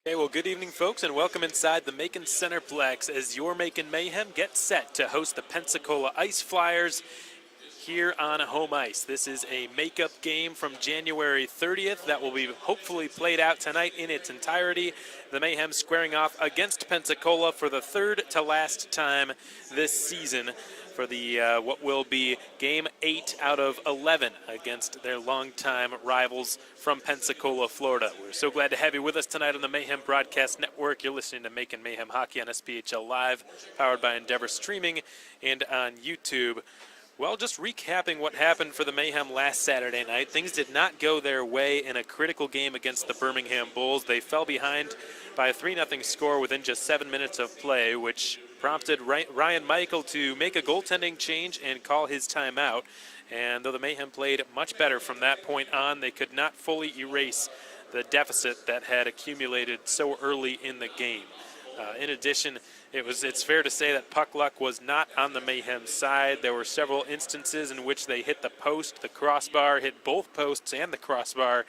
Hey, well, good evening, folks, and welcome inside the Macon Centreplex as your Macon Mayhem gets set to host the Pensacola Ice Flyers here on home ice. This is a makeup game from January 30th that will be hopefully played out tonight in its entirety. The Mayhem squaring off against Pensacola for the third to last time this season for the what will be Game 8 out of 11 against their longtime rivals from Pensacola, Florida. We're so glad to have you with us tonight on the Mayhem Broadcast Network. You're listening to Macon Mayhem Hockey on SPHL Live, powered by Endeavor Streaming and on YouTube. Well, just recapping what happened for the Mayhem last Saturday night. Things did not go their way in a critical game against the Birmingham Bulls. They fell behind by a 3-0 score within just 7 minutes of play, which prompted Ryan Michael to make a goaltending change and call his timeout. And though the Mayhem played much better from that point on, they could not fully erase the deficit that had accumulated so early in the game. In addition, it's fair to say that puck luck was not on the Mayhem side. There were several instances in which they hit the post, the crossbar, hit both posts and the crossbar.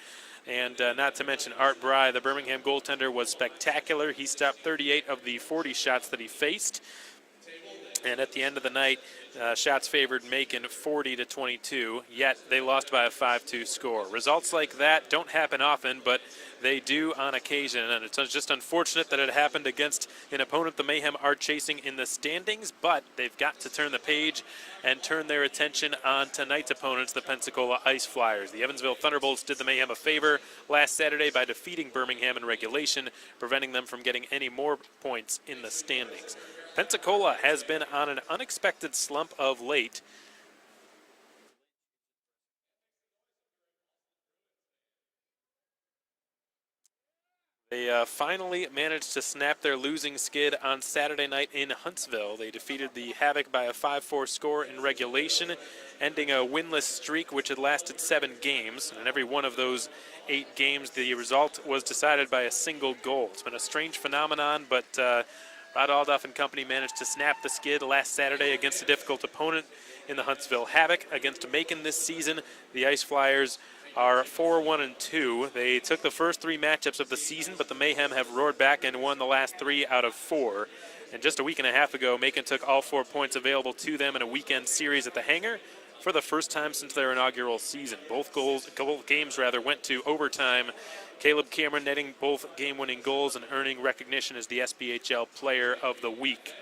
And not to mention Art Bry, the Birmingham goaltender, was spectacular. He stopped 38 of the 40 shots that he faced. And at the end of the night, shots favored Macon 40-22, yet they lost by a 5-2 score. Results like that don't happen often, but they do on occasion, and it's just unfortunate that it happened against an opponent the Mayhem are chasing in the standings, but they've got to turn the page and turn their attention on tonight's opponents, the Pensacola Ice Flyers. The Evansville Thunderbolts did the Mayhem a favor last Saturday by defeating Birmingham in regulation, preventing them from getting any more points in the standings. Pensacola has been on an unexpected slump of late. They finally managed to snap their losing skid on Saturday night in Huntsville. They defeated the Havoc by a 5-4 score in regulation, ending a winless streak which had lasted 7 games. And in every one of those 8 games, the result was decided by a single goal. It's been a strange phenomenon, but Rod Aldoff and company managed to snap the skid last Saturday against a difficult opponent in the Huntsville Havoc. Against Macon this season, the Ice Flyers are 4-1-2. They took the first 3 matchups of the season, but the Mayhem have roared back and won the last 3 out of 4. And just a week and a half ago, Macon took all 4 points available to them in a weekend series at the Hangar for the first time since their inaugural season. Both games went to overtime. Caleb Cameron netting both game-winning goals and earning recognition as the SPHL Player of the Week.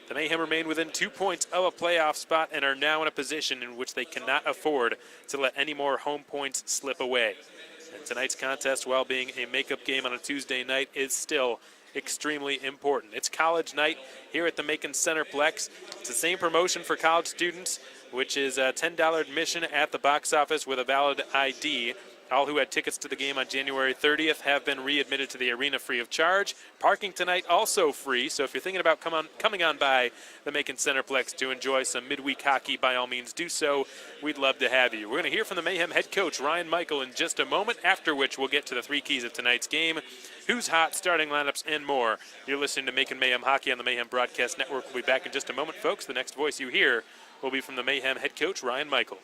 The Mayhem remain within 2 points of a playoff spot and are now in a position in which they cannot afford to let any more home points slip away. And tonight's contest, while being a makeup game on a Tuesday night, is still extremely important. It's college night here at the Macon Centreplex. It's the same promotion for college students, which is a $10 admission at the box office with a valid ID. All who had tickets to the game on January 30th have been readmitted to the arena free of charge. Parking tonight also free, so if you're thinking about coming on by the Macon Centreplex to enjoy some midweek hockey, by all means do so. We'd love to have you. We're going to hear from the Mayhem head coach, Ryan Michael, in just a moment, after which we'll get to the 3 keys of tonight's game, who's hot, starting lineups, and more. You're listening to Macon Mayhem Hockey on the Mayhem Broadcast Network. We'll be back in just a moment, folks. The next voice you hear will be from the Mayhem head coach, Ryan Michael.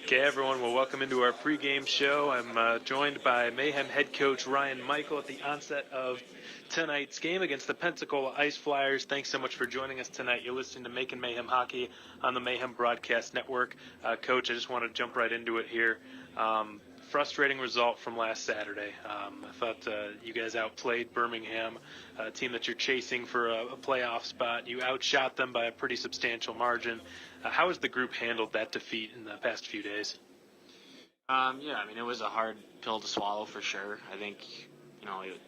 Okay, everyone, well, welcome into our pregame show. I'm joined by Mayhem head coach Ryan Michael at the onset of tonight's game against the Pensacola Ice Flyers. Thanks so much for joining us tonight. You're listening to Macon Mayhem Hockey on the Mayhem Broadcast Network. Coach, I just want to jump right into it here. Frustrating result from last Saturday. I thought you guys outplayed Birmingham, a team that you're chasing for a playoff spot. You outshot them by a pretty substantial margin. How has the group handled that defeat in the past few days? It was a hard pill to swallow for sure. I think, it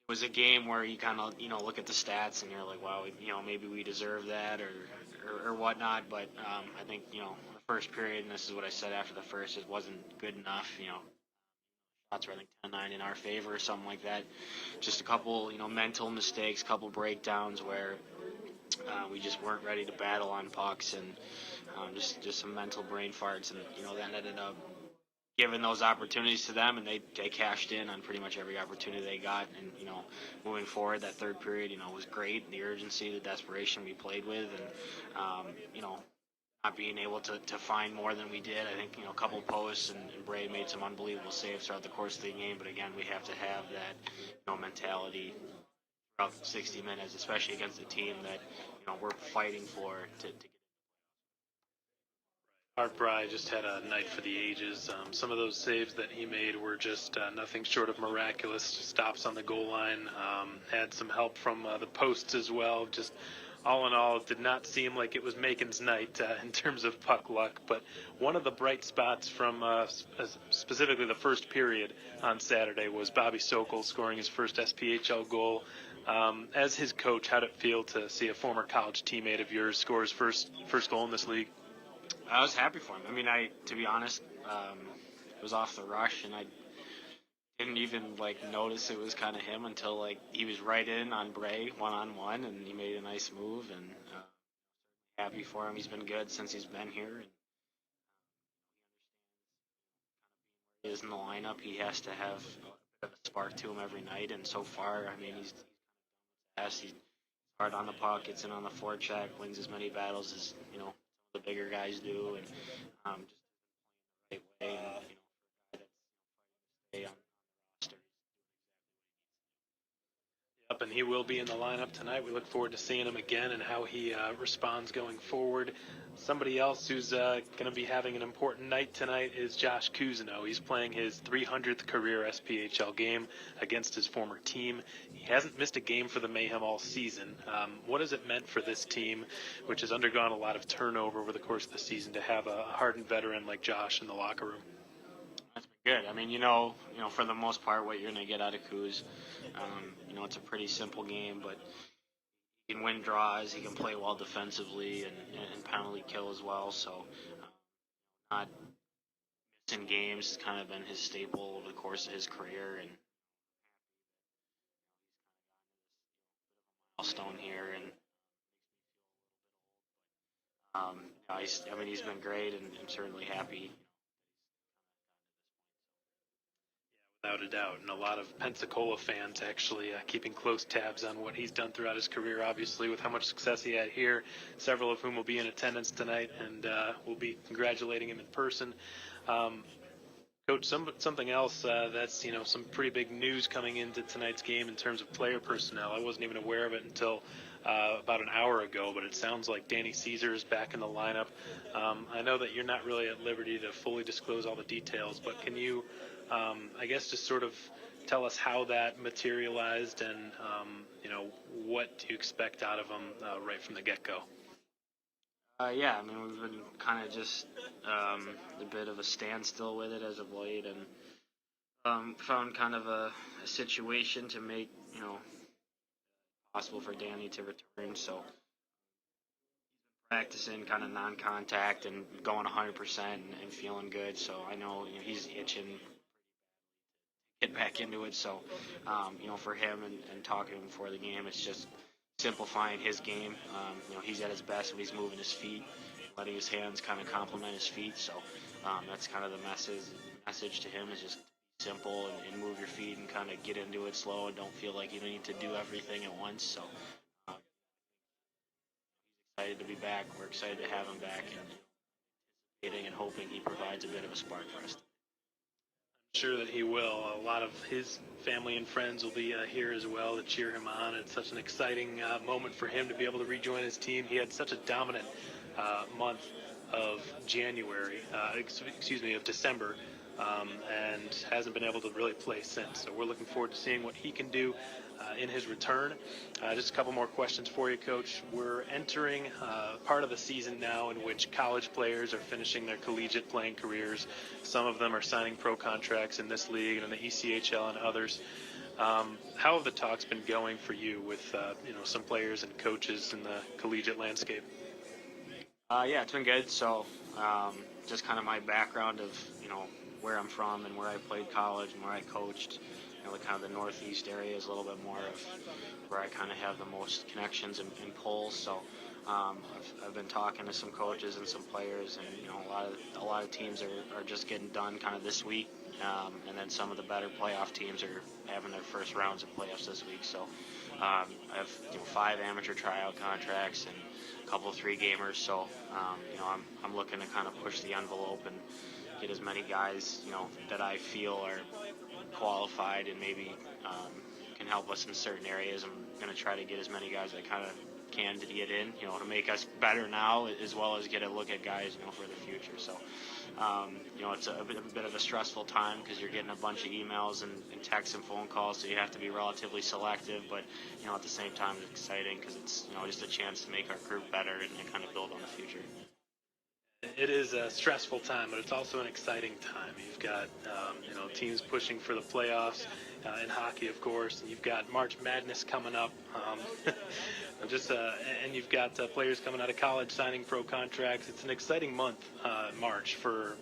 was a game where you kind of, look at the stats and you're like, wow, maybe we deserve that or whatnot. But I think, the first period, and this is what I said after the first, it wasn't good enough. Shots were, I think, 10-9 in our favor or something like that. Just a couple, mental mistakes, couple breakdowns where we just weren't ready to battle on pucks, and just some mental brain farts, and that ended up giving those opportunities to them, and they cashed in on pretty much every opportunity they got. And moving forward, that third period was great. The urgency, the desperation we played with, and not being able to find more than we did. I think, a couple posts and Bray made some unbelievable saves throughout the course of the game. But again, we have to have that, mentality throughout 60 minutes, especially against a team that, we're fighting for to get. Art Bry just had a night for the ages. Some of those saves that he made were just nothing short of miraculous. Stops on the goal line. Had some help from the posts as well. Just all in all, it did not seem like it was Macon's night in terms of puck luck. But one of the bright spots from specifically the first period on Saturday was Bobby Sokol scoring his first SPHL goal. As his coach, how did it feel to see a former college teammate of yours score his first goal in this league? I was happy for him. I mean, to be honest, it was off the rush, and I didn't even notice it was kind of him until he was right in on Bray 1-on-1, and he made a nice move. And happy for him. He's been good since he's been here. And he is in the lineup. He has to have a bit of a spark to him every night, and so far, I mean, he's hard on the puck, gets in on the forecheck, wins as many battles as the bigger guys do, and just the right way. And, for a guy that's stay on the roster. Yep, and he will be in the lineup tonight. We look forward to seeing him again and how he responds going forward. Somebody else who's going to be having an important night tonight is Josh Cousineau. He's playing his 300th career SPHL game against his former team. He hasn't missed a game for the Mayhem all season. What has it meant for this team, which has undergone a lot of turnover over the course of the season, to have a hardened veteran like Josh in the locker room? That's been good. I mean, for the most part, what you're going to get out of Coos, it's a pretty simple game, but he can win draws, he can play well defensively, and penalty kill as well. So, not missing games has kind of been his staple over the course of his career, and milestone here, and he's been great, and I'm certainly happy. Without a doubt, and a lot of Pensacola fans actually keeping close tabs on what he's done throughout his career, obviously, with how much success he had here, several of whom will be in attendance tonight, and we'll be congratulating him in person. Coach, something else that's, some pretty big news coming into tonight's game in terms of player personnel. I wasn't even aware of it until about an hour ago, but it sounds like Danny Caesar is back in the lineup. I know that you're not really at liberty to fully disclose all the details, but can you, I guess, just sort of tell us how that materialized and, what you expect out of him right from the get-go? Yeah, I mean, we've been kind of just a bit of a standstill with it as of late, and found kind of a situation to make, possible for Danny to return. So he's been practicing kind of non-contact and going 100% and feeling good. So I know, he's itching to get back into it. So, for him and talking to him before the game, it's just simplifying his game. He's at his best when he's moving his feet, letting his hands kind of complement his feet. So that's kind of the message to him, is just simple and move your feet and kind of get into it slow and don't feel like you need to do everything at once. So he's excited to be back. We're excited to have him back, and hoping he provides a bit of a spark for us. I'm sure that he will. A lot of his family and friends will be here as well to cheer him on. It's such an exciting moment for him to be able to rejoin his team. He had such a dominant month of December, and hasn't been able to really play since. So we're looking forward to seeing what he can do in his return. Just a couple more questions for you, Coach. We're entering part of the season now in which college players are finishing their collegiate playing careers. Some of them are signing pro contracts in this league and in the ECHL and others. How have the talks been going for you with some players and coaches in the collegiate landscape? Yeah, it's been good. So just kind of my background of where I'm from and where I played college and where I coached. Kind of the Northeast area is a little bit more of where I kind of have the most connections and pulls. So I've been talking to some coaches and some players, and a lot of teams are just getting done kind of this week, and then some of the better playoff teams are having their first rounds of playoffs this week. So I have 5 amateur tryout contracts and a couple of 3-gamers. So I'm looking to kind of push the envelope and get as many guys that I feel are qualified and maybe can help us in certain areas. I'm going to try to get as many guys I kind of can to get in, to make us better now, as well as get a look at guys, for the future. So, it's a bit of a stressful time because you're getting a bunch of emails and texts and phone calls, so you have to be relatively selective. But, at the same time, it's exciting because it's, just a chance to make our group better and kind of build on the future. It is a stressful time, but it's also an exciting time. You've got teams pushing for the playoffs in hockey, of course, and you've got March Madness coming up. And you've got players coming out of college signing pro contracts. It's an exciting month, March, for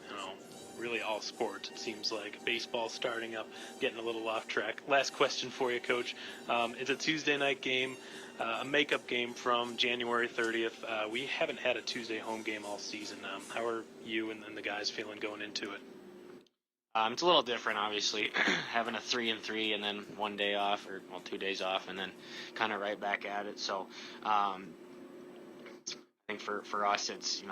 really all sports. It seems like baseball starting up, getting a little off track. Last question for you, Coach. It's a Tuesday night game. A makeup game from January 30th. We haven't had a Tuesday home game all season. How are you and the guys feeling going into it? It's a little different, obviously, having a 3-3 and then 1 day off, or 2 days off, and then kind of right back at it. So I think for us, it's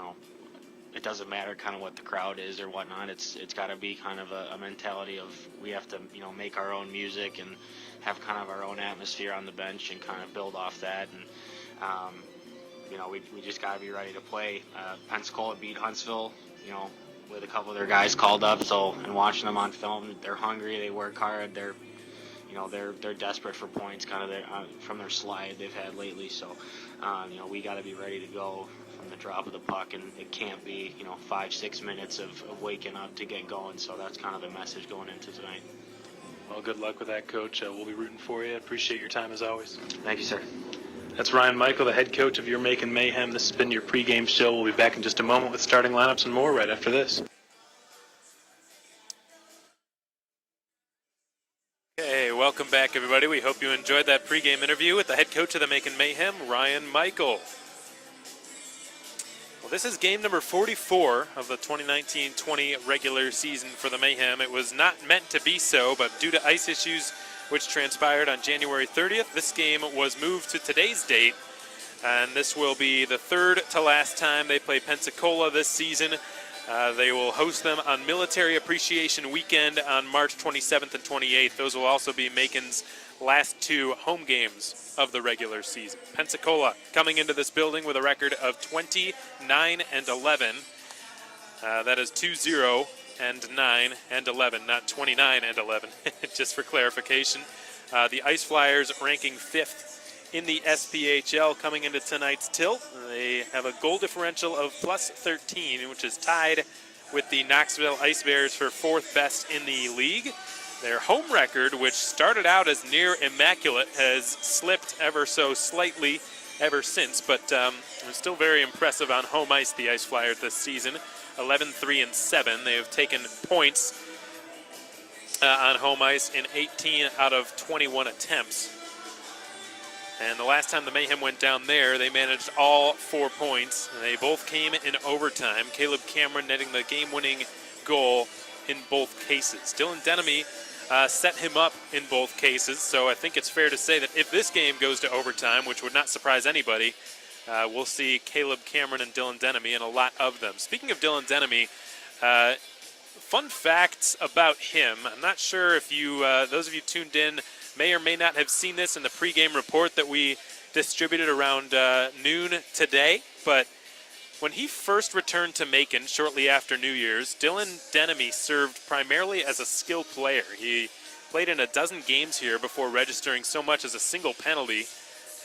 it doesn't matter kind of what the crowd is or whatnot. It's got to be kind of a mentality of we have to make our own music and have kind of our own atmosphere on the bench and kind of build off that. And we just got to be ready to play. Pensacola beat Huntsville, with a couple of their guys called up. So, and watching them on film, they're hungry, they work hard, they're desperate for points, kind of from their slide they've had lately. So, we got to be ready to go from the drop of the puck, and it can't be 5-6 minutes of waking up to get going. So that's kind of the message going into tonight. Well, good luck with that, Coach. We'll be rooting for you. Appreciate your time as always. Thank you, sir. That's Ryan Michael, the head coach of your Macon Mayhem. This has been your pregame show. We'll be back in just a moment with starting lineups and more right after this. Okay, welcome back, everybody. We hope you enjoyed that pregame interview with the head coach of the Macon Mayhem, Ryan Michael. Well, this is game number 44 of the 2019-20 regular season for the Mayhem. It was not meant to be so, but due to ice issues which transpired on January 30th, this game was moved to today's date, and this will be the third to last time they play Pensacola this season. They will host them on Military Appreciation Weekend on March 27th and 28th. Those will also be Macon's last 2 home games of the regular season. Pensacola coming into this building with a record of 29-11. That is 2-0 and 9 and 11, not 29 and 11, just for clarification. The Ice Flyers ranking 5th in the SPHL coming into tonight's tilt. They have a goal differential of plus 13, which is tied with the Knoxville Ice Bears for 4th best in the league. Their home record, which started out as near immaculate, has slipped ever so slightly ever since, but still very impressive on home ice, the Ice Flyers this season. 11-3-7. They have taken points on home ice in 18 out of 21 attempts. And the last time the Mayhem went down there, they managed all 4 points. They both came in overtime. Caleb Cameron netting the game-winning goal in both cases. Dylan Denemy set him up in both cases, so I think it's fair to say that if this game goes to overtime, which would not surprise anybody, we'll see Caleb Cameron and Dylan Denemy and a lot of them. Speaking of Dylan Denemy, fun facts about him. I'm not sure if you, those of you tuned in, may or may not have seen this in the pregame report that we distributed around noon today, but when he first returned to Macon shortly after New Year's, Dylan Denemy served primarily as a skill player. He played in a dozen games here before registering so much as a single penalty,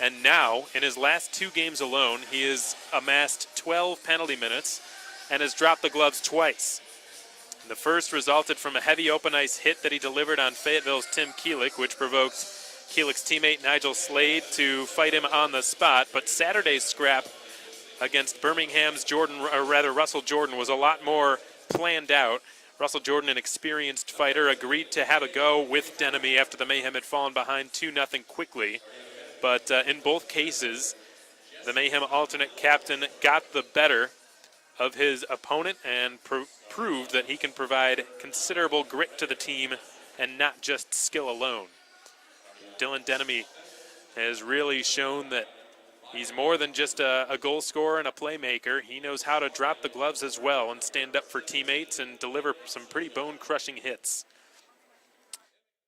and now, in his last 2 games alone, he has amassed 12 penalty minutes and has dropped the gloves twice. The first resulted from a heavy open ice hit that he delivered on Fayetteville's Tim Keelich, which provoked Keelich's teammate Nigel Slade to fight him on the spot, but Saturday's scrap against Birmingham's Russell Jordan was a lot more planned out. Russell Jordan, an experienced fighter, agreed to have a go with Denemy after the Mayhem had fallen behind 2-0 quickly. But in both cases, the Mayhem alternate captain got the better of his opponent and proved that he can provide considerable grit to the team and not just skill alone. Dylan Denemy has really shown that he's more than just a goal scorer and a playmaker. He knows how to drop the gloves as well and stand up for teammates and deliver some pretty bone-crushing hits.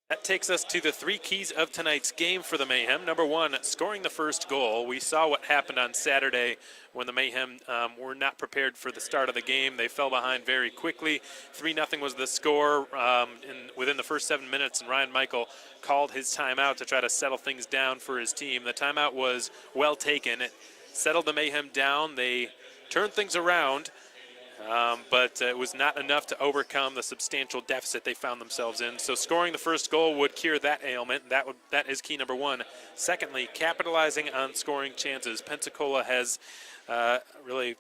That takes us to the three keys of tonight's game for the Mayhem. Number one, scoring the first goal. We saw what happened on Saturday when the Mayhem were not prepared for the start of the game. They fell behind very quickly. 3-0 was the score within the first 7 minutes, and Ryan Michael called his timeout to try to settle things down for his team. The timeout was well taken. It settled the Mayhem down. They turned things around. But it was not enough to overcome the substantial deficit they found themselves in. So scoring the first goal would cure that ailment. That is key number one. Secondly, capitalizing on scoring chances. Pensacola has really,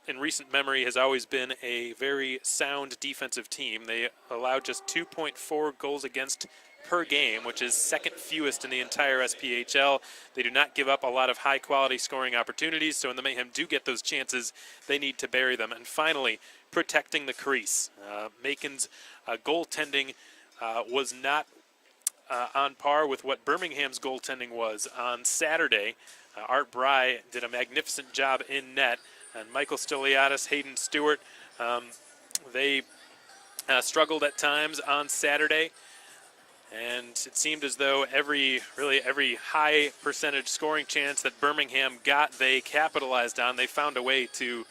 in recent memory, has always been a very sound defensive team. They allowed just 2.4 goals against per game, which is second fewest in the entire SPHL. They do not give up a lot of high-quality scoring opportunities, so when the Mayhem do get those chances, they need to bury them. And finally, protecting the crease. Macon's goaltending was not on par with what Birmingham's goaltending was on Saturday. Art Bry did a magnificent job in net, and Michael Stiliadis, Hayden Stewart, they struggled at times on Saturday. And it seemed as though every high percentage scoring chance that Birmingham got, they capitalized on. They found a way to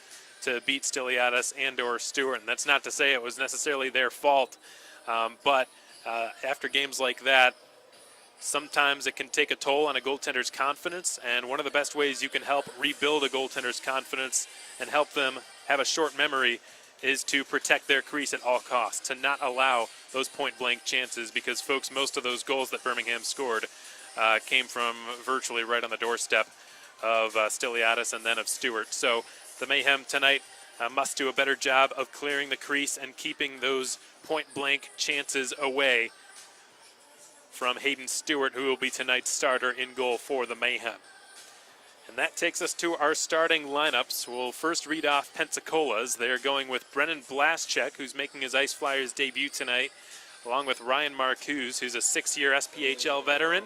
beat Stiliadis and or Stewart. And that's not to say it was necessarily their fault. But after games like that, sometimes it can take a toll on a goaltender's confidence. And one of the best ways you can help rebuild a goaltender's confidence and help them have a short memory is to protect their crease at all costs, to not allow those point-blank chances, because, folks, most of those goals that Birmingham scored came from virtually right on the doorstep of Stiliadis and then of Stewart. So the Mayhem tonight must do a better job of clearing the crease and keeping those point-blank chances away from Hayden Stewart, who will be tonight's starter in goal for the Mayhem. And that takes us to our starting lineups. We'll first read off Pensacola's. They're going with Brennan Blaschek, who's making his Ice Flyers debut tonight, along with Ryan Marcuse, who's a 6-year SPHL veteran,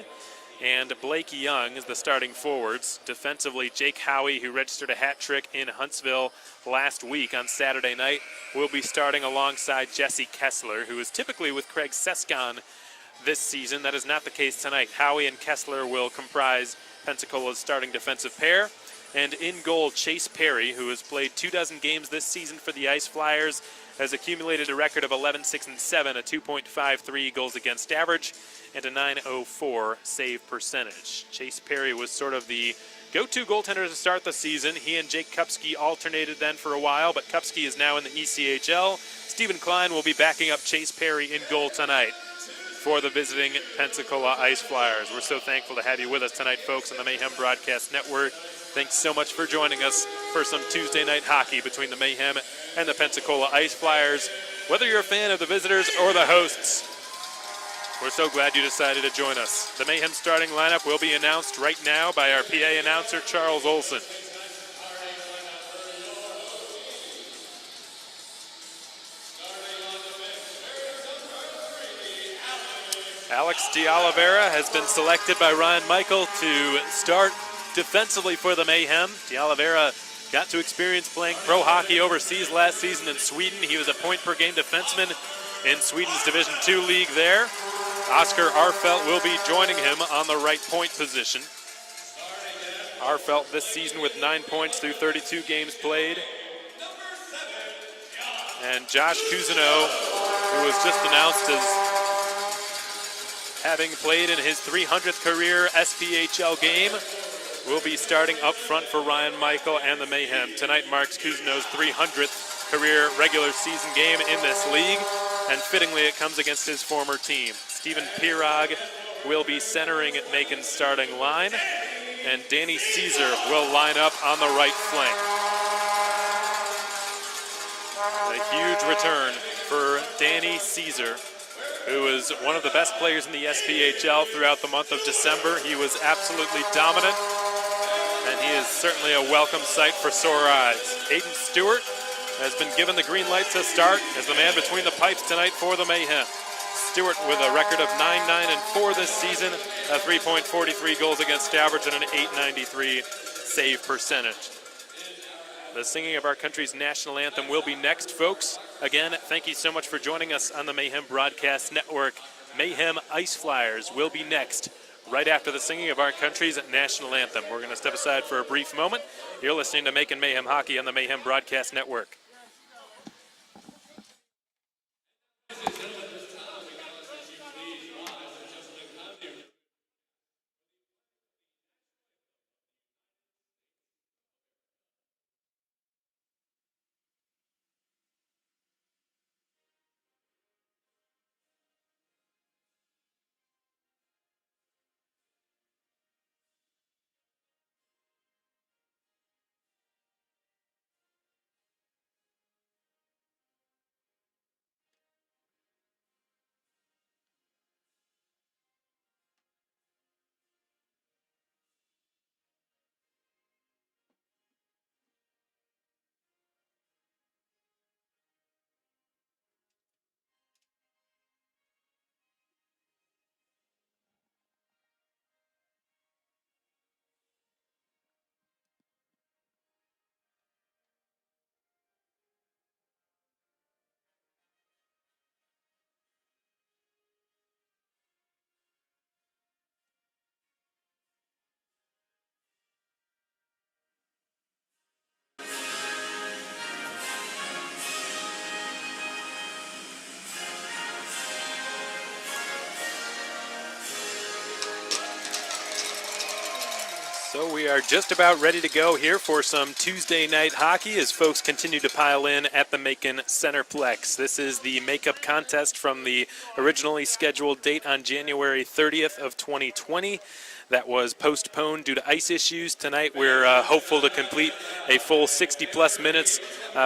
and Blake Young is the starting forwards. Defensively, Jake Howie, who registered a hat trick in Huntsville last week on Saturday night, will be starting alongside Jesse Kessler, who is typically with Craig Sescon this season. That is not the case tonight. Howie and Kessler will comprise Pensacola's starting defensive pair. And in goal, Chase Perry, who has played 24 games this season for the Ice Flyers, has accumulated a record of 11-6-7, a 2.53 goals against average, and a .904 save percentage. Chase Perry was sort of the go-to goaltender to start the season. He and Jake Kupski alternated then for a while, but Kupski is now in the ECHL. Stephen Klein will be backing up Chase Perry in goal tonight for the visiting Pensacola Ice Flyers. We're so thankful to have you with us tonight, folks, on the Mayhem Broadcast Network. Thanks so much for joining us for some Tuesday night hockey between the Mayhem and the Pensacola Ice Flyers. Whether you're a fan of the visitors or the hosts, we're so glad you decided to join us. The Mayhem starting lineup will be announced right now by our PA announcer, Charles Olson. Alex De Oliveira has been selected by Ryan Michael to start defensively for the Mayhem. De Oliveira got to experience playing pro hockey overseas last season in Sweden. He was a point-per-game defenseman in Sweden's Division II league there. Oscar Arfelt will be joining him on the right point position. Arfelt this season with 9 points through 32 games played. And Josh Cousineau, who was just announced as having played in his 300th career SPHL game, will be starting up front for Ryan Michael and the Mayhem. Tonight marks Cousineau's 300th career regular season game in this league, and fittingly it comes against his former team. Stephen Pirog will be centering at Macon's starting line, and Danny Caesar will line up on the right flank. A huge return for Danny Caesar, who is one of the best players in the SPHL throughout the month of December. He was absolutely dominant, and he is certainly a welcome sight for sore eyes. Hayden Stewart has been given the green light to start as the man between the pipes tonight for the Mayhem. Stewart with a record of 9-9-4 this season, a 3.43 goals against average and an .893 save percentage. The singing of our country's national anthem will be next, folks. Again, thank you so much for joining us on the Mayhem Broadcast Network. Mayhem Ice Flyers will be next, right after the singing of our country's national anthem. We're going to step aside for a brief moment. You're listening to Macon Mayhem Hockey on the Mayhem Broadcast Network. So we are just about ready to go here for some Tuesday night hockey as folks continue to pile in at the Macon Centreplex. This is the makeup contest from the originally scheduled date on January 30th of 2020. That was postponed due to ice issues. Tonight we're hopeful to complete a full 60-plus minutes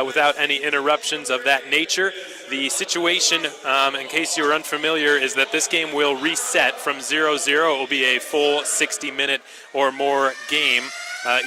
without any interruptions of that nature. The situation, in case you're unfamiliar, is that this game will reset from 0-0. It will be a full 60-minute or more game.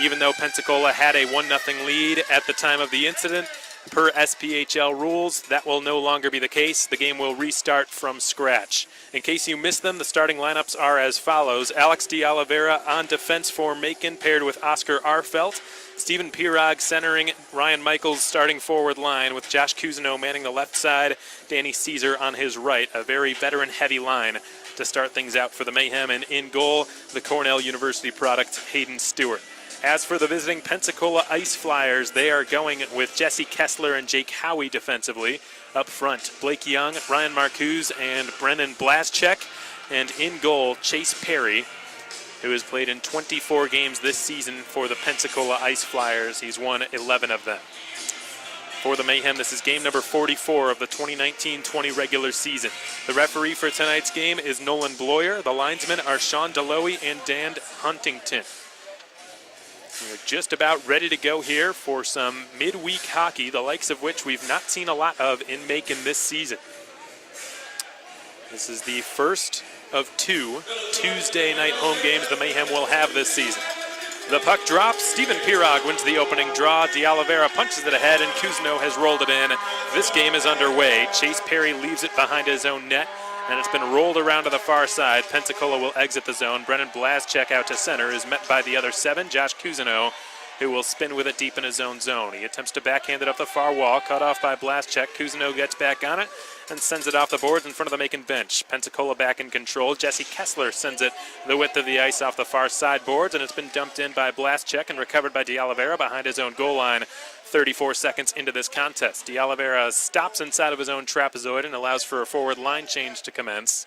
Even though Pensacola had a 1-0 lead at the time of the incident, per SPHL rules, that will no longer be the case. The game will restart from scratch. In case you missed them, the starting lineups are as follows. Alex de Oliveira on defense for Macon, paired with Oscar Arfelt. Stephen Pirog centering Ryan Michaels' starting forward line, with Josh Cousineau manning the left side, Danny Caesar on his right. A very veteran-heavy line to start things out for the Mayhem. And in goal, the Cornell University product, Hayden Stewart. As for the visiting Pensacola Ice Flyers, they are going with Jesse Kessler and Jake Howie defensively. Up front, Blake Young, Ryan Marcuse, and Brennan Blazchek. And in goal, Chase Perry, who has played in 24 games this season for the Pensacola Ice Flyers. He's won 11 of them. For the Mayhem, this is game number 44 of the 2019-20 regular season. The referee for tonight's game is Nolan Bloyer. The linesmen are Sean Delowy and Dan Huntington. We're just about ready to go here for some midweek hockey, the likes of which we've not seen a lot of in Macon this season. This is the first of two Tuesday night home games the Mayhem will have this season. The puck drops. Stephen Pirog wins the opening draw. De Oliveira punches it ahead, and Cousineau has rolled it in. This game is underway. Chase Perry leaves it behind his own net, and it's been rolled around to the far side. Pensacola will exit the zone. Brennan Blazchek out to center is met by the other 7, Josh Cousineau, who will spin with it deep in his own zone. He attempts to backhand it up the far wall, cut off by Blazchek. Cousineau gets back on it and sends it off the boards in front of the Macon bench. Pensacola back in control. Jesse Kessler sends it the width of the ice off the far side boards, and it's been dumped in by Blazchek and recovered by De Oliveira behind his own goal line. 34 seconds into this contest. De Oliveira stops inside of his own trapezoid and allows for a forward line change to commence.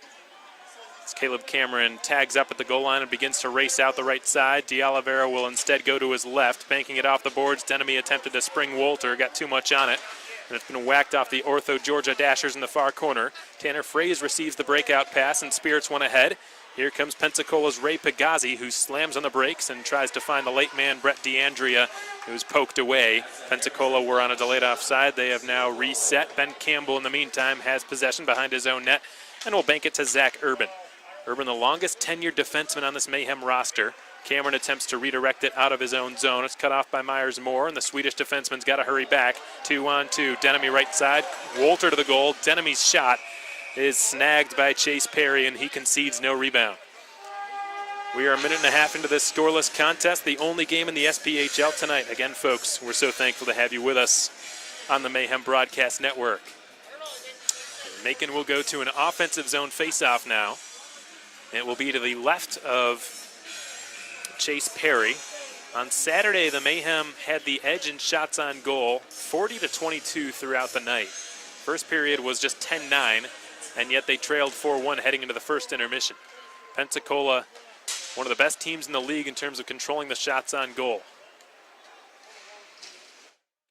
As Caleb Cameron tags up at the goal line and begins to race out the right side, De Oliveira will instead go to his left, banking it off the boards. Denemy attempted to spring Wolter, got too much on it, and it's been whacked off the Ortho Georgia Dashers in the far corner. Tanner Fraze receives the breakout pass, and Spirits one ahead. Here comes Pensacola's Ray Pagazzi, who slams on the brakes and tries to find the late man Brett DeAndrea, who's poked away. Pensacola were on a delayed offside. They have now reset. Ben Campbell, in the meantime, has possession behind his own net and will bank it to Zach Urban. Urban, the longest tenured defenseman on this Mayhem roster. Cameron attempts to redirect it out of his own zone. It's cut off by Myers-Moore, and the Swedish defenseman's got to hurry back. 2-on-2. Denemy right side. Wolter to the goal. Denemy's shot is snagged by Chase Perry, and he concedes no rebound. We are a minute and a half into this scoreless contest, the only game in the SPHL tonight. Again, folks, we're so thankful to have you with us on the Mayhem Broadcast Network. Macon will go to an offensive zone faceoff now. It will be to the left of Chase Perry. On Saturday, the Mayhem had the edge in shots on goal, 40-22 throughout the night. First period was just 10-9, and yet they trailed 4-1 heading into the first intermission. Pensacola, one of the best teams in the league in terms of controlling the shots on goal.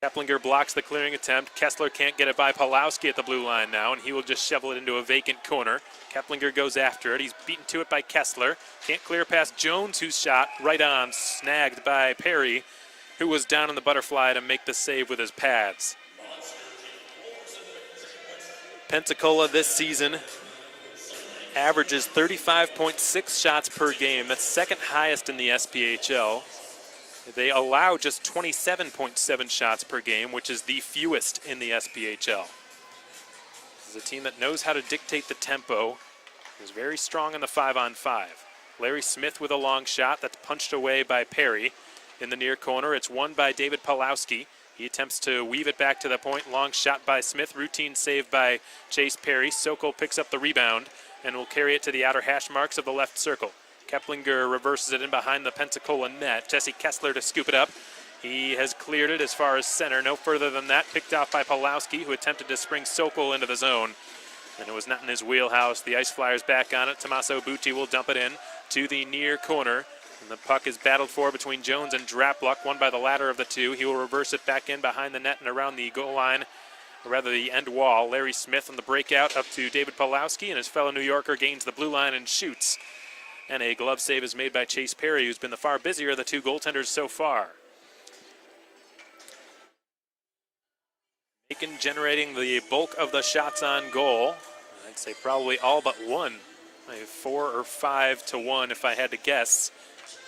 Keplinger blocks the clearing attempt. Kessler can't get it by Pawlowski at the blue line now, and he will just shovel it into a vacant corner. Keplinger goes after it. He's beaten to it by Kessler. Can't clear past Jones, whose shot right on, snagged by Perry, who was down in the butterfly to make the save with his pads. Pensacola this season averages 35.6 shots per game. That's second highest in the SPHL. They allow just 27.7 shots per game, which is the fewest in the SPHL. This is a team that knows how to dictate the tempo. Is very strong in the 5-on-5. Larry Smith with a long shot that's punched away by Perry. In the near corner, it's won by David Pawlowski. He attempts to weave it back to the point. Long shot by Smith. Routine save by Chase Perry. Sokol picks up the rebound and will carry it to the outer hash marks of the left circle. Keplinger reverses it in behind the Pensacola net. Jesse Kessler to scoop it up. He has cleared it as far as center. No further than that. Picked off by Pawlowski, who attempted to spring Sokol into the zone. And it was not in his wheelhouse. The Ice Flyers back on it. Tommaso Bucci will dump it in to the near corner. And the puck is battled for between Jones and Drapluck, won by the latter of the two. He will reverse it back in behind the net and around the goal line, or rather the end wall. Larry Smith on the breakout up to David Pawlowski, and his fellow New Yorker gains the blue line and shoots. And a glove save is made by Chase Perry, who's been the far busier of the two goaltenders so far. Macon generating the bulk of the shots on goal. I'd say probably all but one. 4 or 5 to 1 if I had to guess.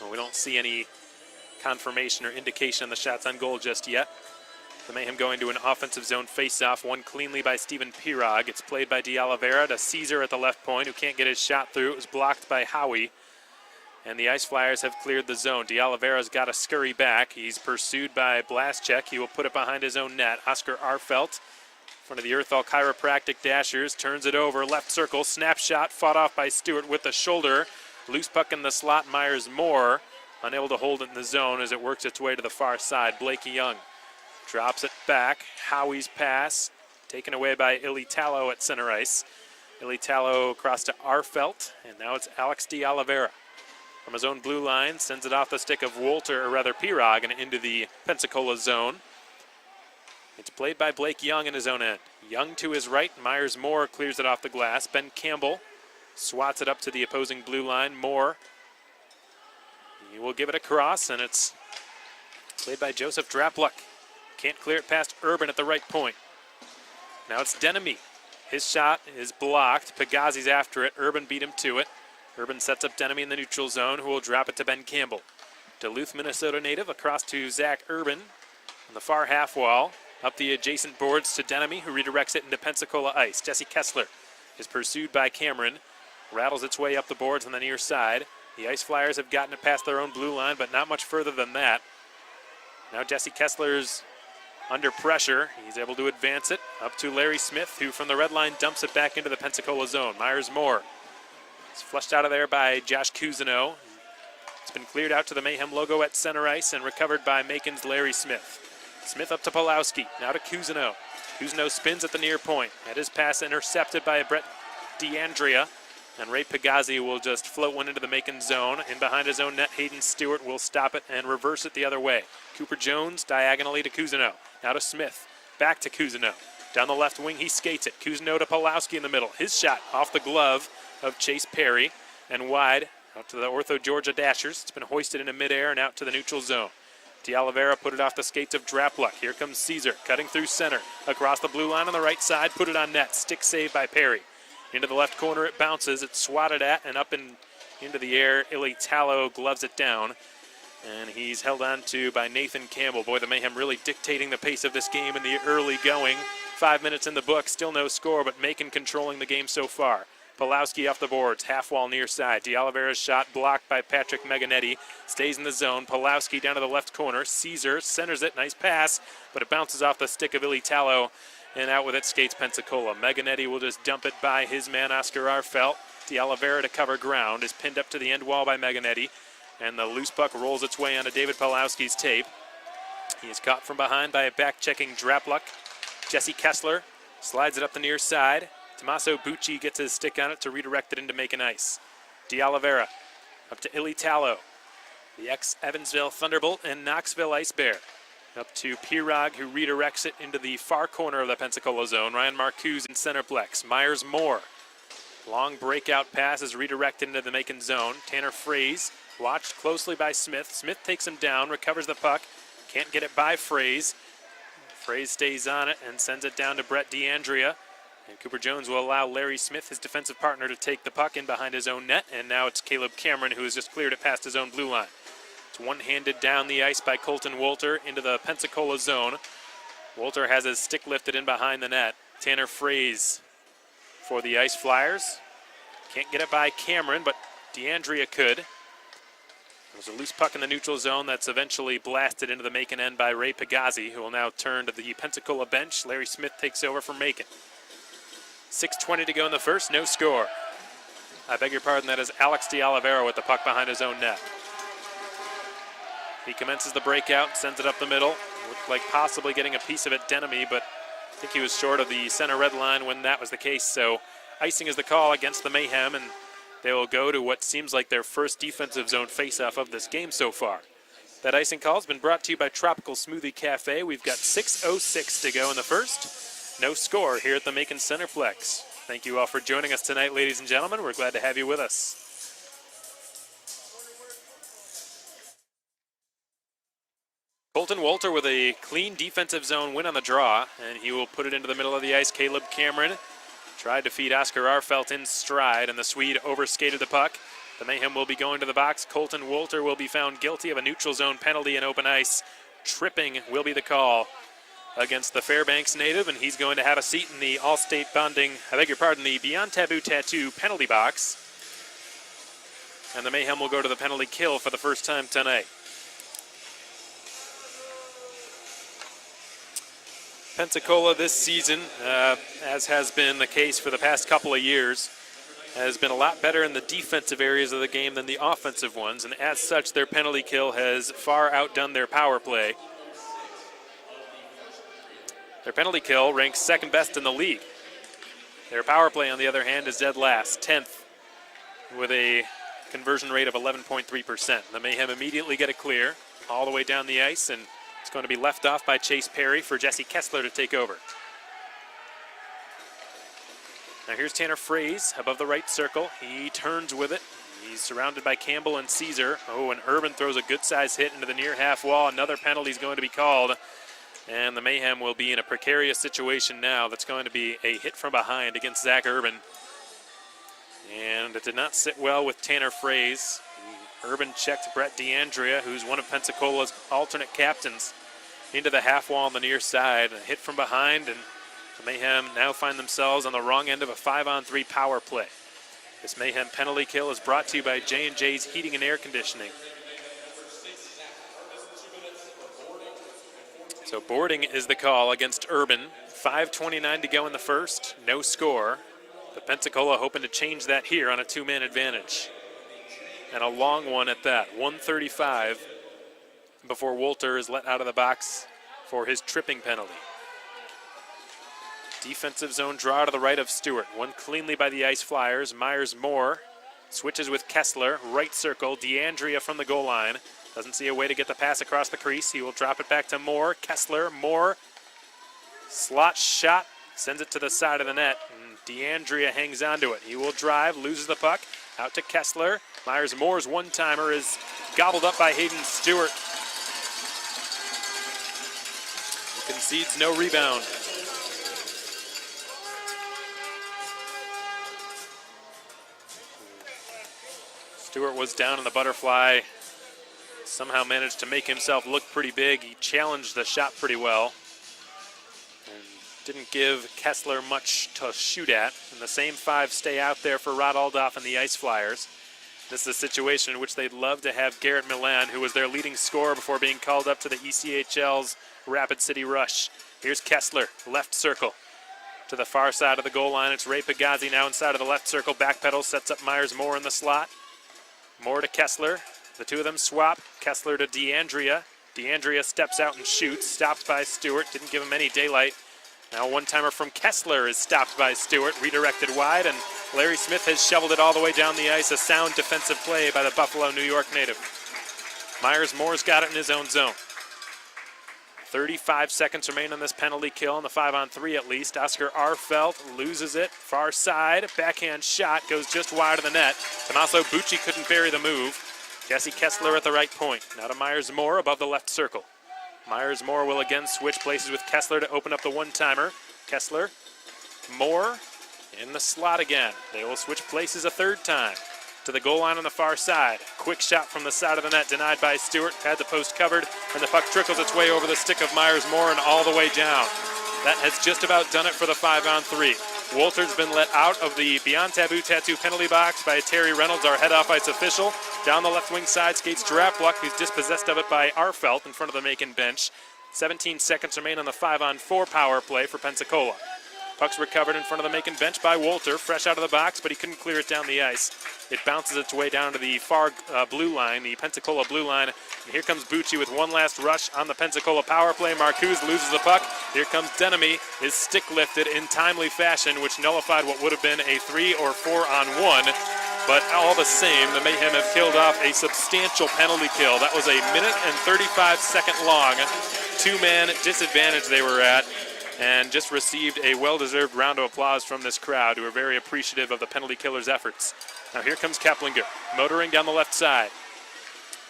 Well, we don't see any confirmation or indication on the shots on goal just yet. The Mayhem going to an offensive zone face-off, won cleanly by Steven Pirog. It's played by D'Oliveira to Caesar at the left point, who can't get his shot through. It was blocked by Howie. And the Ice Flyers have cleared the zone. D'Oliveira's got to scurry back. He's pursued by Blaszczak. He will put it behind his own net. Oscar Arfelt, in front of the Earthall Chiropractic Dashers, turns it over, left circle, snap shot, fought off by Stewart with the shoulder. Loose puck in the slot, Myers-Moore, unable to hold it in the zone as it works its way to the far side. Blake Young drops it back. Howie's pass taken away by Ilitalo at center ice. Ilitalo across to Arfelt, and now it's Alex D'Oliveira. From his own blue line, sends it off the stick of Wolter, or rather Pirog, and into the Pensacola zone. It's played by Blake Young in his own end. Young to his right, Myers-Moore clears it off the glass. Ben Campbell swats it up to the opposing blue line. Moore, he will give it across, and it's played by Joseph Drapluck. Can't clear it past Urban at the right point. Now it's Denemy. His shot is blocked. Pagazzi's after it. Urban beat him to it. Urban sets up Denemy in the neutral zone, who will drop it to Ben Campbell. Duluth, Minnesota native, across to Zach Urban on the far half wall. Up the adjacent boards to Denemy, who redirects it into Pensacola ice. Jesse Kessler is pursued by Cameron. Rattles its way up the boards on the near side. The Ice Flyers have gotten it past their own blue line, but not much further than that. Now Jesse Kessler's under pressure. He's able to advance it up to Larry Smith, who from the red line dumps it back into the Pensacola zone. Myers-Moore is flushed out of there by Josh Cousineau. It's been cleared out to the Mayhem logo at center ice and recovered by Macon's Larry Smith. Smith up to Pawlowski, now to Cousineau. Cousineau spins at the near point. Had his pass intercepted by Brett DeAndrea, and Ray Pagazzi will just float one into the Macon zone. In behind his own net, Hayden Stewart will stop it and reverse it the other way. Cooper Jones diagonally to Cousineau. Now to Smith, back to Cousineau. Down the left wing, he skates it. Cousineau to Pawlowski in the middle. His shot off the glove of Chase Perry and wide out to the Ortho Georgia Dashers. It's been hoisted into midair and out to the neutral zone. D'Oliveira put it off the skates of Drapluck. Here comes Caesar, cutting through center. Across the blue line on the right side, put it on net. Stick save by Perry. Into the left corner it bounces. It's swatted at and up and into the air. Illy-Tallow gloves it down. And he's held on to by Nathan Campbell. Boy, the Mayhem really dictating the pace of this game in the early going. 5 minutes in the book, still no score, but Macon controlling the game so far. Pulowski off the boards, half wall near side. DeOliveira's shot blocked by Patrick Meganetti. Stays in the zone. Pulowski down to the left corner. Caesar centers it. Nice pass, but it bounces off the stick of Illy-Tallow. And out with it skates Pensacola. Meganetti will just dump it by his man, Oscar Arfelt. DeOliveira to cover ground is pinned up to the end wall by Meganetti. And the loose puck rolls its way onto David Pulowski's tape. He is caught from behind by a back-checking Drapluk. Jesse Kessler slides it up the near side. Tommaso Bucci gets his stick on it to redirect it into Macon ice. DeOliveira up to Illy-Tallow. The ex-Evansville Thunderbolt and Knoxville Ice Bear. Up to Pirog, who redirects it into the far corner of the Pensacola zone. Ryan Marcuse in Centreplex. Myers Moore. Long breakout pass is redirected into the Macon zone. Tanner Fraze watched closely by Smith. Smith takes him down, recovers the puck. Can't get it by Fraze. Fraze stays on it and sends it down to Brett DeAndrea. And Cooper Jones will allow Larry Smith, his defensive partner, to take the puck in behind his own net. And now it's Caleb Cameron, who has just cleared it past his own blue line. It's one-handed down the ice by Colton Wolter into the Pensacola zone. Wolter has his stick lifted in behind the net. Tanner Fraze for the Ice Flyers. Can't get it by Cameron, but DeAndrea could. There's a loose puck in the neutral zone that's eventually blasted into the Macon end by Ray Pagazzi, who will now turn to the Pensacola bench. Larry Smith takes over for Macon. 6:20 to go in the first, no score. I beg your pardon, that is Alex DeOliveira with the puck behind his own net. He commences the breakout, sends it up the middle. Looked like possibly getting a piece of it, Denemy, but I think he was short of the center red line when that was the case. So icing is the call against the Mayhem, and they will go to what seems like their first defensive zone faceoff of this game so far. That icing call has been brought to you by Tropical Smoothie Cafe. We've got 6:06 to go in the first. No score here at the Macon Centreplex. Thank you all for joining us tonight, ladies and gentlemen. We're glad to have you with us. Colton Wolter with a clean defensive zone win on the draw, and he will put it into the middle of the ice. Caleb Cameron tried to feed Oscar Arfelt in stride, and the Swede overskated the puck. The Mayhem will be going to the box. Colton Wolter will be found guilty of a neutral zone penalty in open ice. Tripping will be the call against the Fairbanks native, and he's going to have a seat in the All-State Bonding, the Beyond Taboo Tattoo penalty box. And the Mayhem will go to the penalty kill for the first time tonight. Pensacola this season, as has been the case for the past couple of years, has been a lot better in the defensive areas of the game than the offensive ones, and as such, their penalty kill has far outdone their power play. Their penalty kill ranks second best in the league. Their power play, on the other hand, is dead last, 10th, with a conversion rate of 11.3%. The Mayhem immediately get it clear all the way down the ice, and it's going to be left off by Chase Perry for Jesse Kessler to take over. Now here's Tanner Fraze above the right circle. He turns with it. He's surrounded by Campbell and Caesar. Oh, and Urban throws a good-sized hit into the near half wall. Another penalty is going to be called. And the Mayhem will be in a precarious situation now. That's going to be a hit from behind against Zach Urban. And it did not sit well with Tanner Fraze. Urban checked Brett DeAndrea, who's one of Pensacola's alternate captains, into the half wall on the near side. A hit from behind, and the Mayhem now find themselves on the wrong end of a 5-on-3 power play. This Mayhem penalty kill is brought to you by J&J's Heating and Air Conditioning. So boarding is the call against Urban. 5:29 to go in the first, no score. But Pensacola hoping to change that here on a two-man advantage. And a long one at that, 1:35 before Wolter is let out of the box for his tripping penalty. Defensive zone draw to the right of Stewart. Won cleanly by the Ice Flyers. Myers Moore switches with Kessler. Right circle. DeAndrea from the goal line. Doesn't see a way to get the pass across the crease. He will drop it back to Moore. Kessler. Moore. Slot shot. Sends it to the side of the net. And DeAndrea hangs onto it. He will drive. Loses the puck. Out to Kessler. Myers Moore's one-timer is gobbled up by Hayden Stewart. He concedes no rebound. Stewart was down in the butterfly. Somehow managed to make himself look pretty big. He challenged the shot pretty well. And didn't give Kessler much to shoot at. And the same 5 stay out there for Rod Aldoff and the Ice Flyers. This is a situation in which they'd love to have Garrett Milan, who was their leading scorer before being called up to the ECHL's Rapid City Rush. Here's Kessler, left circle. To the far side of the goal line, it's Ray Pagazzi now inside of the left circle. Backpedal, sets up Myers-Moore in the slot. Moore to Kessler. The two of them swap. Kessler to DeAndrea. DeAndrea steps out and shoots. Stopped by Stewart. Didn't give him any daylight. Now one-timer from Kessler is stopped by Stewart. Redirected wide, and Larry Smith has shoveled it all the way down the ice. A sound defensive play by the Buffalo, New York native. Myers-Moore's got it in his own zone. 35 seconds remain on this penalty kill, on the 5-on-3 at least. Oscar Arfelt loses it, far side, backhand shot, goes just wide of the net. Tommaso Bucci couldn't bury the move. Jesse Kessler at the right point. Now to Myers-Moore above the left circle. Myers-Moore will again switch places with Kessler to open up the one-timer. Kessler, Moore in the slot again. They will switch places a third time. To the goal line on the far side. Quick shot from the side of the net, denied by Stewart. Had the post covered, and the puck trickles its way over the stick of Myers-Moore and all the way down. That has just about done it for the 5-on-3. Wolter's been let out of the Beyond Taboo Tattoo penalty box by Terry Reynolds, our head off ice official. Down the left wing side skates Drapluck, who's dispossessed of it by Arfelt in front of the Macon bench. 17 seconds remain on the 5-on-4 power play for Pensacola. Puck's recovered in front of the Macon bench by Wolter, fresh out of the box, but he couldn't clear it down the ice. It bounces its way down to the far blue line, the Pensacola blue line. And here comes Bucci with one last rush on the Pensacola power play. Marcuse loses the puck. Here comes Denemy. His stick lifted in timely fashion, which nullified what would have been a 3 or 4-on-1. But all the same, the Mayhem have killed off a substantial penalty kill. That was a 1:35 long. 2-man disadvantage they were at, and just received a well-deserved round of applause from this crowd, who are very appreciative of the penalty killer's efforts. Now here comes Keplinger, motoring down the left side.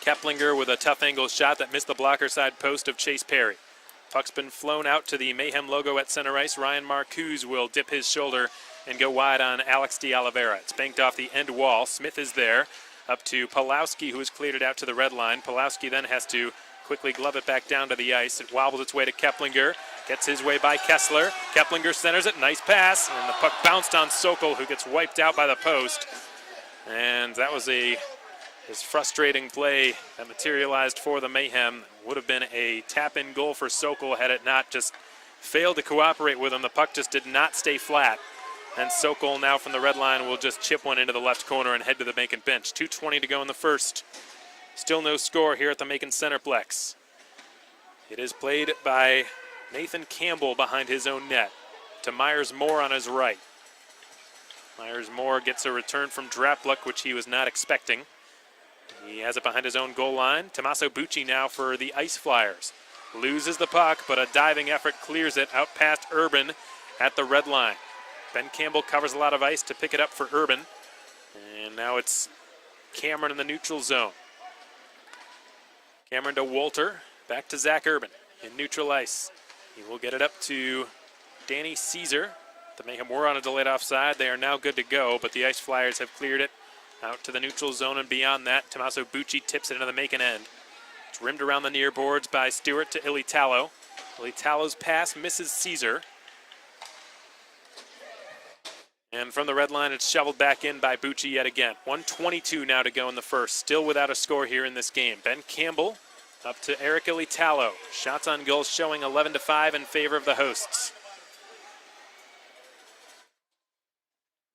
Keplinger with a tough angle shot that missed the blocker side post of Chase Perry. Puck's been flown out to the Mayhem logo at center ice. Ryan Marcuse will dip his shoulder and go wide on Alex de Oliveira. It's banked off the end wall. Smith is there, up to Pulowski, who has cleared it out to the red line. Pulowski then has to quickly glove it back down to the ice. It wobbles its way to Keplinger. Gets his way by Kessler. Keplinger centers it. Nice pass. And the puck bounced on Sokol, who gets wiped out by the post. And that was his frustrating play that materialized for the Mayhem. Would have been a tap-in goal for Sokol had it not just failed to cooperate with him. The puck just did not stay flat. And Sokol now from the red line will just chip one into the left corner and head to the Macon bench. 2:20 to go in the first. Still no score here at the Macon Centreplex. It is played by Nathan Campbell behind his own net to Myers-Moore on his right. Myers-Moore gets a return from Drapluck, which he was not expecting. He has it behind his own goal line. Tommaso Bucci now for the Ice Flyers. Loses the puck, but a diving effort clears it out past Urban at the red line. Ben Campbell covers a lot of ice to pick it up for Urban. And now it's Cameron in the neutral zone. Cameron to Wolter, back to Zach Urban in neutral ice. He will get it up to Danny Caesar. The Mayhem were on a delayed offside. They are now good to go, but the Ice Flyers have cleared it out to the neutral zone, and beyond that, Tommaso Bucci tips it into the Macon end. It's rimmed around the near boards by Stewart to Ilitalo. Ilitalo's pass misses Caesar. And from the red line, it's shoveled back in by Bucci yet again. 1:22 now to go in the first. Still without a score here in this game. Ben Campbell up to Eric Ilitalo. Shots on goal showing 11-5 in favor of the hosts.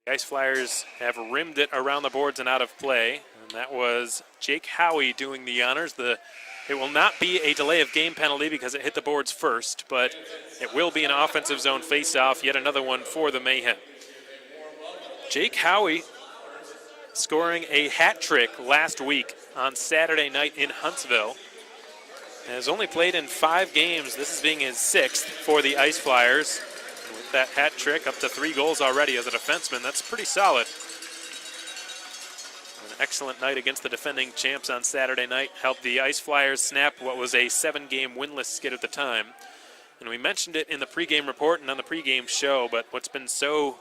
The Ice Flyers have rimmed it around the boards and out of play. And that was Jake Howie doing the honors. It will not be a delay of game penalty because it hit the boards first, but it will be an offensive zone faceoff, yet another one for the Mayhem. Jake Howie scoring a hat trick last week on Saturday night in Huntsville. Has only played in 5 games. This is being his 6th for the Ice Flyers. With that hat trick, up to 3 goals already as a defenseman. That's pretty solid. An excellent night against the defending champs on Saturday night. Helped the Ice Flyers snap what was a 7-game winless skid at the time. And we mentioned it in the pregame report and on the pregame show, but what's been so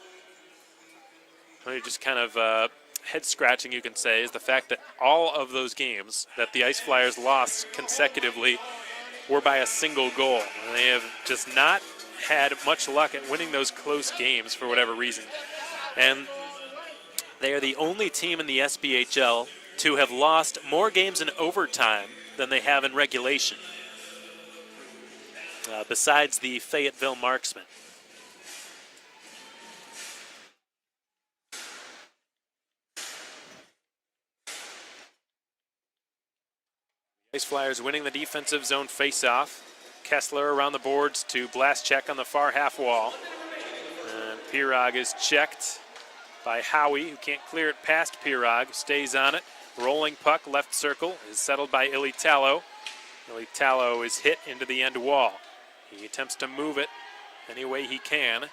just kind of head-scratching, you can say, is the fact that all of those games that the Ice Flyers lost consecutively were by a single goal. And they have just not had much luck at winning those close games for whatever reason. And they are the only team in the SPHL to have lost more games in overtime than they have in regulation, besides the Fayetteville Marksmen. Ice Flyers winning the defensive zone faceoff. Kessler around the boards to blast check on the far half wall. And Pirog is checked by Howie, who can't clear it past Pirog. Stays on it. Rolling puck, left circle, is settled by Ilitalo. Ilitalo is hit into the end wall. He attempts to move it any way he can.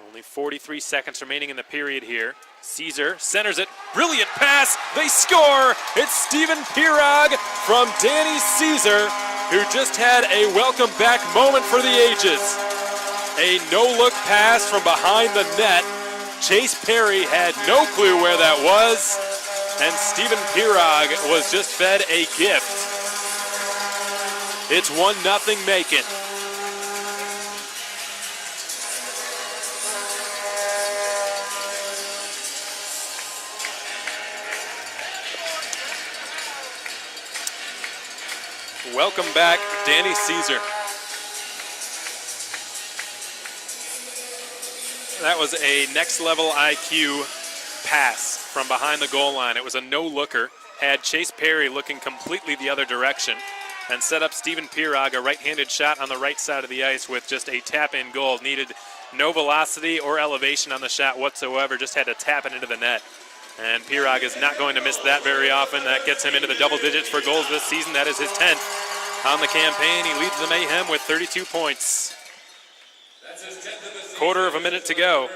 Only 43 seconds remaining in the period here. Caesar centers it. Brilliant pass. They score. It's Stephen Pirog from Danny Caesar, who just had a welcome back moment for the ages. A no-look pass from behind the net. Chase Perry had no clue where that was, and Stephen Pirog was just fed a gift. It's 1-0 Macon. Welcome back, Danny Caesar. That was a next-level IQ pass from behind the goal line. It was a no-looker, had Chase Perry looking completely the other direction, and set up Stephen Pirog, a right-handed shot on the right side of the ice with just a tap-in goal. Needed no velocity or elevation on the shot whatsoever, just had to tap it into the net. And Pirog is not going to miss that very often. That gets him into the double digits for goals this season. That is his 10th on the campaign. He leads the Mayhem with 32 points. Quarter of a minute to go.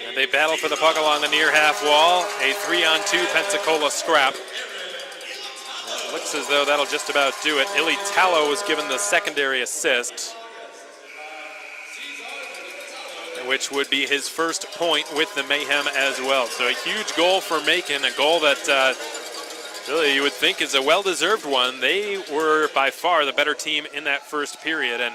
And they battle for the puck along the near half wall. A 3-on-2 Pensacola scrap. It looks as though that'll just about do it. Ilitalo was given the secondary assist, which would be his first point with the Mayhem as well. So a huge goal for Macon, a goal that really you would think is a well-deserved one. They were by far the better team in that first period and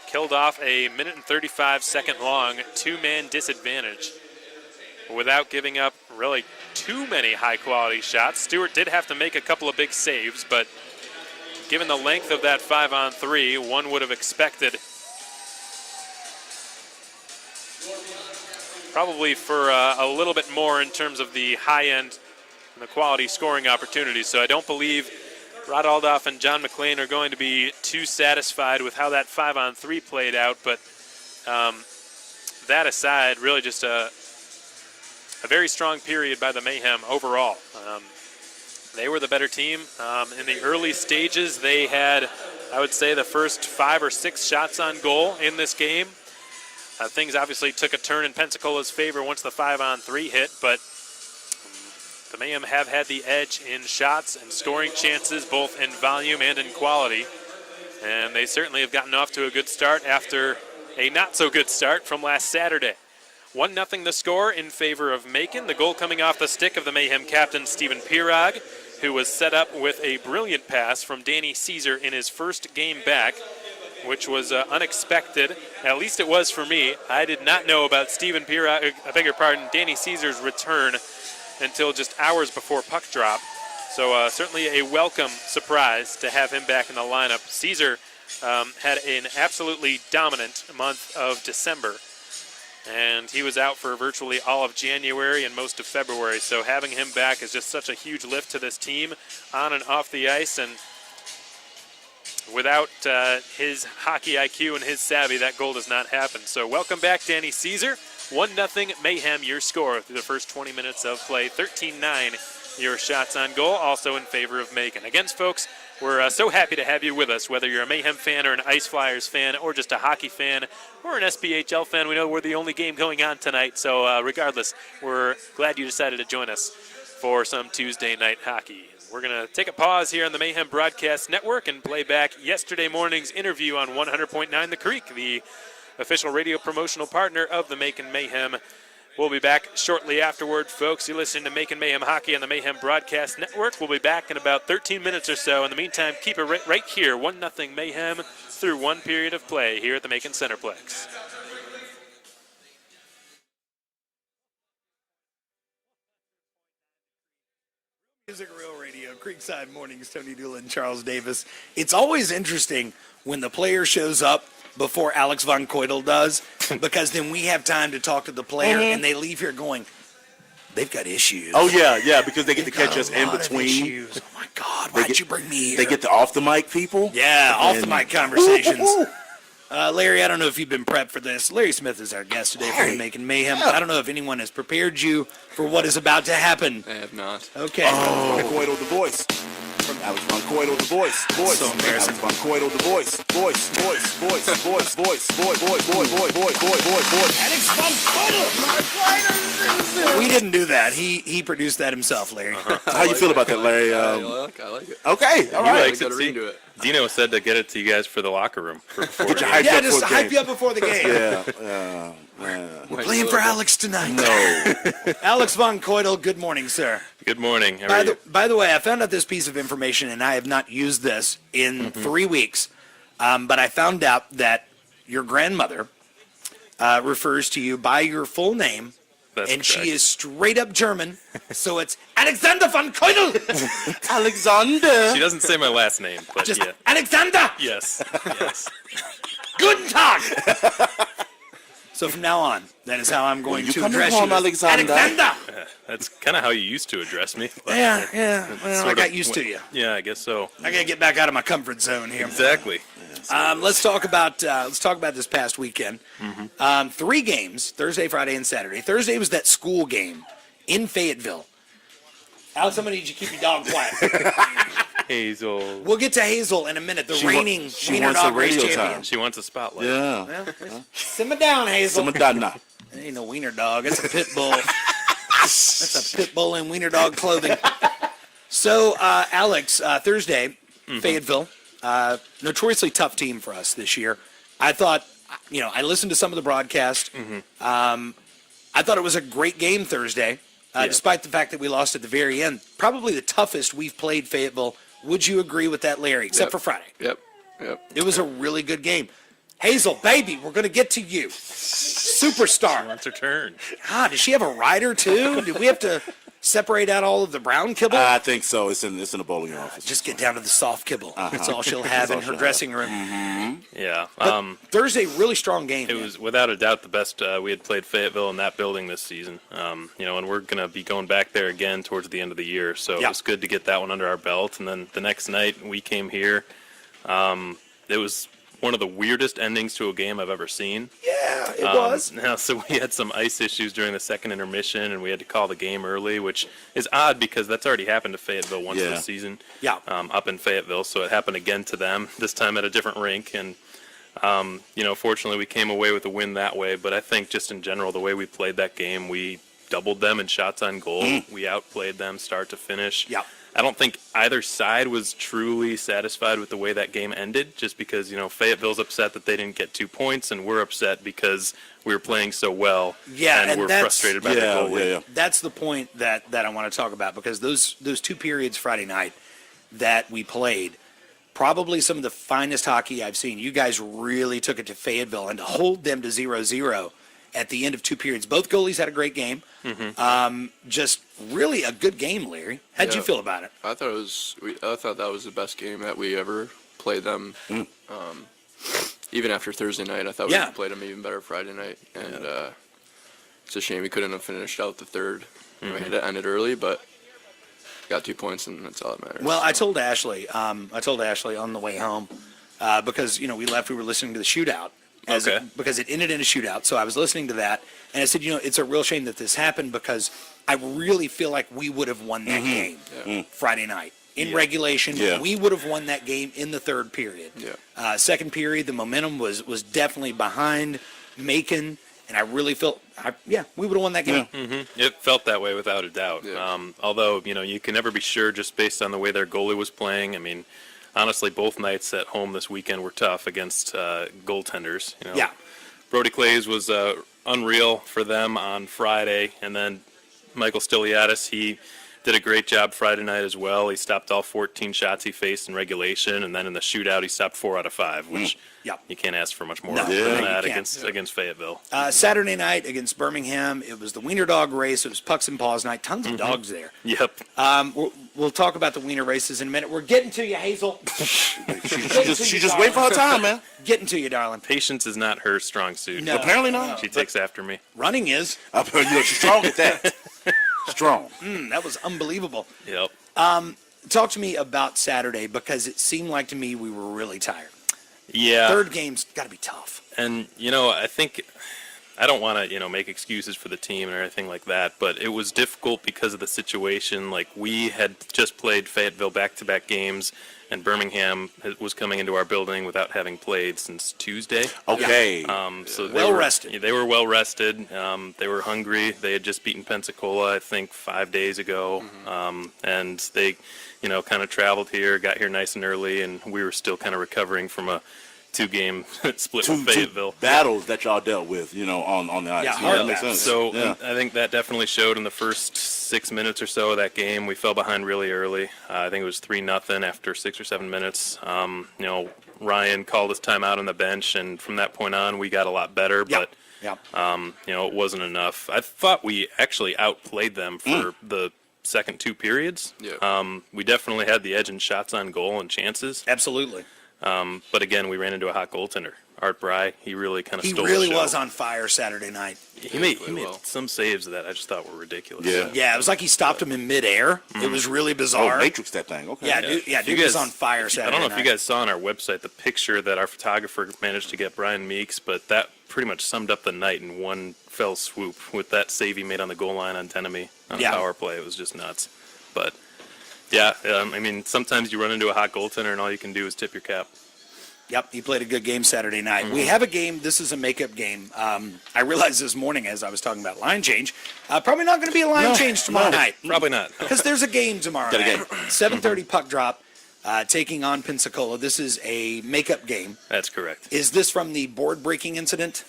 killed off a 1 and 35 second long two-man disadvantage without giving up really too many high-quality shots. Stewart did have to make a couple of big saves, but given the length of that 5-on-3, one would have expected probably for a little bit more in terms of the high end and the quality scoring opportunities. So I don't believe Rod Aldoff and John McLean are going to be too satisfied with how that 5-on-3 played out. But that aside, really just a very strong period by the Mayhem overall. They were the better team. In the early stages, they had, I would say, the first 5 or 6 shots on goal in this game. Things obviously took a turn in Pensacola's favor once the 5-on-3 hit, but the Mayhem have had the edge in shots and scoring chances, both in volume and in quality. And they certainly have gotten off to a good start after a not-so-good start from last Saturday. 1-0 the score in favor of Macon. The goal coming off the stick of the Mayhem captain, Stephen Pirog, who was set up with a brilliant pass from Danny Caesar in his first game back, which was unexpected. At least it was for me. I did not know about Stephen Pirog, Danny Caesar's return until just hours before puck drop. So certainly a welcome surprise to have him back in the lineup. Caesar had an absolutely dominant month of December, and he was out for virtually all of January and most of February. So having him back is just such a huge lift to this team on and off the ice, and without his hockey IQ and his savvy, that goal does not happen. So welcome back, Danny Caesar. 1-0 Mayhem, your score through the first 20 minutes of play. 13-9 your shots on goal, also in favor of Macon. Again, folks, we're so happy to have you with us, whether you're a Mayhem fan or an Ice Flyers fan or just a hockey fan or an SPHL fan. We know we're the only game going on tonight, so regardless, we're glad you decided to join us for some Tuesday night hockey. We're going to take a pause here on the Mayhem Broadcast Network and play back yesterday morning's interview on 100.9 The Creek, the official radio promotional partner of the Macon Mayhem. We'll be back shortly afterward, folks. You're listening to Macon Mayhem Hockey on the Mayhem Broadcast Network. We'll be back in about 13 minutes or so. In the meantime, keep it right here. 1-0 Mayhem through one period of play here at the Macon Centreplex. Music Real Radio, Creekside Mornings, Tony Doolin, Charles Davis. It's always interesting when the player shows up before Alex Von Koitel does, because then we have time to talk to the player, and they leave here going, they've got issues. Oh, yeah, because they get to They've catch got us a in lot of between. issues. Oh, my God, why'd you bring me here? They get the off-the-mic people. Yeah, off-the-mic And- conversations. Larry, I don't know if you've been prepped for this. Larry Smith is our guest today for Making Mayhem. I don't know if anyone has prepared you for what is about to happen. I have not. Okay. Von Koitel, the voice. Alex Von Koitel, the voice. So embarrassing. Alex Von Koitel, the voice. Voice. Alex Von Koitel! We didn't do that. He produced that himself, Larry. How you feel about that, Larry? I like it. Okay, all I right. got to redo it. Dino said to get it to you guys for the locker room. Before Get your the game. hyped Yeah, up just for to the hype game. you up before the game. Yeah. We're playing for Alex tonight. No. Alex Von Koitel, good morning, sir. Good morning. How are you? By the way, I found out this piece of information, and I have not used this in 3 weeks, but I found out that your grandmother refers to you by your full name, That's and correct. she is straight up German, so it's Alexander von Koitel. Alexander. She doesn't say my last name, but Just yeah. Alexander. Yes. Guten Tag. So from now on, that is how I'm going You to coming address home, you. Alexander? That's kind of how you used to address me. But Yeah. Well, I sort got of used to you. Yeah, I guess so. I gotta get back out of my comfort zone here. Exactly. Let's talk about this past weekend. 3 games: Thursday, Friday, and Saturday. Thursday was that school game in Fayetteville. Alex, I'm gonna need you to keep your dog quiet. Hazel. We'll get to Hazel in a minute. The She reigning she wiener wants dog a race radio champion. time. She wants a spotlight. Yeah. Well, simmer down, Hazel. Madonna. That ain't no wiener dog. That's a pit bull. That's a pit bull in wiener dog clothing. So, Alex, Thursday, Fayetteville, notoriously tough team for us this year. I thought, I listened to some of the broadcast. I thought it was a great game Thursday, despite the fact that we lost at the very end. Probably the toughest we've played Fayetteville. Would you agree with that, Larry? Except for Friday. Yep. It was a really good game. Hazel, baby, we're going to get to you. Superstar. Wants her turn. God, does she have a rider too? Did we have to separate out all of the brown kibble? I think so. It's in the bowling office. Just get down to the soft kibble. That's all she'll have in her dressing room. Yeah. Thursday, really strong game. It man. was without a doubt the best we had played Fayetteville in that building this season. And we're going to be going back there again towards the end of the year. So it was good to get that one under our belt. And then the next night we came here. It was one of the weirdest endings to a game I've ever seen. Yeah, it was. Now, so we had some ice issues during the second intermission, and we had to call the game early, which is odd because that's already happened to Fayetteville once this season. Yeah. Up in Fayetteville, so it happened again to them, this time at a different rink. And, fortunately we came away with a win that way. But I think just in general, the way we played that game, we doubled them in shots on goal. We outplayed them start to finish. Yeah. I don't think either side was truly satisfied with the way that game ended, just because, Fayetteville's upset that they didn't get 2 points, and we're upset because we were playing so well, and we're frustrated by the goal win. That's the point that I want to talk about, because those 2 periods Friday night that we played, probably some of the finest hockey I've seen. You guys really took it to Fayetteville, and to hold them to 0-0 at the end of 2 periods. Both goalies had a great game. Just really a good game, Larry. How'd you feel about it? I thought that was the best game that we ever played them. Even after Thursday night, I thought we played them even better Friday night. And it's a shame we couldn't have finished out the third. We had to end it early, but got 2 points, and that's all that matters. Well, I told Ashley on the way home, because, we left, we were listening to the shootout. Because it ended in a shootout. So I was listening to that, and I said, it's a real shame that this happened, because I really feel like we would have won that game Friday night. In regulation, we would have won that game in the third period. Second period, the momentum was definitely behind Macon, and I really felt, we would have won that game. It felt that way without a doubt. Although, you can never be sure just based on the way their goalie was playing. I mean, honestly, both nights at home this weekend were tough against goaltenders. Brody Clays was unreal for them on Friday. And then Michael Stiliadis, he did a great job Friday night as well. He stopped all 14 shots he faced in regulation, and then in the shootout, he stopped 4 out of 5, which you can't ask for much more than that against Fayetteville. Saturday night against Birmingham, it was the Wiener Dog race. It was Pucks and Paws night. Tons of dogs there. Yep. We'll talk about the Wiener races in a minute. We're getting to you, Hazel. She just wait for her time, man. Getting to you, darling. Patience is not her strong suit. No. Apparently not. She takes after me. Running is. She's strong at that. Strong. That was unbelievable. Yep. Talk to me about Saturday, because it seemed like to me we were really tired. Yeah. Third game's got to be tough. And, I think I don't want to, make excuses for the team or anything like that, but it was difficult because of the situation. Like, we had just played Fayetteville back-to-back games, and Birmingham was coming into our building without having played since Tuesday. Okay. So Well-rested. They were well rested. They were hungry. They had just beaten Pensacola, I think, 5 days ago, and they, kind of traveled here, got here nice and early, and we were still kind of recovering from a 2-game split with Fayetteville. Two battles that y'all dealt with, on the ice. Yeah, that makes sense. So I think that definitely showed in the first 6 minutes or so of that game. We fell behind really early. I think it was 3-0 after 6 or 7 minutes. Ryan called us timeout on the bench, and from that point on, we got a lot better. But it wasn't enough. I thought we actually outplayed them for the second 2 periods. Yeah. We definitely had the edge in shots on goal and chances. Absolutely. But again, we ran into a hot goaltender. Art Bry, he really kind of He stole really the show. was on fire Saturday night. He made well. some saves that I just thought were ridiculous. Yeah. Yeah, it was like he stopped him in midair. It was really bizarre. Matrix that thing. Okay. Dude was on fire Saturday I don't know night. if you guys saw on our website the picture that our photographer managed to get Brian Meeks, but that pretty much summed up the night in one fell swoop with that save he made on the goal line on Tenemy on a power play. It was just nuts. But, sometimes you run into a hot goaltender and all you can do is tip your cap. Yep, he played a good game Saturday night. We have a game. This is a makeup game. I realized this morning as I was talking about line change, probably not going to be a line change tomorrow night. Probably not. Because there's a game tomorrow Got a night. 7:30 puck drop, taking on Pensacola. This is a makeup game. That's correct. Is this from the board breaking incident?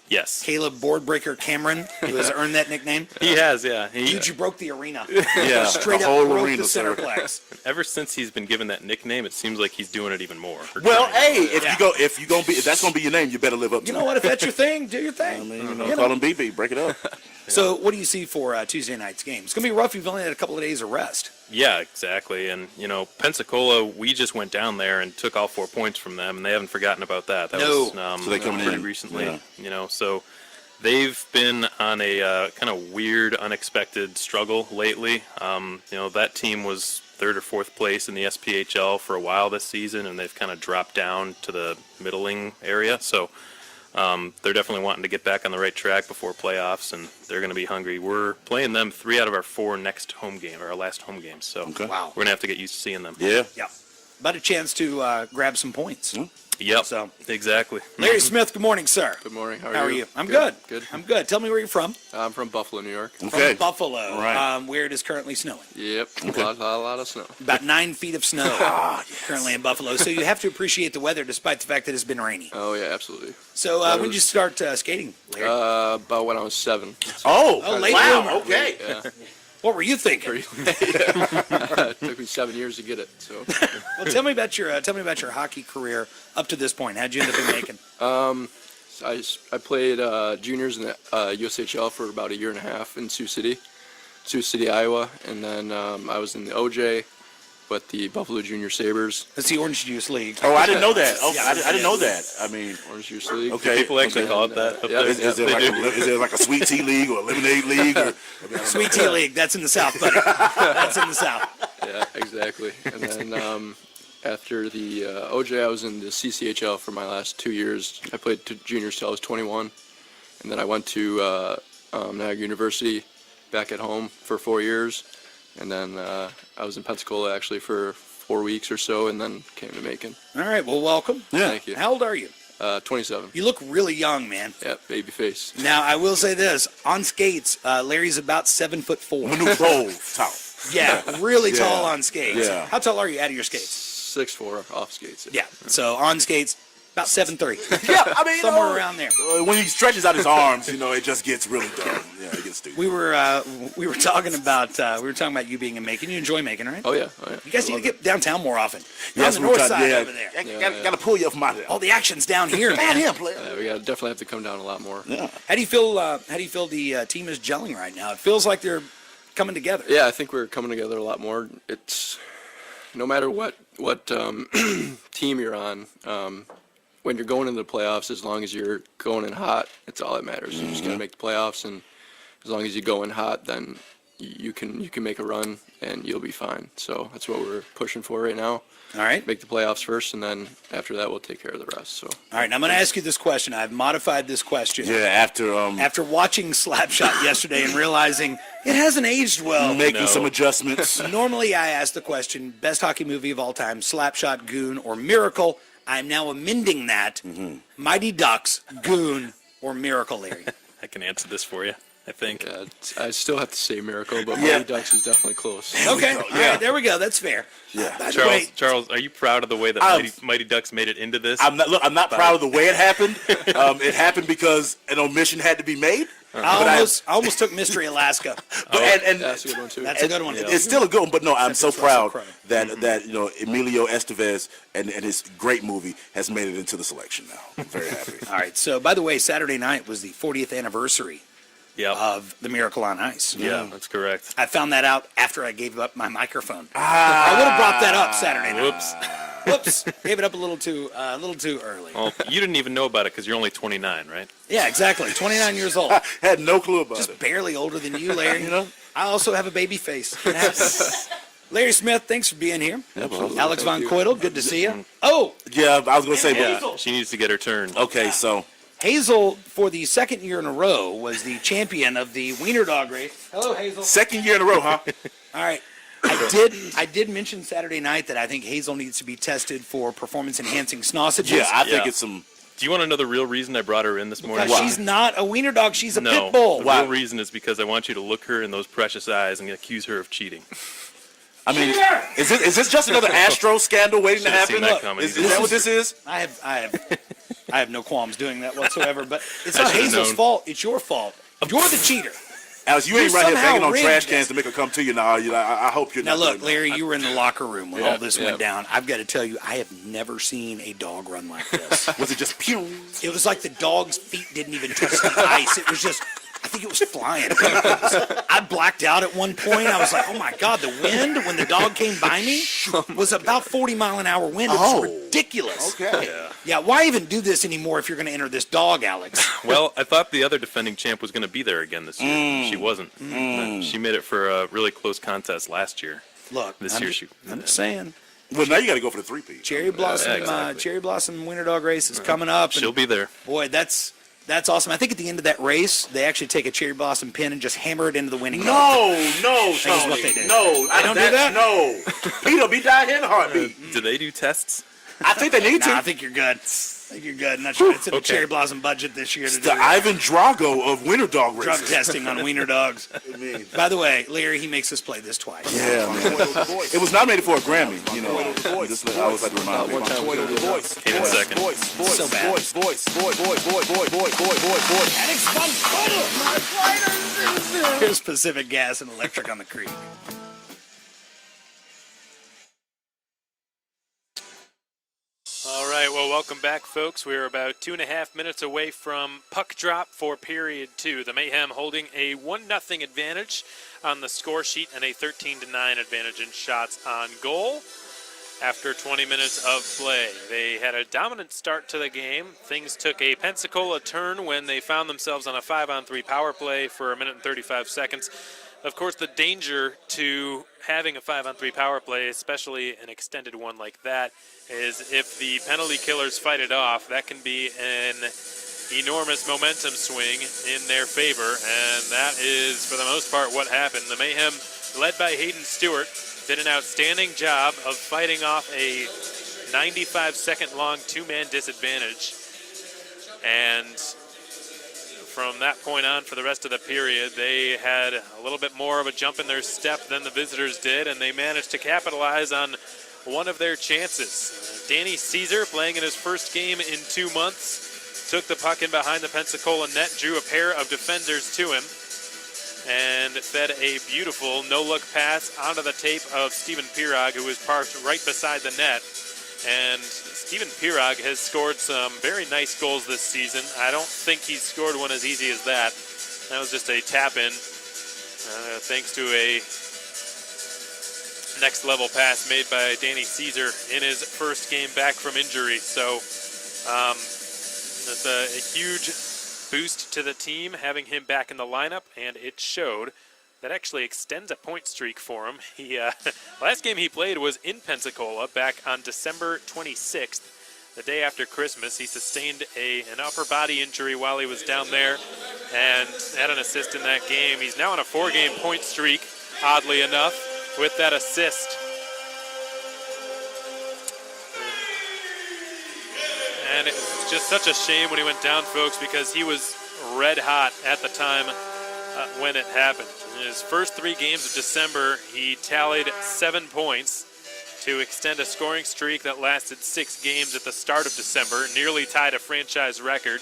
Yes. Caleb Boardbreaker Cameron, who has earned that nickname. He has, yeah. Dude, you broke the arena. Yeah. Straight the up whole broke arena, the sir. Centreplex. Ever since he's been given that nickname, it seems like he's doing it even more. Well, hey, if that's gonna be your name, you better live up to You it. know what? If that's your thing, do your thing. Call him BB, break it up. So what do you see for Tuesday night's game? It's going to be rough. You've only had a couple of days of rest. Yeah, exactly. And, Pensacola, we just went down there and took all 4 points from them, and they haven't forgotten about that. That was So they coming pretty in recently, so they've been on a kind of weird, unexpected struggle lately. That team was 3rd or 4th place in the SPHL for a while this season, and they've kind of dropped down to the middling area. So they're definitely wanting to get back on the right track before playoffs, and they're going to be hungry. We're playing them 3 out of our 4 next home game, or our last home games. So Wow. we're going to have to get used to seeing them. Yeah. Yeah. But a chance to grab some points. Yep, So- exactly. Larry Smith, good morning, sir. Good morning. How are you? I'm good. Good. I'm good. Tell me where you're from. I'm from Buffalo, New York. Okay. From Buffalo, Right. where it is currently snowing. Yep. A lot of snow. About 9 feet of snow currently in Buffalo. So you have to appreciate the weather despite the fact that it's been rainy. Oh yeah, absolutely. So when did you start skating, Larry? About when I was 7. Oh, late Wow. bloomer. Okay. Yeah. What were you thinking? It took me 7 years to get it. So. Well, tell me about your hockey career up to this point. How'd you end up in Macon? I played juniors in the USHL for about a year and a half in Sioux City, Iowa, and then I was in the OJ, but the Buffalo Junior Sabres, It's the Orange Juice League. Oh, I didn't know that. Oh, Yeah, I didn't know that. I mean, Orange Juice League. okay. People actually call it that. up Yeah. there. Is there like a sweet tea league or a lemonade league? Or, Sweet Tea League. That's in the South, buddy. That's in the South. Yeah, exactly. And then after the OJ, I was in the CCHL for my last 2 years. I played juniors till I was 21, and then I went to Niagara University back at home for 4 years, and then I was in Pensacola actually for 4 weeks or so, and then came to Macon. All right. Well, welcome. Yeah. Thank you. How old are you? 27. You look really young, man. Yeah, baby face. Now, I will say this. On skates, Larry's about 7'4". Maneuver tall. Yeah, really tall Yeah. on skates. Yeah. How tall are you out of your skates? 6'4" off skates. Yeah. So on skates, About 7'3". Yeah, I mean, Somewhere around there. When he stretches out his arms, it just gets really dumb. Yeah, it gets stupid. We were talking about you being in Macon. You enjoy Macon, right? Oh yeah. You guys need to get downtown more often. Yes, on the we're north trying- side yeah. over there. Gotta pull you up from out there. All the action's down here, man. Down here, player. We definitely have to come down a lot more. Yeah. How do you feel? How do you feel the team is gelling right now? It feels like they're coming together. Yeah, I think we're coming together a lot more. It's no matter what team you're on. When you're going into the playoffs, as long as you're going in hot, it's all that matters. You're just gonna make the playoffs, and as long as you go in hot, then you can make a run and you'll be fine. So that's what we're pushing for right now. All right. Make the playoffs first, and then after that, we'll take care of the rest. So. All right. Now I'm going to ask you this question. I've modified this question. Yeah, After watching Slapshot yesterday and realizing it hasn't aged well. making some adjustments. Normally, I ask the question: best hockey movie of all time, Slapshot, Goon, or Miracle. I'm now amending that. Mighty Ducks, Goon, or Miracle, Larry. I can answer this for you, I think. Yeah, I still have to say Miracle, but Mighty Ducks is definitely close. Okay. go. All Yeah. right. There we go. That's fair. Yeah. By the way, Charles, are you proud of the way that Mighty Ducks made it into this? I'm not proud of the way it happened. It happened because an omission had to be made. I almost took Mystery Alaska. And That's a good one too. That's a good one. it's still a good one, but no, I'm so Except it's Russell proud Crowe. that Emilio Estevez and his great movie has made it into the selection now. I'm very happy. All right. So, by the way, Saturday night was the 40th anniversary Yeah. of The Miracle on Ice. Yeah, that's correct. I found that out after I gave up my microphone. I would have brought that up Saturday night. Whoops. Whoops. Gave it up a little too early. Well, you didn't even know about it because you're only 29, right? Yeah, exactly. 29 years old. Had no clue about Just it. barely older than you, Larry. I also have a baby face. It happens. Larry Smith, thanks for being here. Alex Von Coitel, good to see you. Oh, Yeah, I was going to say, Yeah, she needs to get her turn. okay, so Hazel, for the second year in a row, was the champion of the Wiener Dog race. Hello, Hazel. second year in a row, huh? All right. I did mention Saturday night that I think Hazel needs to be tested for performance-enhancing sausages. Yeah, I think Yeah. it's some. Do you want to know the real reason I brought her in this morning? Because she's not a Wiener Dog, she's a No, pit bull. the Why? real reason is because I want you to look her in those precious eyes and accuse her of cheating. I mean, is this just another Astro scandal waiting to Should've seen happen? that coming. Is that what this is? I have no qualms doing that whatsoever, but it's I not should've Hazel's known. fault. It's your fault. You're the cheater. Alex, you ain't You right here somehow banging on rigged trash this. cans to make her come to you now. I hope you're Now not. look, doing that. Larry, you were in the locker room when all this yeah. went down. I've got to tell you, I have never seen a dog run like this. Was it just pew? It was like the dog's feet didn't even touch the ice. It was just, I think it was flying. I blacked out at one point. I was like, oh my God, the wind when the dog came by me was about 40-mile-an-hour wind. It was Oh. ridiculous. Okay. Yeah, why even do this anymore if you're going to enter this dog, Alex? Well, I thought the other defending champ was going to be there again this year. She wasn't. She made it for a really close contest last year. Look, This I'm year just, she- I'm just saying, Well, now you got to go for the three-peat. Cherry Blossom, exactly. Cherry Blossom Winter Dog race is coming up. She'll And be there. boy, that's awesome. I think at the end of that race, they actually take a cherry blossom pin and just hammer it into the winning dog. No, is Tony. what they do. No, They don't do that? No. Peter be dying in a heartbeat. Do they do tests? I think they need Nah, I to. think you're good. I think you're good. Not sure it's in the Okay. cherry blossom budget this year to do The Ivan Drago of winter dog drug races. testing on wiener dogs. By the way, Larry, he makes us play this twice. Yeah, man. It was nominated for a Grammy, you know. Just I always like to remind people. Came in second. So bad. Here's Pacific Gas and Electric on the Creek. All right, well, welcome back, folks. We're about 2.5 minutes away from puck drop for period 2. The Mayhem holding a 1-0 advantage on the score sheet and a 13-9 advantage in shots on goal. After 20 minutes of play, they had a dominant start to the game. Things took a Pensacola turn when they found themselves on a 5-on-3 power play for 1 minute and 35 seconds. Of course, the danger to having a 5-on-3 power play, especially an extended one like that, is if the penalty killers fight it off, that can be an enormous momentum swing in their favor, and that is, for the most part, what happened. The Mayhem, led by Hayden Stewart, did an outstanding job of fighting off a 95-second long two-man disadvantage, and from that point on, for the rest of the period, they had a little bit more of a jump in their step than the visitors did, and they managed to capitalize on one of their chances. Danny Caesar, playing in his first game in 2 months, took the puck in behind the Pensacola net, drew a pair of defenders to him, and fed a beautiful no-look pass onto the tape of Steven Pirog, who was parked right beside the net. And Steven Pirog has scored some very nice goals this season. I don't think he's scored one as easy as that. That was just a tap-in, thanks to a next-level pass made by Danny Caesar in his first game back from injury. So that's a huge boost to the team, having him back in the lineup, and it showed. That actually extends a point streak for him. He last game he played was in Pensacola back on December 26th, the day after Christmas. He sustained an upper body injury while he was down there and had an assist in that game. He's now on a 4-game point streak, oddly enough, with that assist. And it's just such a shame when he went down, folks, because he was red hot at the time when it happened. In his first 3 games of December, he tallied 7 points to extend a scoring streak that lasted 6 games at the start of December, nearly tied a franchise record.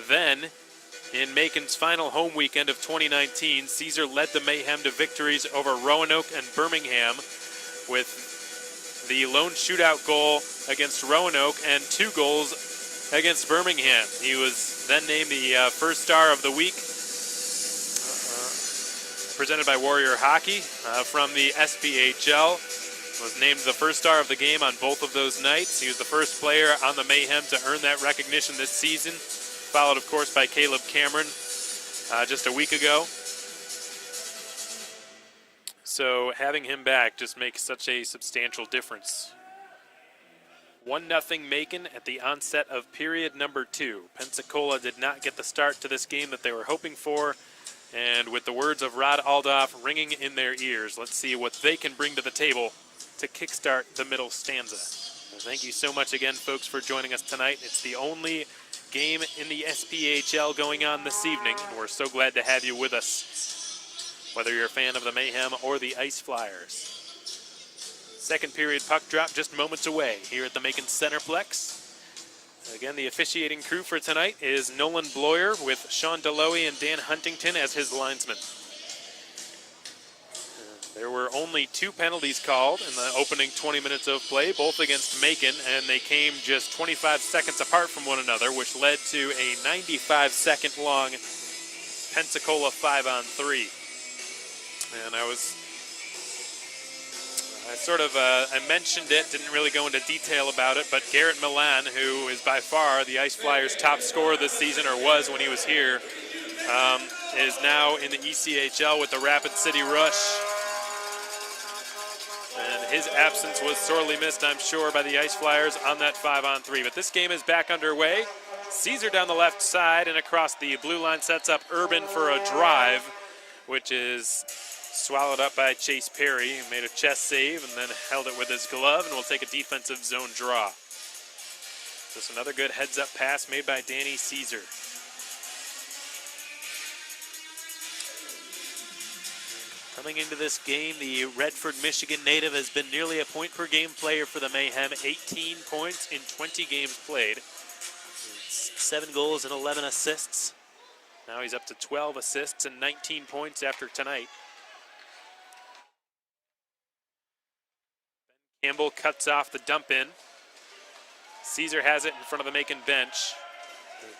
Then, in Macon's final home weekend of 2019, Caesar led the Mayhem to victories over Roanoke and Birmingham with the lone shootout goal against Roanoke and 2 goals against Birmingham. He was then named the first star of the week, presented by Warrior Hockey from the SPHL. Was named the first star of the game on both of those nights. He was the first player on the Mayhem to earn that recognition this season, followed, of course, by Caleb Cameron just a week ago. So having him back just makes such a substantial difference. 1-0 Macon at the onset of period number 2. Pensacola did not get the start to this game that they were hoping for. And with the words of Rod Aldoff ringing in their ears, let's see what they can bring to the table to kickstart the middle stanza. Well, thank you so much again, folks, for joining us tonight. It's the only game in the SPHL going on this evening, and we're so glad to have you with us, whether you're a fan of the Mayhem or the Ice Flyers. Second period puck drop just moments away here at the Macon Centreplex. Again, the officiating crew for tonight is Nolan Bloyer with Sean Deloe and Dan Huntington as his linesmen. There were only 2 penalties called in the opening 20 minutes of play, both against Macon, and they came just 25 seconds apart from one another, which led to a 95-second long Pensacola 5-on-3. And I mentioned it, didn't really go into detail about it, but Garrett Milan, who is by far the Ice Flyers' top scorer this season, or was when he was here, is now in the ECHL with the Rapid City Rush. And his absence was sorely missed, I'm sure, by the Ice Flyers on that 5-on-3. But this game is back underway. Caesar down the left side and across the blue line sets up Urban for a drive, which is swallowed up by Chase Perry, who made a chest save and then held it with his glove and will take a defensive zone draw. Just another good heads-up pass made by Danny Caesar. Coming into this game, the Redford, Michigan native has been nearly a point-per-game player for the Mayhem, 18 points in 20 games played. 7 goals and 11 assists. Now he's up to 12 assists and 19 points after tonight. Campbell cuts off the dump in. Caesar has it in front of the Macon bench.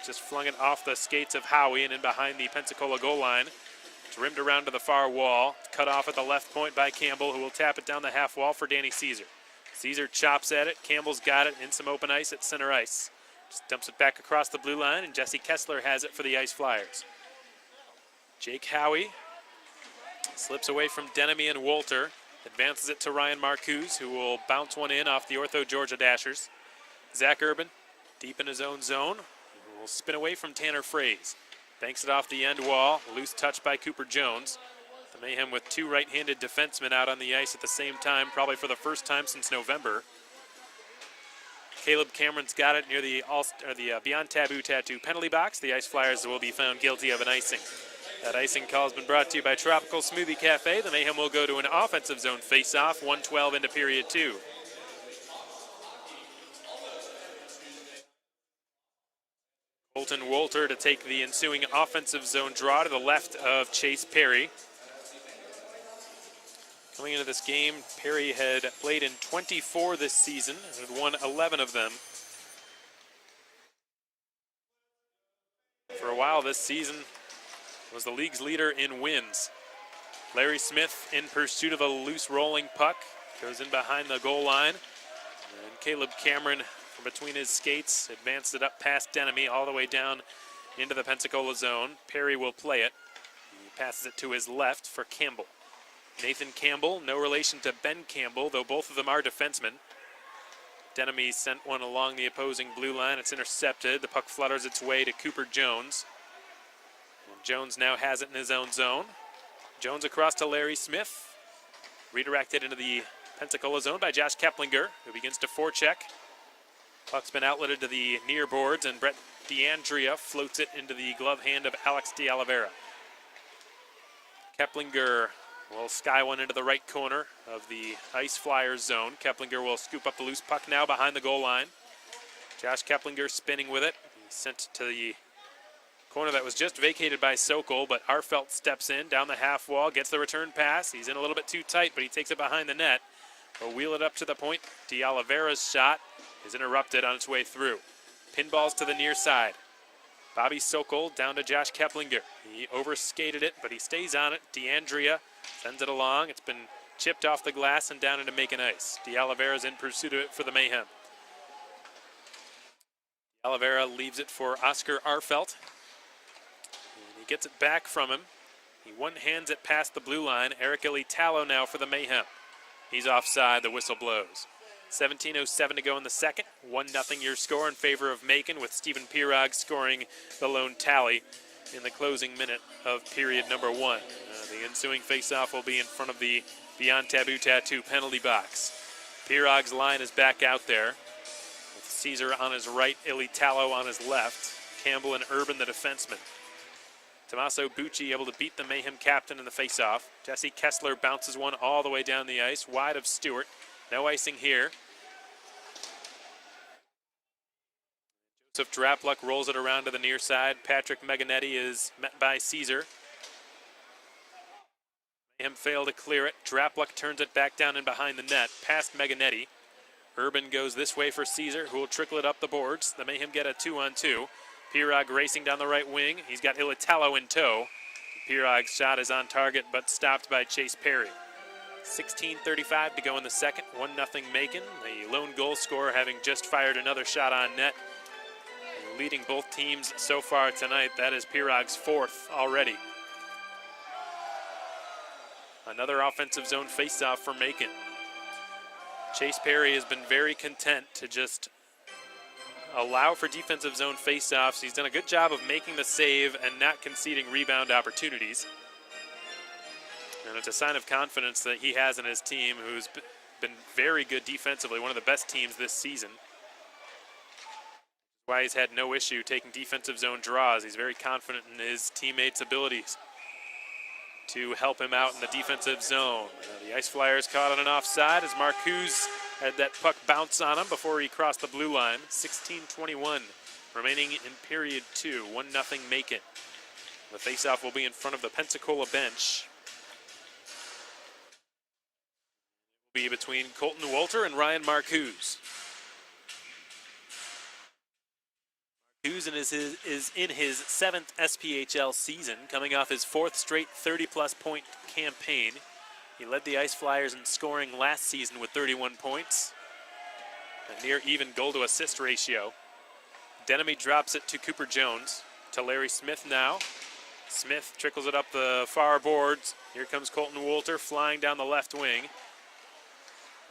Just flung it off the skates of Howie and in behind the Pensacola goal line. It's rimmed around to the far wall. Cut off at the left point by Campbell, who will tap it down the half wall for Danny Caesar. Caesar chops at it. Campbell's got it in some open ice at center ice. Just dumps it back across the blue line, and Jesse Kessler has it for the Ice Flyers. Jake Howie slips away from Denemy and Wolter. Advances it to Ryan Marcuse, who will bounce one in off the Ortho Georgia Dashers. Zach Urban, deep in his own zone, will spin away from Tanner Fraze. Banks it off the end wall, loose touch by Cooper Jones. The Mayhem with 2 right-handed defensemen out on the ice at the same time, probably for the first time since November. Caleb Cameron's got it near the Beyond Taboo Tattoo penalty box. The Ice Flyers will be found guilty of an icing. That icing call has been brought to you by Tropical Smoothie Cafe. The Mayhem will go to an offensive zone face-off, 1:12 into period 2. Colton Wolter to take the ensuing offensive zone draw to the left of Chase Perry. Coming into this game, Perry had played in 24 this season and had won 11 of them. For a while this season, was the league's leader in wins. Larry Smith in pursuit of a loose rolling puck. Goes in behind the goal line. And Caleb Cameron from between his skates advanced it up past Denemy all the way down into the Pensacola zone. Perry will play it. He passes it to his left for Campbell. Nathan Campbell, no relation to Ben Campbell, though both of them are defensemen. Denemy sent one along the opposing blue line. It's intercepted. The puck flutters its way to Cooper Jones. And Jones now has it in his own zone. Jones across to Larry Smith. Redirected into the Pensacola zone by Josh Keplinger, who begins to forecheck. Puck's been outletted to the near boards, and Brett DeAndrea floats it into the glove hand of Alex de Oliveira. Keplinger will sky one into the right corner of the Ice Flyers zone. Keplinger will scoop up the loose puck now behind the goal line. Josh Keplinger spinning with it. He's sent to the corner that was just vacated by Sokol, but Arfelt steps in down the half wall, gets the return pass. He's in a little bit too tight, but he takes it behind the net. Will wheel it up to the point. De Oliveira's shot is interrupted on its way through. Pinballs to the near side. Bobby Sokol down to Josh Keplinger. He overskated it, but he stays on it. DeAndrea sends it along. It's been chipped off the glass and down into Macon ice. De Oliveira's in pursuit of it for the Mayhem. De Oliveira leaves it for Oscar Arfelt. And he gets it back from him. He one-hands it past the blue line. Eric Ilitalo now for the Mayhem. He's offside. The whistle blows. 17:07 to go in the second. 1-0 your score in favor of Macon, with Stephen Pirog scoring the lone tally in the closing minute of period number 1. The ensuing faceoff will be in front of the Beyond Taboo Tattoo penalty box. Pirog's line is back out there, with Caesar on his right, Ilitalo on his left, Campbell and Urban the defenseman. Tommaso Bucci able to beat the Mayhem captain in the faceoff. Jesse Kessler bounces one all the way down the ice, wide of Stewart. No icing here. Joseph Drapluk rolls it around to the near side. Patrick Meganetti is met by Caesar. Mayhem fail to clear it. Drapluk turns it back down and behind the net, past Meganetti. Urban goes this way for Caesar, who will trickle it up the boards. The Mayhem get a 2-on-2. Pirog racing down the right wing. He's got Ilitalo in tow. Pirog's shot is on target, but stopped by Chase Perry. 16:35 to go in the second. 1-0 Macon. The lone goal scorer having just fired another shot on net. And leading both teams so far tonight. That is Pirog's 4th already. Another offensive zone faceoff for Macon. Chase Perry has been very content to just allow for defensive zone faceoffs. He's done a good job of making the save and not conceding rebound opportunities. And it's a sign of confidence that he has in his team, who's been very good defensively, one of the best teams this season. Why he's had no issue taking defensive zone draws. He's very confident in his teammates' abilities to help him out in the defensive zone. The Ice Flyers caught on an offside as Marcuse had that puck bounce on him before he crossed the blue line. 16:21 remaining in period 2. 1-0 Macon. The faceoff will be in front of the Pensacola bench. Be between Colton Wolter and Ryan Marcuse. Marcuse is in his 7th SPHL season, coming off his 4th straight 30-plus point campaign. He led the Ice Flyers in scoring last season with 31 points. A near even goal-to-assist ratio. Denemy drops it to Cooper Jones. To Larry Smith now. Smith trickles it up the far boards. Here comes Colton Wolter flying down the left wing.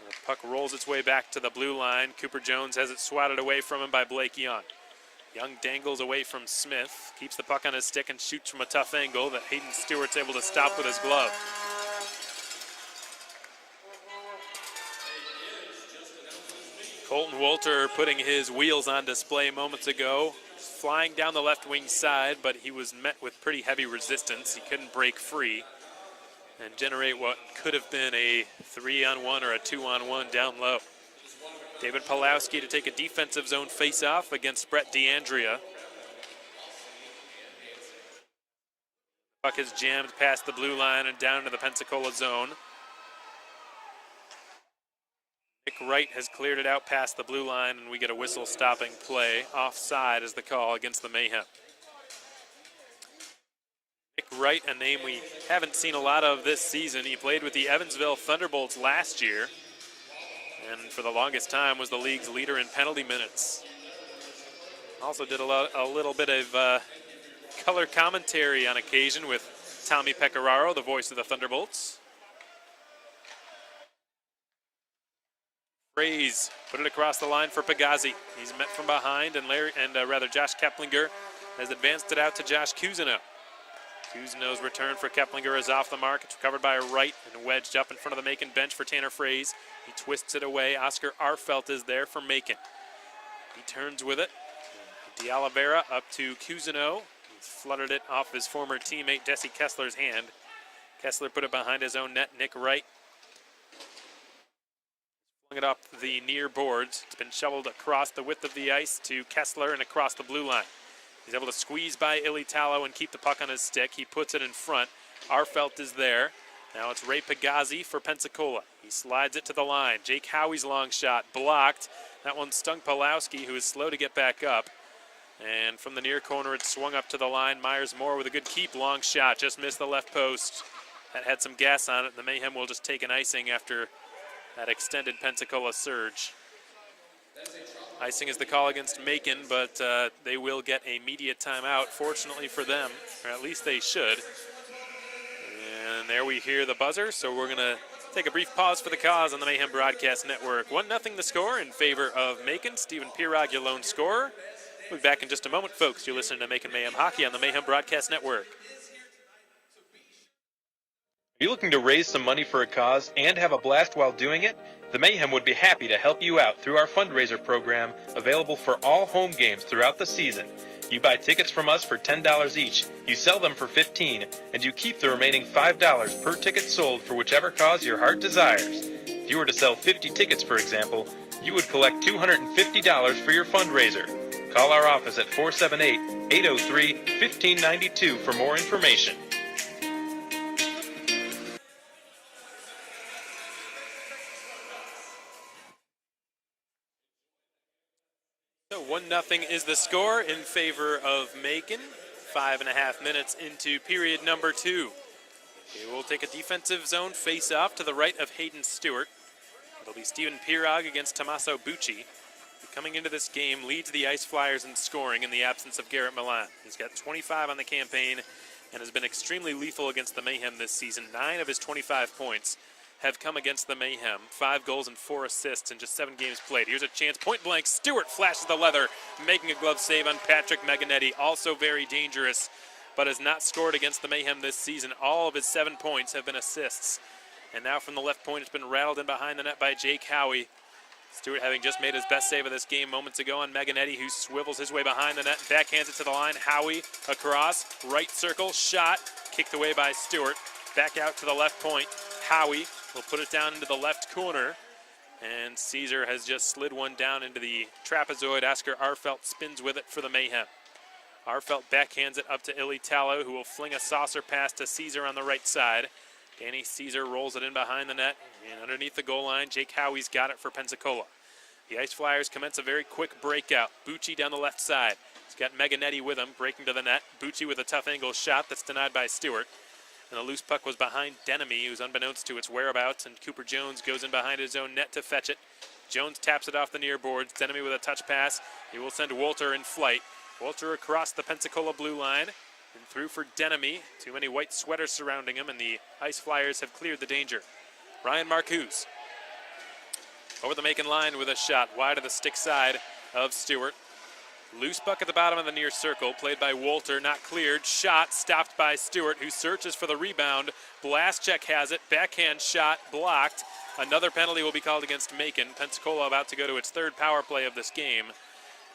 The puck rolls its way back to the blue line. Cooper Jones has it swatted away from him by Blake Young. Young dangles away from Smith, keeps the puck on his stick and shoots from a tough angle that Hayden Stewart's able to stop with his glove. Colton Wolter putting his wheels on display moments ago, flying down the left wing side, but he was met with pretty heavy resistance. He couldn't break free and generate what could have been a 3-on-1 or a 2-on-1 down low. David Pulowski to take a defensive zone faceoff against Brett DeAndrea. Puck is jammed past the blue line and down to the Pensacola zone. Nick Wright has cleared it out past the blue line, and we get a whistle stopping play. Offside is the call against the Mayhem. Nick Wright, a name we haven't seen a lot of this season. He played with the Evansville Thunderbolts last year, and for the longest time was the league's leader in penalty minutes. Also did a little bit of color commentary on occasion with Tommy Pecoraro, the voice of the Thunderbolts. Fraze put it across the line for Pegazzi. He's met from behind, and Josh Keplinger has advanced it out to Josh Cousineau. Cousineau's return for Keplinger is off the mark. It's recovered by Wright and wedged up in front of the Macon bench for Tanner Fraze. He twists it away. Oscar Arfelt is there for Macon. He turns with it. D'Oliveira up to Cousineau. He's fluttered it off his former teammate Jesse Kessler's hand. Kessler put it behind his own net. Nick Wright flung it off the near boards. It's been shoveled across the width of the ice to Kessler and across the blue line. He's able to squeeze by Ilitalo and keep the puck on his stick. He puts it in front. Arfelt is there. Now it's Ray Pegazzi for Pensacola. He slides it to the line. Jake Howie's long shot blocked. That one stung Pulowski, who is slow to get back up. And from the near corner, it swung up to the line. Myers-Moore with a good keep. Long shot. Just missed the left post. That had some gas on it. The Mayhem will just take an icing after that extended Pensacola surge. Icing is the call against Macon, but they will get a media timeout, fortunately for them, or at least they should. And there we hear the buzzer, so we're going to take a brief pause for the cause on the Mayhem Broadcast Network. 1-0 the score in favor of Macon. Stephen Pirog, your lone scorer. We'll be back in just a moment, folks. You're listening to Macon Mayhem Hockey on the Mayhem Broadcast Network. Are you looking to raise some money for a cause and have a blast while doing it? The Mayhem would be happy to help you out through our fundraiser program, available for all home games throughout the season. You buy tickets from us for $10 each, you sell them for $15, and you keep the remaining $5 per ticket sold for whichever cause your heart desires. If you were to sell 50 tickets, for example, you would collect $250 for your fundraiser. Call our office at 478-803-1592 for more information. So 1-0 is the score in favor of Macon. 5.5 minutes into period number 2. They will take a defensive zone face-off to the right of Hayden Stewart. It'll be Stephen Pirog against Tommaso Bucci. Coming into this game, leads the Ice Flyers in scoring in the absence of Garrett Milan. He's got 25 on the campaign and has been extremely lethal against the Mayhem this season. 9 of his 25 points have come against the Mayhem. 5 goals and 4 assists in just 7 games played. Here's a chance, point blank. Stewart flashes the leather, making a glove save on Patrick Meganetti. Also very dangerous, but has not scored against the Mayhem this season. All of his 7 points have been assists. And now from the left point, it's been rattled in behind the net by Jake Howie. Stewart having just made his best save of this game moments ago on Meganetti, who swivels his way behind the net and backhands it to the line. Howie across, right circle, shot, kicked away by Stewart. Back out to the left point. Howie will put it down into the left corner. And Caesar has just slid one down into the trapezoid. Oscar Arfelt spins with it for the Mayhem. Arfelt backhands it up to Ilitalo, who will fling a saucer pass to Caesar on the right side. Danny Caesar rolls it in behind the net, and underneath the goal line, Jake Howie's got it for Pensacola. The Ice Flyers commence a very quick breakout. Bucci down the left side. He's got Meganetti with him, breaking to the net. Bucci with a tough angle shot that's denied by Stewart. And the loose puck was behind Denemy, who's unbeknownst to its whereabouts, and Cooper Jones goes in behind his own net to fetch it. Jones taps it off the near boards. Denemy with a touch pass. He will send Walter in flight. Walter across the Pensacola blue line. And through for Denemy. Too many white sweaters surrounding him, and the Ice Flyers have cleared the danger. Ryan Marcuse over the Macon line with a shot wide of the stick side of Stewart. Loose puck at the bottom of the near circle, played by Walter, not cleared. Shot stopped by Stewart, who searches for the rebound. Blasczek has it. Backhand shot blocked. Another penalty will be called against Macon. Pensacola about to go to its 3rd power play of this game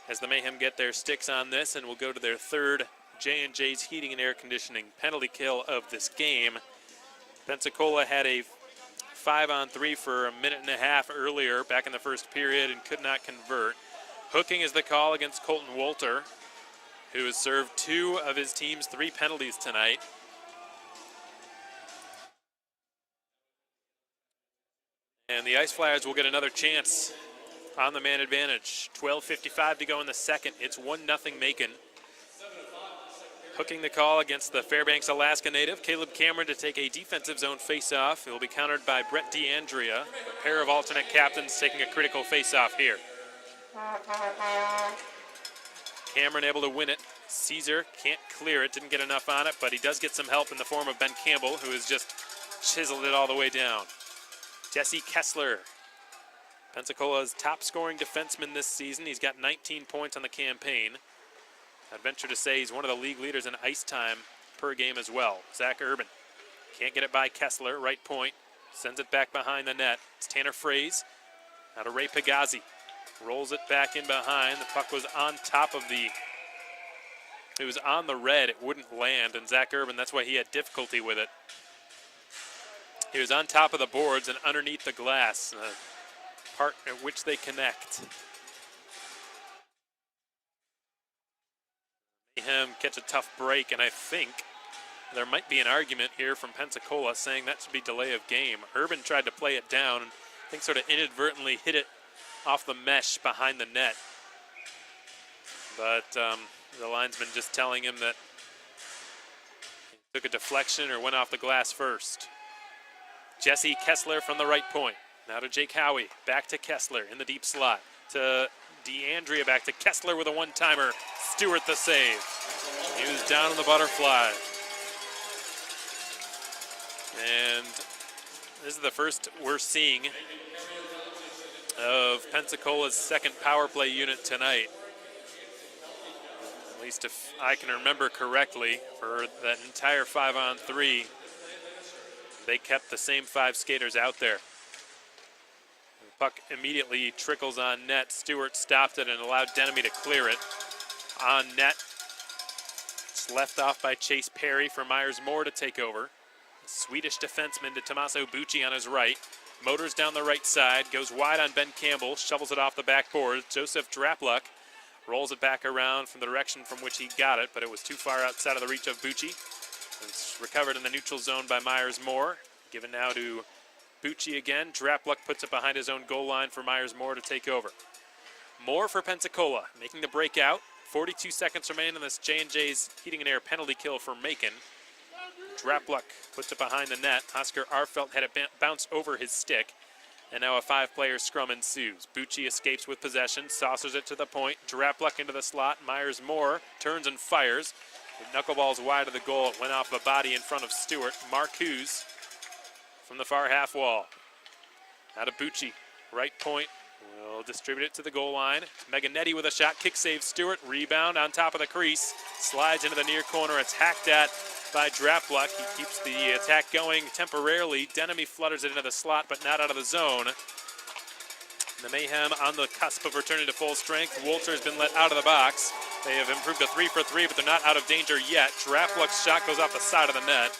as the Mayhem get their sticks on this and will go to their 3rd J&J's Heating and Air Conditioning penalty kill of this game. Pensacola had a 5-on-3 for a minute and a half earlier back in the first period and could not convert. Hooking is the call against Colton Walter, who has served 2 of his team's 3 penalties tonight. And the Ice Flyers will get another chance on the man advantage. 12:55 to go in the second. It's 1-0 Macon. Hooking the call against the Fairbanks, Alaska native, Caleb Cameron, to take a defensive zone faceoff. It will be countered by Brett DeAndrea. A pair of alternate captains taking a critical faceoff here. Cameron able to win it. Caesar can't clear it, didn't get enough on it, but he does get some help in the form of Ben Campbell, who has just chiseled it all the way down. Jesse Kessler, Pensacola's top scoring defenseman this season. He's got 19 points on the campaign. I'd venture to say he's one of the league leaders in ice time per game as well. Zach Urban can't get it by Kessler, right point. Sends it back behind the net. It's Tanner Fraze. Now to Ray Pagazzi. Rolls it back in behind. The puck was on top of the... It was on the red. It wouldn't land. And Zach Urban, that's why he had difficulty with it. He was on top of the boards and underneath the glass. The part at which they connect. Mayhem catch a tough break, and I think there might be an argument here from Pensacola saying that should be delay of game. Urban tried to play it down and I think sort of inadvertently hit it off the mesh behind the net. But the linesman just telling him that he took a deflection or went off the glass first. Jesse Kessler from the right point. Now to Jake Howie, back to Kessler in the deep slot. To DeAndrea, back to Kessler with a one-timer. Stewart the save. He was down on the butterfly. And this is the first we're seeing of Pensacola's second power play unit tonight. At least if I can remember correctly, for that entire 5-on-3, they kept the same 5 skaters out there. The puck immediately trickles on net. Stewart stopped it and allowed Denemy to clear it. On net, it's left off by Chase Perry for Myers-Moore to take over. Swedish defenseman to Tommaso Bucci on his right. Motors down the right side, goes wide on Ben Campbell, shovels it off the backboard. Joseph Drapluck rolls it back around from the direction from which he got it, but it was too far outside of the reach of Bucci. It's recovered in the neutral zone by Myers-Moore. Given now to Bucci again. Drapluck puts it behind his own goal line for Myers-Moore to take over. Moore for Pensacola, making the breakout. 42 seconds remain in this J&J's heating and air penalty kill for Macon. Drapluck puts it behind the net. Oscar Arfelt had it bounce over his stick. And now a 5-player scrum ensues. Bucci escapes with possession, saucers it to the point. Drapluck into the slot. Myers-Moore turns and fires. The knuckleball's wide of the goal. It went off the body in front of Stewart. Marcuse from the far half wall. Out of Bucci. Right point. Will distribute it to the goal line. Meganetti with a shot. Kick save Stewart. Rebound on top of the crease. Slides into the near corner. It's hacked at by Drapluck. He keeps the attack going temporarily. Denemy flutters it into the slot, but not out of the zone. The Mayhem on the cusp of returning to full strength. Wolter's been let out of the box. They have improved to 3 for 3, but they're not out of danger yet. Drapluck's shot goes off the side of the net.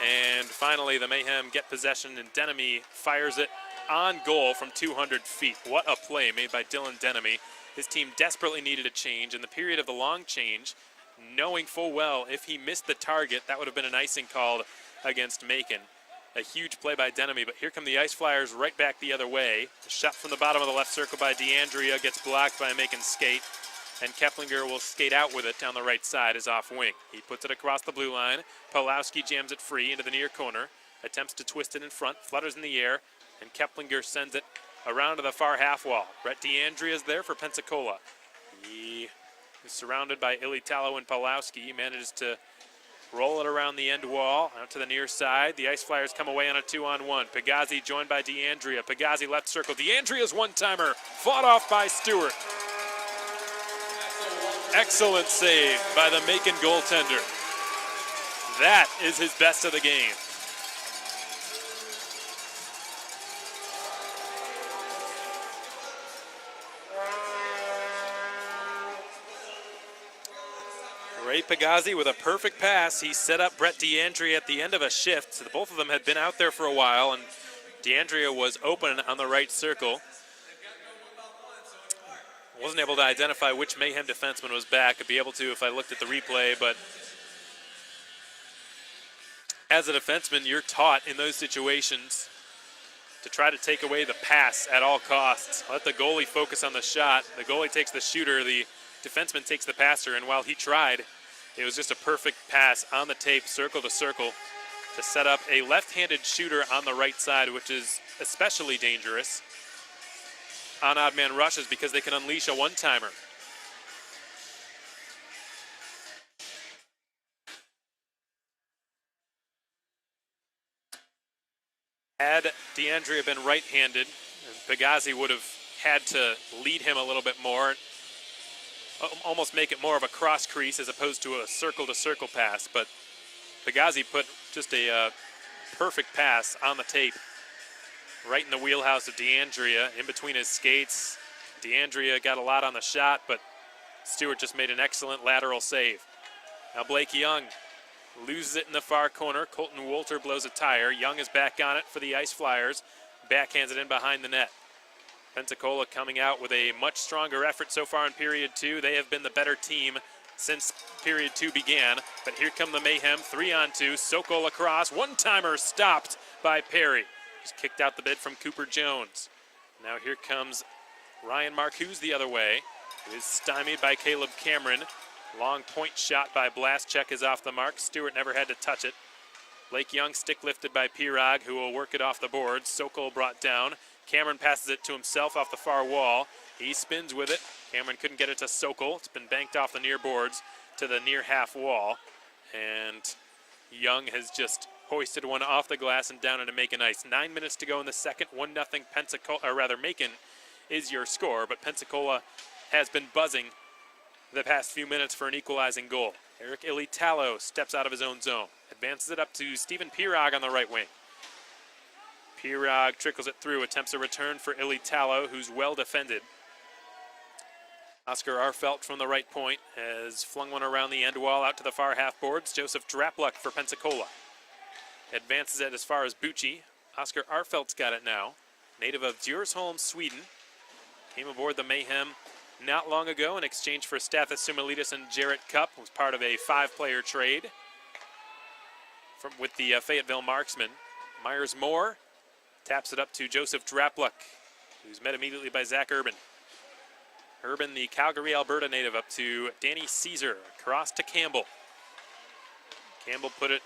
And finally, the Mayhem get possession, and Denemy fires it on goal from 200 feet. What a play made by Dylan Denemy. His team desperately needed a change. In the period of the long change, knowing full well if he missed the target, that would have been an icing called against Macon. A huge play by Denemy, but here come the Ice Flyers right back the other way. A shot from the bottom of the left circle by DeAndrea gets blocked by a Macon skate, and Keplinger will skate out with it down the right side as off wing. He puts it across the blue line. Pawlowski jams it free into the near corner, attempts to twist it in front, flutters in the air, and Keplinger sends it around to the far half wall. Brett DeAndrea is there for Pensacola. He is surrounded by Ilitalo and Pawlowski. He manages to roll it around the end wall, out to the near side. The Ice Flyers come away on a 2-on-1. Pagazzi joined by DeAndrea. Pagazzi left circle. DeAndrea's one-timer, fought off by Stewart. Excellent save by the Macon goaltender. That is his best of the game. Ray Pagazzi with a perfect pass. He set up Brett DeAndrea at the end of a shift. So both of them had been out there for a while, and DeAndrea was open on the right circle. Wasn't able to identify which Mayhem defenseman was back. I'd be able to if I looked at the replay, but as a defenseman, you're taught in those situations to try to take away the pass at all costs. Let the goalie focus on the shot. The goalie takes the shooter, the defenseman takes the passer, and while he tried, it was just a perfect pass on the tape, circle to circle, to set up a left-handed shooter on the right side, which is especially dangerous on odd man rushes because they can unleash a one-timer. Had DeAndrea been right-handed, Pegasi would have had to lead him a little bit more, almost make it more of a cross crease as opposed to a circle-to-circle pass. But Pegasi put just a perfect pass on the tape, right in the wheelhouse of DeAndrea, in between his skates. DeAndrea got a lot on the shot, but Stewart just made an excellent lateral save. Now Blake Young loses it in the far corner. Colton Wolter blows a tire. Young is back on it for the Ice Flyers. Backhands it in behind the net. Pensacola coming out with a much stronger effort so far in period 2. They have been the better team since period 2 began. But here come the Mayhem, 3-on-2. Sokol across. One-timer stopped by Perry. Just kicked out the bid from Cooper Jones. Now here comes Ryan Marcuse the other way. He is stymied by Caleb Cameron. Long point shot by Blaszczak is off the mark. Stewart never had to touch it. Blake Young stick lifted by Pirog, who will work it off the boards. Sokol brought down. Cameron passes it to himself off the far wall. He spins with it. Cameron couldn't get it to Sokol. It's been banked off the near boards to the near half wall. And Young has just hoisted one off the glass and down into Macon ice. 9 minutes to go in the second. 1-0 Pensacola, or rather Macon is your score, but Pensacola has been buzzing the past few minutes for an equalizing goal. Eric Ilitalo steps out of his own zone. Advances it up to Stephen Pirog on the right wing. Pirog trickles it through, attempts a return for Ilitalo, who's well defended. Oscar Arfelt from the right point has flung one around the end wall out to the far half boards. Joseph Drapluk for Pensacola advances it as far as Bucci. Oscar Arfelt's got it now. Native of Djursholm, Sweden. Came aboard the Mayhem not long ago in exchange for Stathis Sumilidis and Jarrett Cup. Was part of a 5-player trade with the Fayetteville Marksmen. Myers Moore taps it up to Joseph Drapluk, who's met immediately by Zach Urban. Urban, the Calgary, Alberta native, up to Danny Caesar, across to Campbell. Campbell put it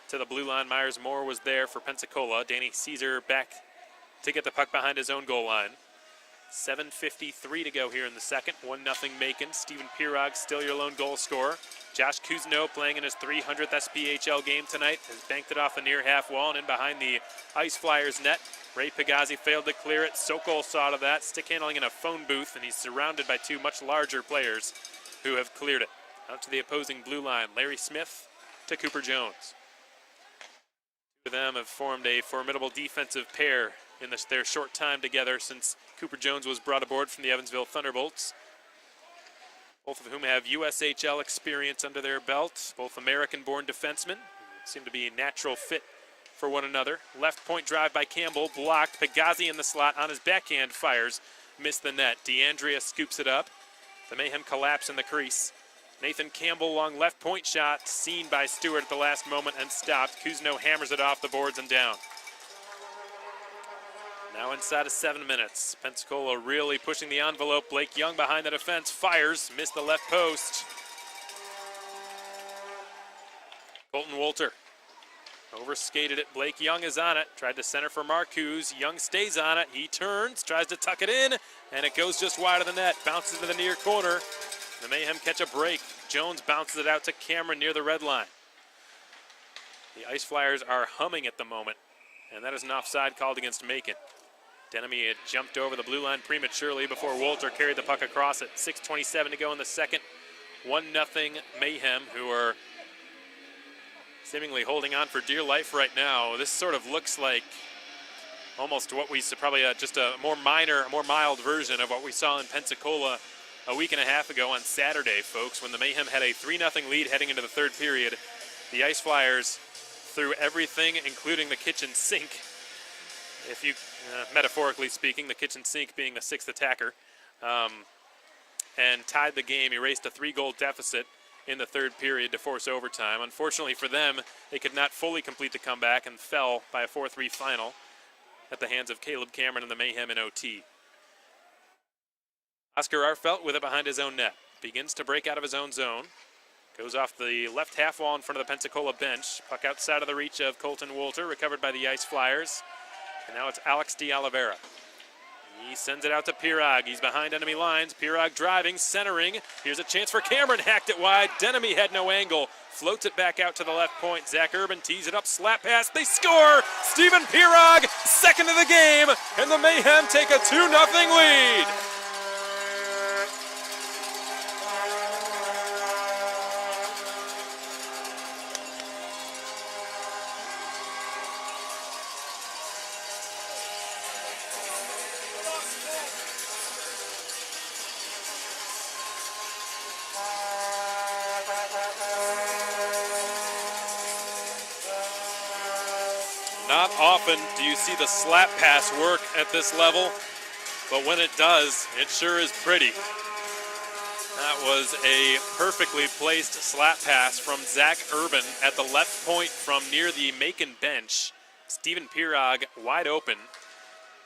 to the blue line. Myers Moore was there for Pensacola. Danny Caesar back to get the puck behind his own goal line. 7:53 to go here in the second. 1-0 Macon. Stephen Pirog still your lone goal scorer. Josh Cousineau, playing in his 300th SPHL game tonight, has banked it off the near half wall and in behind the Ice Flyers net. Ray Pegasi failed to clear it. Sokol saw to that, stick handling in a phone booth, and he's surrounded by 2 much larger players who have cleared it. Out to the opposing blue line, Larry Smith to Cooper Jones. Two of them have formed a formidable defensive pair in their short time together since Cooper Jones was brought aboard from the Evansville Thunderbolts. Both of whom have USHL experience under their belt. Both American-born defensemen. Seem to be a natural fit for one another. Left point drive by Campbell, blocked. Pegasi in the slot on his backhand fires. Missed the net. DeAndrea scoops it up. The Mayhem collapse in the crease. Nathan Campbell, long left point shot, seen by Stewart at the last moment and stopped. Cousineau hammers it off the boards and down. Now inside of 7 minutes. Pensacola really pushing the envelope. Blake Young behind the defense, fires, missed the left post. Colton Wolter overskated it. Blake Young is on it. Tried to center for Marcuse. Young stays on it. He turns, tries to tuck it in, and it goes just wide of the net. Bounces to the near corner. The Mayhem catch a break. Jones bounces it out to Cameron near the red line. The Ice Flyers are humming at the moment, and that is an offside called against Macon. Denemy had jumped over the blue line prematurely before Wolter carried the puck across it. 6:27 to go in the second. 1-0 Mayhem, who are seemingly holding on for dear life right now. This sort of looks like almost what we saw, probably just a more mild version of what we saw in Pensacola a week and a half ago on Saturday, folks, when the Mayhem had a 3-0 lead heading into the third period. The Ice Flyers threw everything, including the kitchen sink, if you, metaphorically speaking, the kitchen sink being the 6th attacker, and tied the game, erased a 3-goal deficit in the third period to force overtime. Unfortunately for them, they could not fully complete the comeback and fell by a 4-3 final. at the hands of Caleb Cameron and the Mayhem in OT. Oscar Arfelt with it behind his own net. Begins to break out of his own zone. Goes off the left half wall in front of the Pensacola bench. Puck outside of the reach of Colton Wolter, recovered by the Ice Flyers. And now it's Alex de Oliveira. He sends it out to Pirog. He's behind enemy lines. Pirog driving, centering. Here's a chance for Cameron. Hacked it wide. Denemy had no angle. Floats it back out to the left point. Zach Urban tees it up. Slap pass. They score! Steven Pirog, second of the game. And the Mayhem take a 2-0 lead. Not often do you see the slap pass work at this level, but when it does, it sure is pretty. That was a perfectly placed slap pass from Zach Urban at the left point from near the Macon bench. Steven Pirog wide open,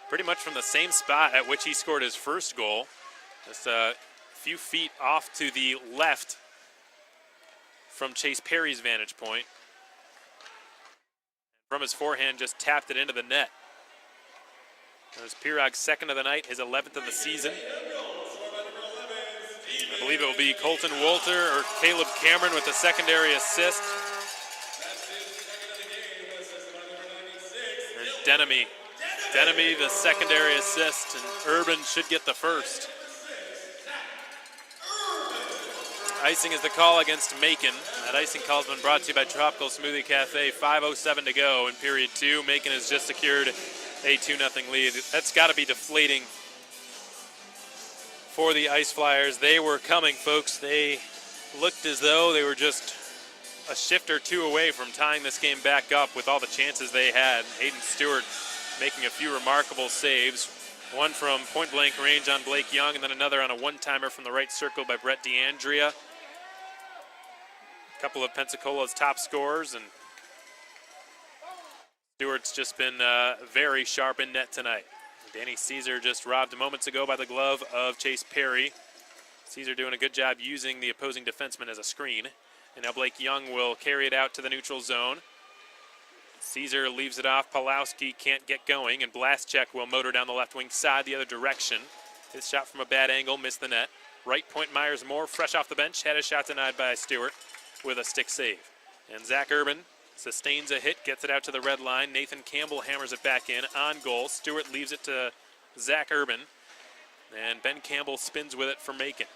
pretty much from the same spot at which he scored his first goal. Just a few feet off to the left from Chase Perry's vantage point. From his forehand, just tapped it into the net. That was Pirog's second of the night, his 11th of the season. I believe it will be Colton Wolter or Caleb Cameron with the secondary assist. And Denemy the secondary assist, and Urban should get the first. Icing is the call against Macon. That icing call has been brought to you by Tropical Smoothie Cafe. 5:07 to go in period 2. Macon has just secured a 2-0 lead. That's got to be deflating for the Ice Flyers. They were coming, folks. They looked as though they were just a shift or two away from tying this game back up with all the chances they had. Hayden Stewart making a few remarkable saves. One from point-blank range on Blake Young, and then another on a one-timer from the right circle by Brett DeAndrea. A couple of Pensacola's top scorers, and Stewart's just been very sharp in net tonight. Danny Caesar just robbed moments ago by the glove of Chase Perry. Caesar doing a good job using the opposing defenseman as a screen. And now Blake Young will carry it out to the neutral zone. Caesar leaves it off. Pawlowski can't get going, and Blaszczak will motor down the left wing side the other direction. His shot from a bad angle missed the net. Right point Myers Moore, fresh off the bench, had a shot denied by Stewart with a stick save. And Zach Urban sustains a hit, gets it out to the red line. Nathan Campbell hammers it back in on goal. Stewart leaves it to Zach Urban, and Ben Campbell spins with it for Macon.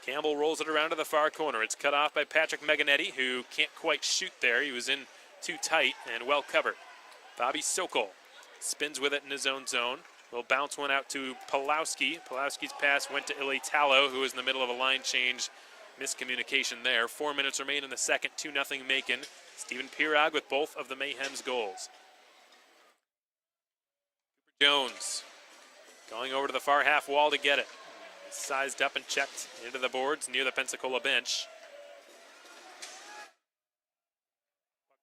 Campbell rolls it around to the far corner. It's cut off by Patrick Meganetti, who can't quite shoot there. He was in too tight and well covered. Bobby Sokol spins with it in his own zone. Will bounce one out to Pawlowski. Pawlowski's pass went to Ileitalo, who was in the middle of a line change. Miscommunication there. 4 minutes remain in the second. 2-0 Macon. Steven Pirog with both of the Mayhem's goals. Cooper Jones going over to the far half wall to get it. Sized up and checked into the boards near the Pensacola bench.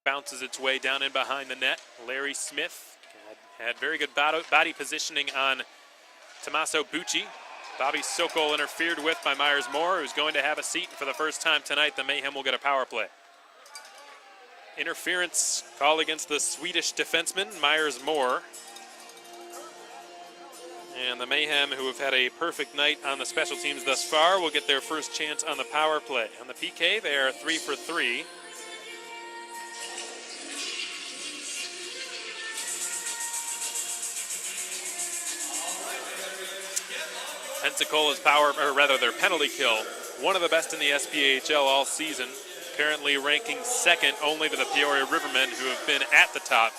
Bounces its way down in behind the net. Larry Smith had very good body positioning on Tommaso Bucci. Bobby Sokol interfered with by Myers Moore, who's going to have a seat. For the first time tonight, the Mayhem will get a power play. Interference called against the Swedish defenseman, Myers Moore. And the Mayhem, who have had a perfect night on the special teams thus far, will get their first chance on the power play. On the PK, they are 3 for 3. Pensacola's power, or rather their penalty kill, one of the best in the SPHL all season. Currently ranking second only to the Peoria Rivermen, who have been at the top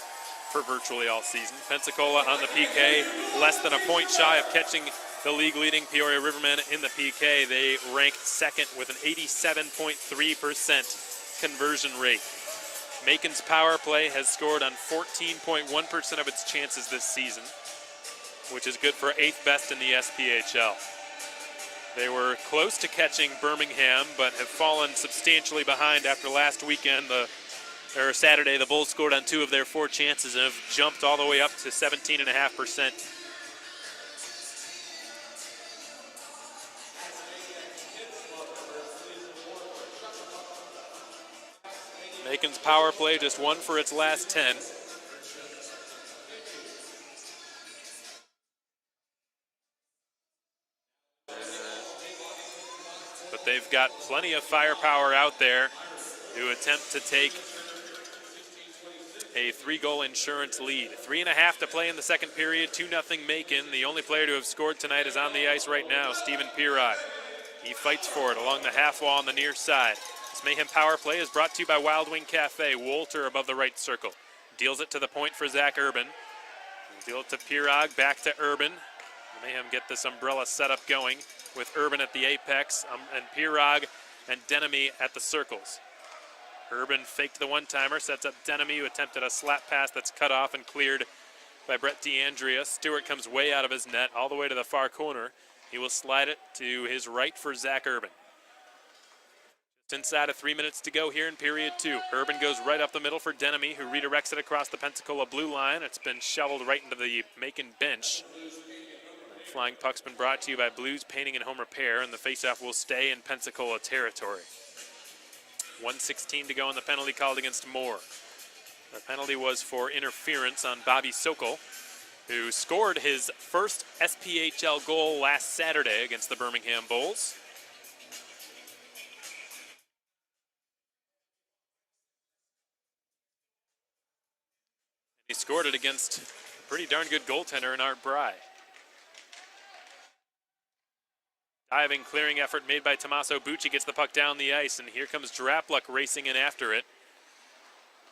for virtually all season. Pensacola on the PK, less than a point shy of catching the league-leading Peoria Rivermen in the PK. They rank second with an 87.3% conversion rate. Macon's power play has scored on 14.1% of its chances this season, which is good for 8th best in the SPHL. They were close to catching Birmingham, but have fallen substantially behind after last weekend. The Saturday, the Bulls scored on 2 of their 4 chances and have jumped all the way up to 17.5%. Macon's power play just 1 for its last 10. But they've got plenty of firepower out there to attempt to take a 3-goal insurance lead. 3.5 to play in the second period, 2-0 Macon. The only player to have scored tonight is on the ice right now, Stephen Pirog. He fights for it along the half wall on the near side. This Mayhem power play is brought to you by Wild Wing Cafe. Wolter above the right circle. Deals it to the point for Zach Urban. Deal it to Pirog, back to Urban. Mayhem get this umbrella setup going with Urban at the apex and Pirog and Denemy at the circles. Urban faked the one-timer, sets up Denemy, who attempted a slap pass that's cut off and cleared by Brett DeAndrea. Stewart comes way out of his net, all the way to the far corner. He will slide it to his right for Zach Urban. Just inside of 3 minutes to go here in period 2. Urban goes right up the middle for Denemy, who redirects it across the Pensacola blue line. It's been shoveled right into the Macon bench. Flying puck's been brought to you by Blues Painting and Home Repair, and the faceoff will stay in Pensacola territory. 1:16 to go on the penalty called against Moore. The penalty was for interference on Bobby Sokol, who scored his first SPHL goal last Saturday against the Birmingham Bulls. He scored it against a pretty darn good goaltender in Art Bry. Diving, clearing effort made by Tommaso Bucci, gets the puck down the ice, and here comes Drapluk racing in after it.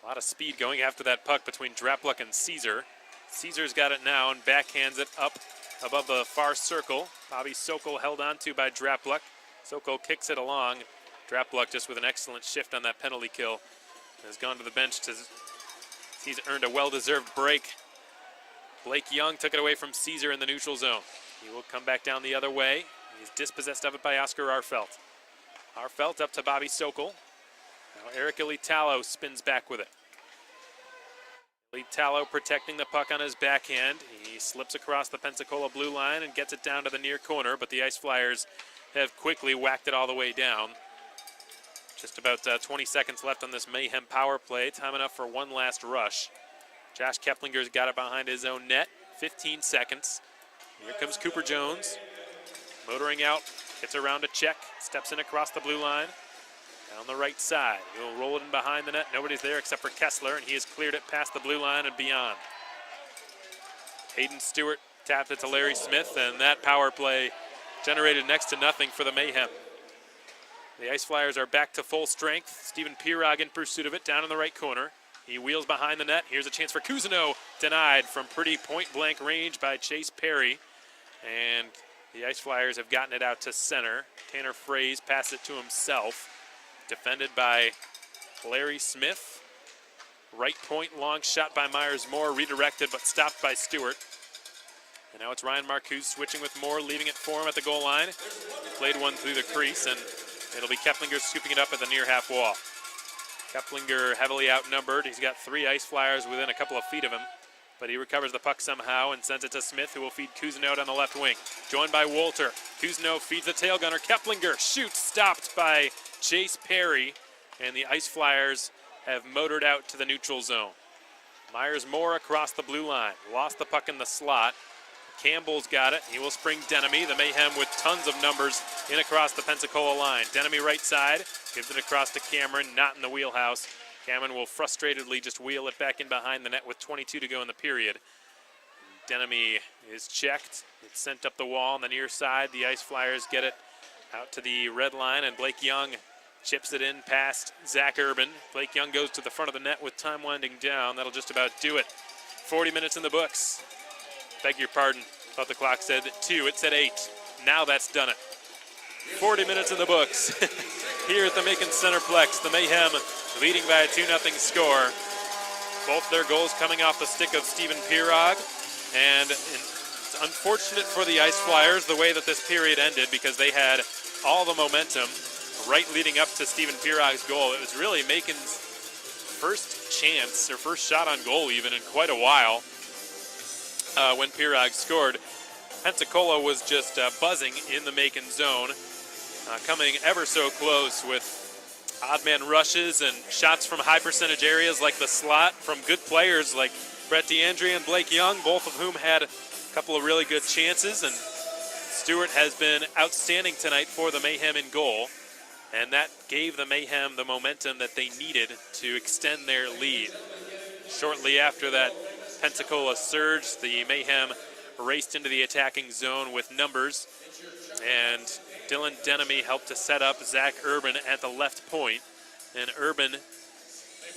A lot of speed going after that puck between Drapluk and Caesar. Caesar's got it now and backhands it up above the far circle. Bobby Sokol held on to by Drapluk. Sokol kicks it along. Drapluk just with an excellent shift on that penalty kill has gone to the bench. He's earned a well-deserved break. Blake Young took it away from Caesar in the neutral zone. He will come back down the other way. He's dispossessed of it by Oscar Arfelt. Arfelt up to Bobby Sokol. Now Eric Ilitalo spins back with it. Ilitalo protecting the puck on his backhand. He slips across the Pensacola blue line and gets it down to the near corner, but the Ice Flyers have quickly whacked it all the way down. Just about 20 seconds left on this Mayhem power play. Time enough for one last rush. Josh Keplinger's got it behind his own net. 15 seconds. Here comes Cooper Jones. Motoring out, gets around a check, steps in across the blue line. Down the right side, he'll roll it in behind the net. Nobody's there except for Kessler, and he has cleared it past the blue line and beyond. Hayden Stewart tapped it to Larry Smith, and that power play generated next to nothing for the Mayhem. The Ice Flyers are back to full strength. Stephen Pirog in pursuit of it, down in the right corner. He wheels behind the net. Here's a chance for Cousineau, denied from pretty point-blank range by Chase Perry. And the Ice Flyers have gotten it out to center. Tanner Fraze passed it to himself. Defended by Larry Smith. Right point, long shot by Myers-Moore, redirected but stopped by Stewart. And now it's Ryan Marcuse switching with Moore, leaving it for him at the goal line. He played one through the crease, and it'll be Keplinger scooping it up at the near half wall. Keplinger heavily outnumbered. He's got 3 Ice Flyers within a couple of feet of him. But he recovers the puck somehow and sends it to Smith, who will feed Cousineau down the left wing. Joined by Wolter. Cousineau feeds the tail gunner. Keplinger shoots, stopped by Chase Perry. And the Ice Flyers have motored out to the neutral zone. Myers-Moore across the blue line. Lost the puck in the slot. Campbell's got it. He will spring Denemy. The Mayhem with tons of numbers in across the Pensacola line. Denemy right side. Gives it across to Cameron. Not in the wheelhouse. Cameron will frustratedly just wheel it back in behind the net with 22 to go in the period. Denemy is checked. It's sent up the wall on the near side. The Ice Flyers get it out to the red line, and Blake Young chips it in past Zach Urban. Blake Young goes to the front of the net with time winding down. That'll just about do it. 40 minutes in the books. Beg your pardon. Thought the clock said 2. It said 8. Now that's done it. 40 minutes in the books. Here at the Macon Centreplex, the Mayhem leading by a 2-0 score. Both their goals coming off the stick of Stephen Pirog. And it's unfortunate for the Ice Flyers the way that this period ended, because they had all the momentum right leading up to Stephen Pirog's goal. It was really Macon's first chance, or first shot on goal even, in quite a while when Pirog scored. Pensacola was just buzzing in the Macon zone, coming ever so close with odd man rushes and shots from high percentage areas like the slot from good players like Brett DeAndre and Blake Young, both of whom had a couple of really good chances. And Stewart has been outstanding tonight for the Mayhem in goal, and that gave the Mayhem the momentum that they needed to extend their lead. Shortly after that Pensacola surge, the Mayhem raced into the attacking zone with numbers, and Dylan Denemy helped to set up Zach Urban at the left point, and Urban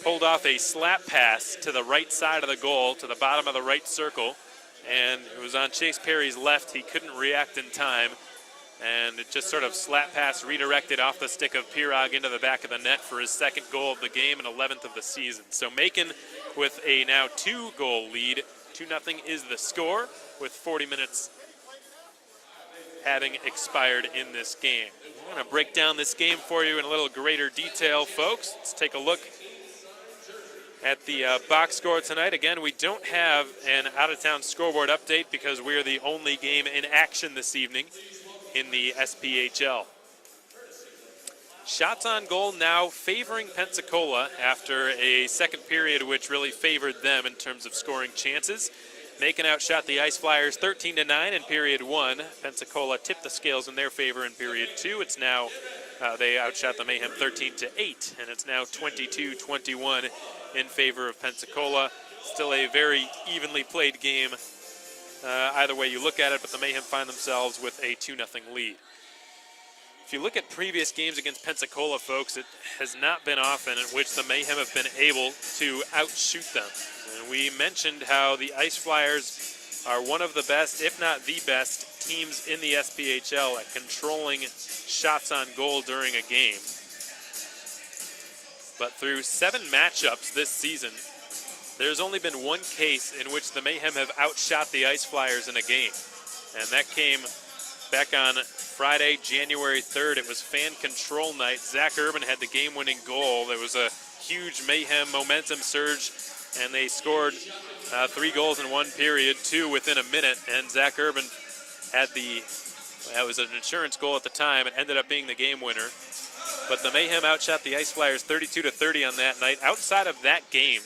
pulled off a slap pass to the right side of the goal, to the bottom of the right circle, and it was on Chase Perry's left. He couldn't react in time, and it just sort of slap pass redirected off the stick of Pirog into the back of the net for his second goal of the game and 11th of the season. So Macon with a now 2-goal lead. 2-0 is the score, with 40 minutes having expired in this game. I'm going to break down this game for you in a little greater detail, folks. Let's take a look at the box score tonight. Again, we don't have an out-of-town scoreboard update because we're the only game in action this evening in the SPHL. Shots on goal now favoring Pensacola after a second period which really favored them in terms of scoring chances. Macon outshot the Ice Flyers 13-9 in period 1. Pensacola tipped the scales in their favor in period 2. It's now, they outshot the Mayhem 13-8, and it's now 22-21 in favor of Pensacola. Still a very evenly played game either way you look at it, but the Mayhem find themselves with a 2-0 lead. If you look at previous games against Pensacola, folks, it has not been often in which the Mayhem have been able to outshoot them. And we mentioned how the Ice Flyers are one of the best, if not the best, teams in the SPHL at controlling shots on goal during a game. But through 7 matchups this season, there's only been one case in which the Mayhem have outshot the Ice Flyers in a game. And that came back on Friday, January 3rd. It was fan control night. Zach Urban had the game-winning goal. There was a huge Mayhem momentum surge, and they scored 3 goals in 1 period, 2 within a minute. And Zach Urban had that was an insurance goal at the time. It ended up being the game winner. But the Mayhem outshot the Ice Flyers 32-30 on that night. Outside of that game,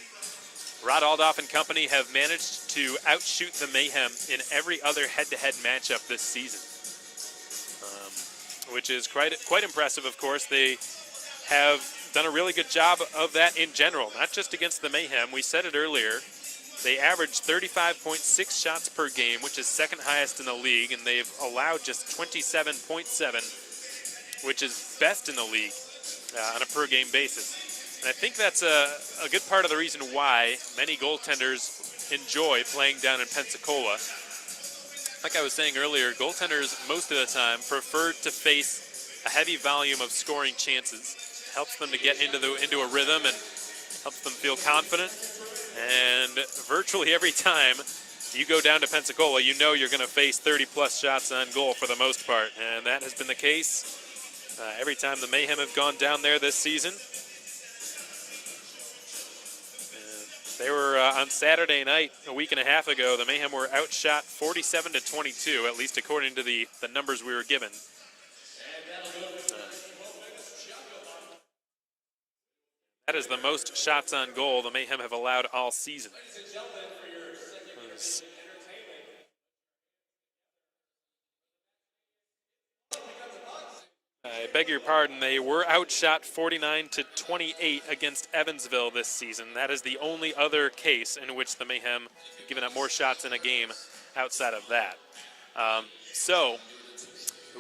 Rod Aldoff and company have managed to outshoot the Mayhem in every other head-to-head matchup this season, which is quite impressive, of course. They have done a really good job of that in general, not just against the Mayhem. We said it earlier. They averaged 35.6 shots per game, which is second highest in the league, and they've allowed just 27.7, which is best in the league on a per-game basis. And I think that's a good part of the reason why many goaltenders enjoy playing down in Pensacola. Like I was saying earlier, goaltenders most of the time prefer to face a heavy volume of scoring chances. Helps them to get into a rhythm and helps them feel confident. And virtually every time you go down to Pensacola, you know you're going to face 30-plus shots on goal for the most part. And that has been the case every time the Mayhem have gone down there this season. They were on Saturday night a week and a half ago. The Mayhem were outshot 47-22, at least according to the numbers we were given. That is the most shots on goal the Mayhem have allowed all season. I beg your pardon, they were outshot 49-28 against Evansville this season. That is the only other case in which the Mayhem have given up more shots in a game outside of that. So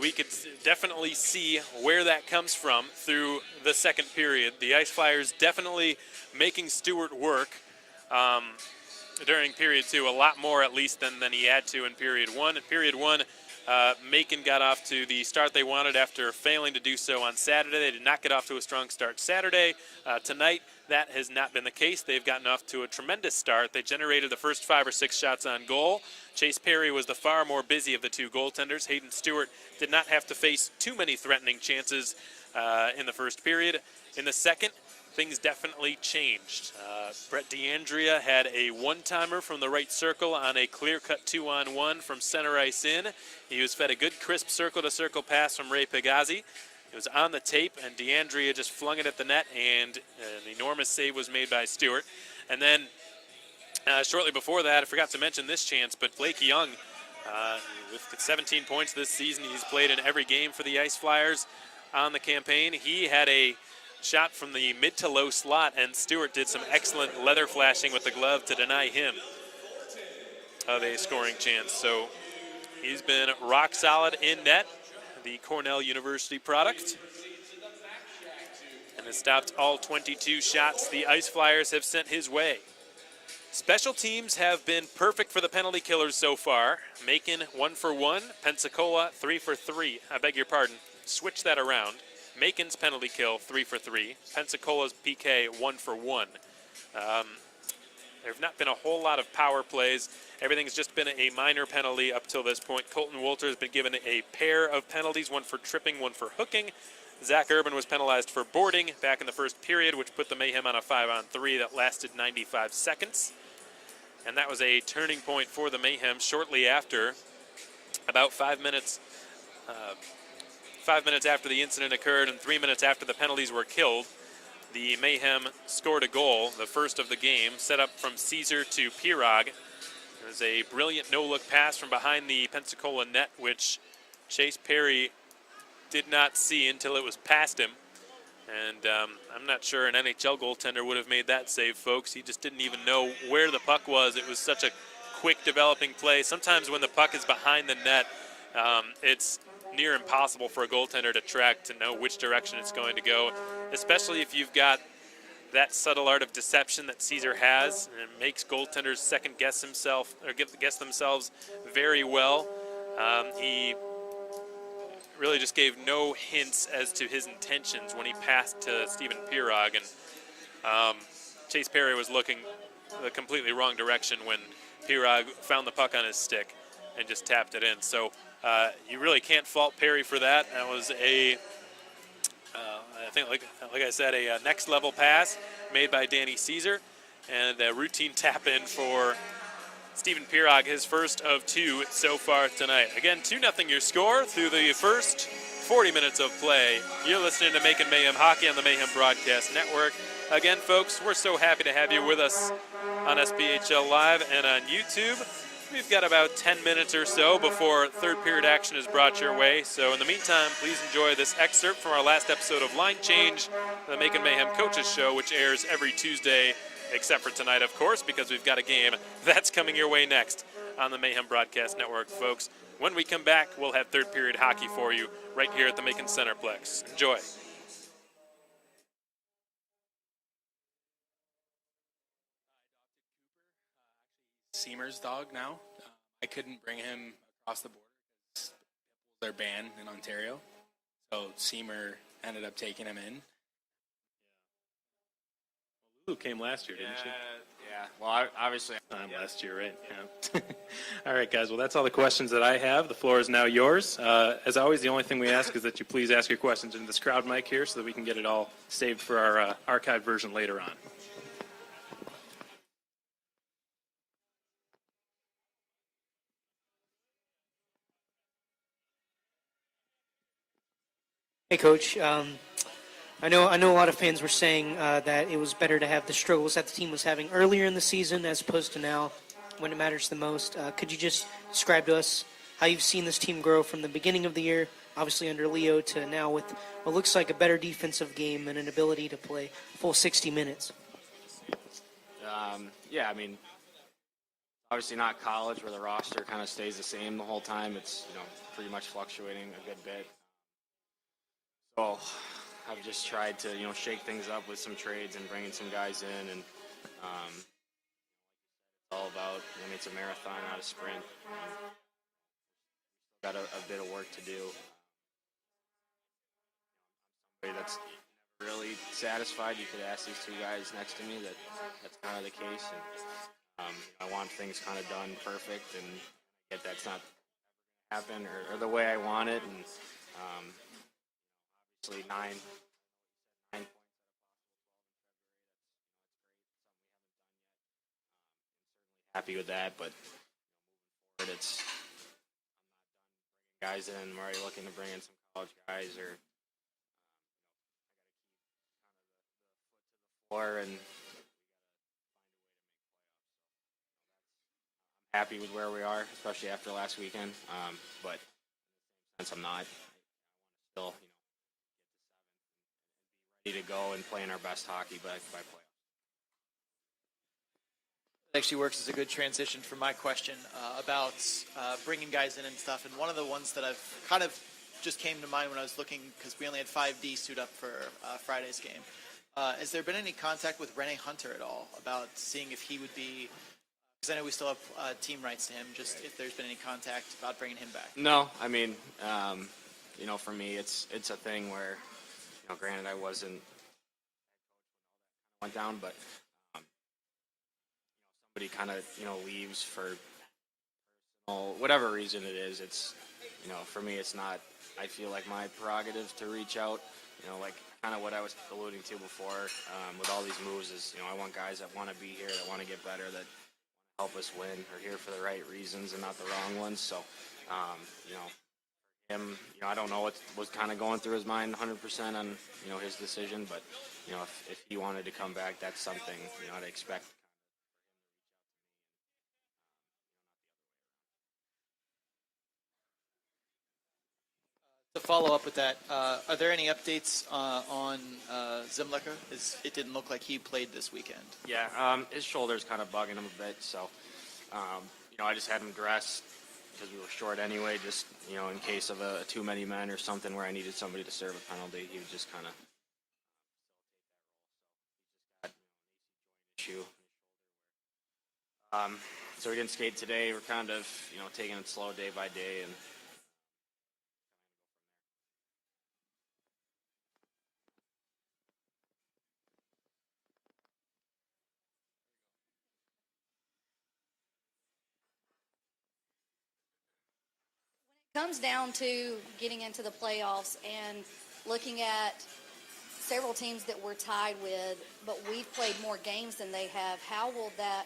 we could definitely see where that comes from through the second period. The Ice Flyers definitely making Stewart work during period 2, a lot more at least than he had to in period 1. In period 1, Macon got off to the start they wanted after failing to do so on Saturday. They did not get off to a strong start Saturday. Tonight, that has not been the case. They've gotten off to a tremendous start. They generated the first 5 or 6 shots on goal. Chase Perry was the far more busy of the 2 goaltenders. Hayden Stewart did not have to face too many threatening chances in the first period. In the second, things definitely changed. Brett DeAndrea had a one-timer from the right circle on a clear-cut 2-on-1 from center ice in. He was fed a good, crisp circle-to-circle pass from Ray Pagazzi. It was on the tape, and DeAndrea just flung it at the net, and an enormous save was made by Stewart. And then shortly before that, I forgot to mention this chance, but Blake Young, with 17 points this season, he's played in every game for the Ice Flyers on the campaign. He had a shot from the mid to low slot, and Stewart did some excellent leather flashing with the glove to deny him of a scoring chance. So he's been rock solid in net, the Cornell University product, and has stopped all 22 shots the Ice Flyers have sent his way. Special teams have been perfect for the penalty killers so far. Macon 1 for 1, Pensacola 3 for 3. I beg your pardon, switch that around. Macon's penalty kill 3 for 3, Pensacola's PK 1 for 1. There have not been a whole lot of power plays. Everything's just been a minor penalty up till this point. Colton Wolter has been given a pair of penalties, one for tripping, one for hooking. Zach Urban was penalized for boarding back in the first period, which put the Mayhem on a 5-on-3 that lasted 95 seconds. And that was a turning point for the Mayhem shortly after, about 5 minutes after the incident occurred and 3 minutes after the penalties were killed. The Mayhem scored a goal, the first of the game, set up from Caesar to Pirog. It was a brilliant no-look pass from behind the Pensacola net, which Chase Perry did not see until it was past him. And I'm not sure an NHL goaltender would have made that save, folks. He just didn't even know where the puck was. It was such a quick developing play. Sometimes when the puck is behind the net, it's near impossible for a goaltender to track, to know which direction it's going to go, especially if you've got that subtle art of deception that Caesar has, and it makes goaltenders second guess themselves very well. He really just gave no hints as to his intentions when he passed to Stephen Pirog, and Chase Perry was looking the completely wrong direction when Pirog found the puck on his stick and just tapped it in. So you really can't fault Perry for that. That was I think, like I said, a next level pass made by Danny Caesar, and a routine tap in for Stephen Pirog, his first of 2 so far tonight. Again, 2-0 your score through the first 40 minutes of play. You're listening to Macon Mayhem Hockey on the Mayhem Broadcast Network. Again, folks, we're so happy to have you with us on SPHL Live and on YouTube. We've got about 10 minutes or so before third period action is brought your way. So in the meantime, please enjoy this excerpt from our last episode of Line Change, the Macon Mayhem Coaches Show, which airs every Tuesday, except for tonight, of course, because we've got a game that's coming your way next on the Mayhem Broadcast Network, folks. When we come back, we'll have third period hockey for you right here at the Macon Centreplex. Enjoy. Seamer's dog now. I couldn't bring him across the border because they're banned in Ontario. So Seamer ended up taking him in. Lulu came last year, didn't she? Yeah. Well, obviously. Last year, right? Yeah. All right, guys. Well, that's all the questions that I have. The floor is now yours. As always, the only thing we ask is that you please ask your questions into this crowd mic here so that we can get it all saved for our archived version later on. Hey, Coach. I know a lot of fans were saying that it was better to have the struggles that the team was having earlier in the season as opposed to now when it matters the most. Could you just describe to us how you've seen this team grow from the beginning of the year, obviously under Leo, to now with what looks like a better defensive game and an ability to play full 60 minutes? Yeah, I mean, obviously not college where the roster kind of stays the same the whole time. It's, pretty much fluctuating a good bit. So I've just tried to, shake things up with some trades and bringing some guys in, and it's all about, it's a marathon, not a sprint. Got a bit of work to do. Somebody that's really satisfied. You could ask these two guys next to me that's kind of the case, and I want things kind of done perfect, and yet that's not happen or the way I want it, and obviously 9 points happy with that. But it's guys in. I'm already looking to bring in some college guys or floor and I'm happy with where we are, especially after last weekend. But since I'm not, still get to 7th and be ready to go and playing our best hockey by playoffs. It actually works as a good transition for my question about bringing guys in and stuff. And one of the ones that I've kind of just came to mind when I was looking, because we only had 5D suit up for Friday's game. Has there been any contact with Rene Hunter at all about seeing if he would be, because I know we still have team rights to him, just if there's been any contact about bringing him back? No, I mean, for me, it's a thing where, granted I wasn't went down, but somebody kind of, leaves for personal, whatever reason it is, it's, for me, it's not, I feel like my prerogative to reach out, like kind of what I was alluding to before with all these moves is, I want guys that want to be here, that want to get better, that help us win, are here for the right reasons and not the wrong ones. So, for him, I don't know what was kind of going through his mind 100% on, his decision, but, if he wanted to come back, that's something, I'd expect. To follow up with that, are there any updates on Zimlicker? It didn't look like he played this weekend. Yeah, his shoulder's kind of bugging him a bit, so, I just had him dressed because we were short anyway, just, in case of a too many men or something where I needed somebody to serve a penalty. He would just kind of issue. So we didn't skate today. We're kind of, taking it slow day by day and comes down to getting into the playoffs and looking at several teams that we're tied with, but we've played more games than they have. How will that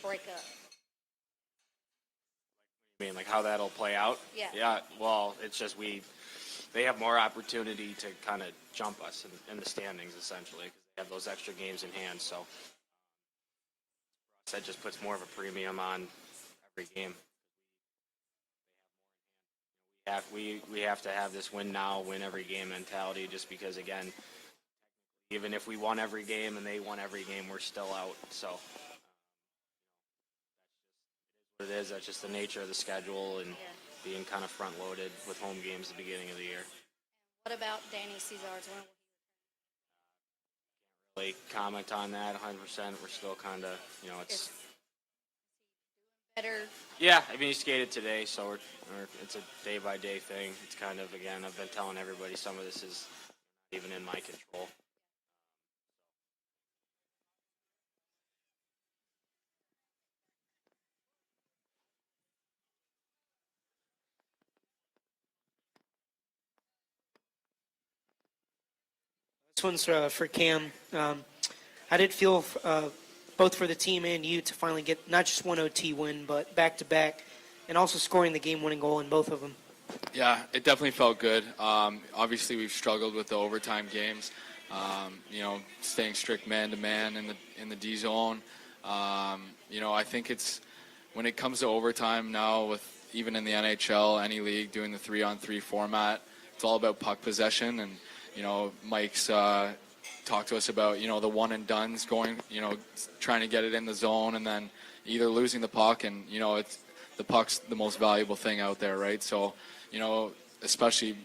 break up? I mean, like how that'll play out? Yeah. Yeah, well, it's just they have more opportunity to kind of jump us in the standings, essentially, because they have those extra games in hand. So that just puts more of a premium on every game. We have to have this win now, win every game mentality, just because, again, even if we won every game and they won every game, we're still out. So that's just what it is. That's just the nature of the schedule and being kind of front-loaded with home games at the beginning of the year. What about Danny Cesar's? Can't really comment on that 100%. We're still kind of, it's better. Yeah, I mean, he skated today, so it's a day-by-day thing. It's kind of, again, I've been telling everybody some of this is not even in my control. This one's for Cam. How did it feel, both for the team and you, to finally get not just one OT win, but back-to-back, and also scoring the game-winning goal in both of them? Yeah, it definitely felt good. Obviously, we've struggled with the overtime games. Staying strict man-to-man in the D zone. I think it's when it comes to overtime now, with even in the NHL, any league doing the 3-on-3 format, it's all about puck possession. And Mike's talked to us about the one and dones going, trying to get it in the zone and then either losing the puck, and it's the puck's the most valuable thing out there, right? So especially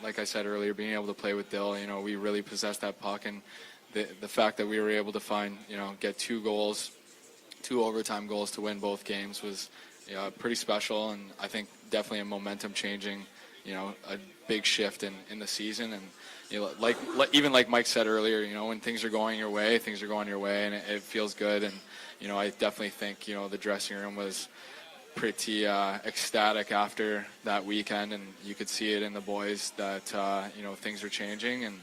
like I said earlier, being able to play with Dill, we really possessed that puck, and the fact that we were able to find get 2 overtime goals to win both games was pretty special, and I think definitely a momentum changing, a big shift in the season. And even like Mike said earlier, when things are going your way, and it feels good. And I definitely think the dressing room was pretty ecstatic after that weekend, and you could see it in the boys that things are changing, and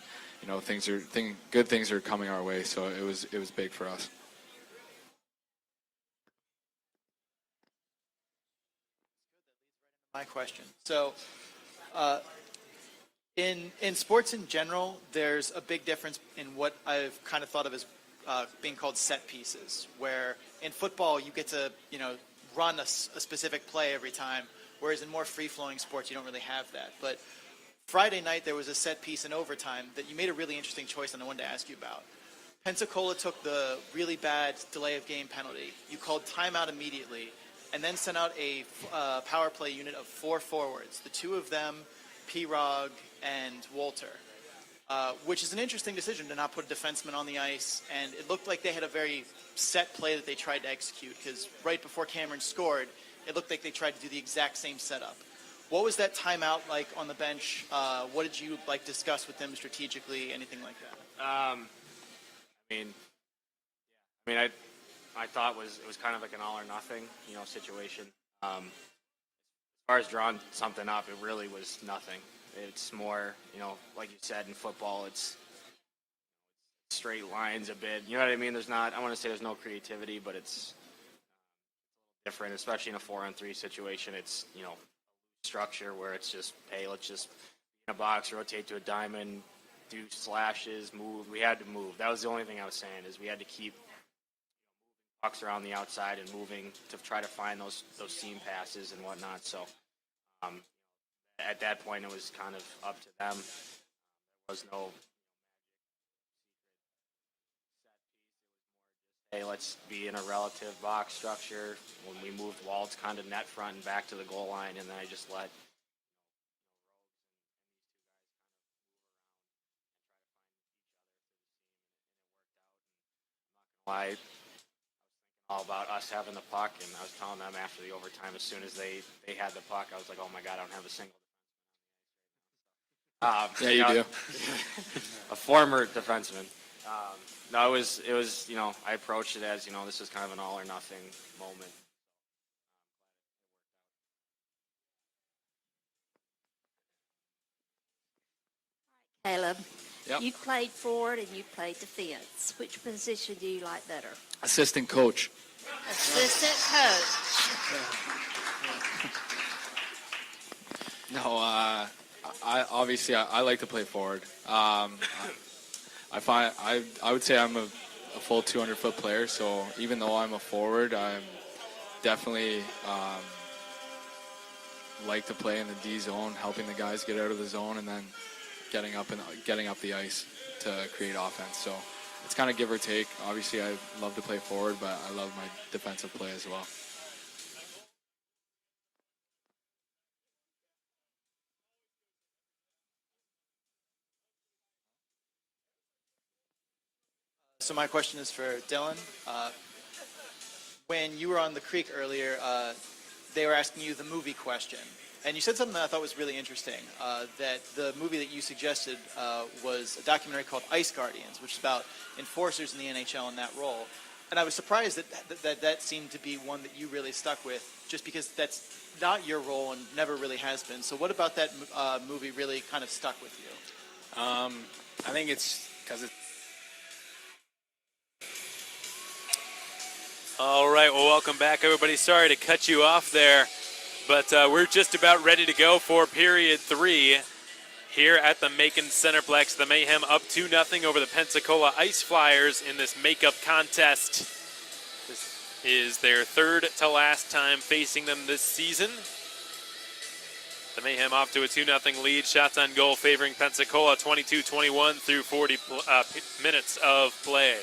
good things are coming our way. So it was big for us. my question. So, in sports in general, there's a big difference in what I've kind of thought of as being called set pieces, where in football you get to run a specific play every time, whereas in more free-flowing sports you don't really have that. But Friday night there was a set piece in overtime that you made a really interesting choice, and I wanted to ask you about. Pensacola took the really bad delay of game penalty. You called timeout immediately, and then sent out a power play unit of 4 forwards, the two of them, P-Rog and Walter, which is an interesting decision to not put a defenseman on the ice. And it looked like they had a very set play that they tried to execute, because right before Cameron scored, it looked like they tried to do the exact same setup. What was that timeout like on the bench? What did you discuss with them strategically? Anything like that? I thought it was kind of like an all or nothing, situation. As far as drawing something up, it really was nothing. It's more, like you said, in football, it's straight lines a bit. You know what I mean? I want to say there's no creativity, but it's different, especially in a 4-on-3 situation. It's, structure where it's just, hey, let's just in a box, rotate to a diamond, do slashes, move. We had to move. That was the only thing I was saying, is we had to keep pucks around the outside and moving to try to find those seam passes and whatnot. So at that point, it was kind of up to them. There was no hey, let's be in a relative box structure. When we moved Walt's kind of net front and back to the goal line, and then I just let I was thinking all about us having the puck, and I was telling them after the overtime, as soon as they had the puck, I was like, oh my God, I don't have a single yeah, you do. a former defenseman. No, it was I approached it as, this is kind of an all or nothing moment. Caleb, Yep. you played forward and you played defense. Which position do you like better? Assistant coach. Assistant coach. No, I like to play forward. I would say I'm a full 200-foot player. So even though I'm a forward, I'm definitely like to play in the D zone, helping the guys get out of the zone, and then getting up the ice to create offense. So it's kind of give or take. Obviously, I love to play forward, but I love my defensive play as well. So my question is for Dylan. When you were on the creek earlier, they were asking you the movie question. And you said something that I thought was really interesting, that the movie that you suggested was a documentary called Ice Guardians, which is about enforcers in the NHL in that role. And I was surprised that seemed to be one that you really stuck with, just because that's not your role and never really has been. So what about that movie really kind of stuck with you? I think it's because it's... All right, well, welcome back, everybody. Sorry to cut you off there, but we're just about ready to go for period 3 here at the Macon Centreplex. The Mayhem up 2-0 over the Pensacola Ice Flyers in this makeup contest. This is their third to last time facing them this season. The Mayhem off to a 2-0 lead. Shots on goal favoring Pensacola, 22-21 through 40 minutes of play.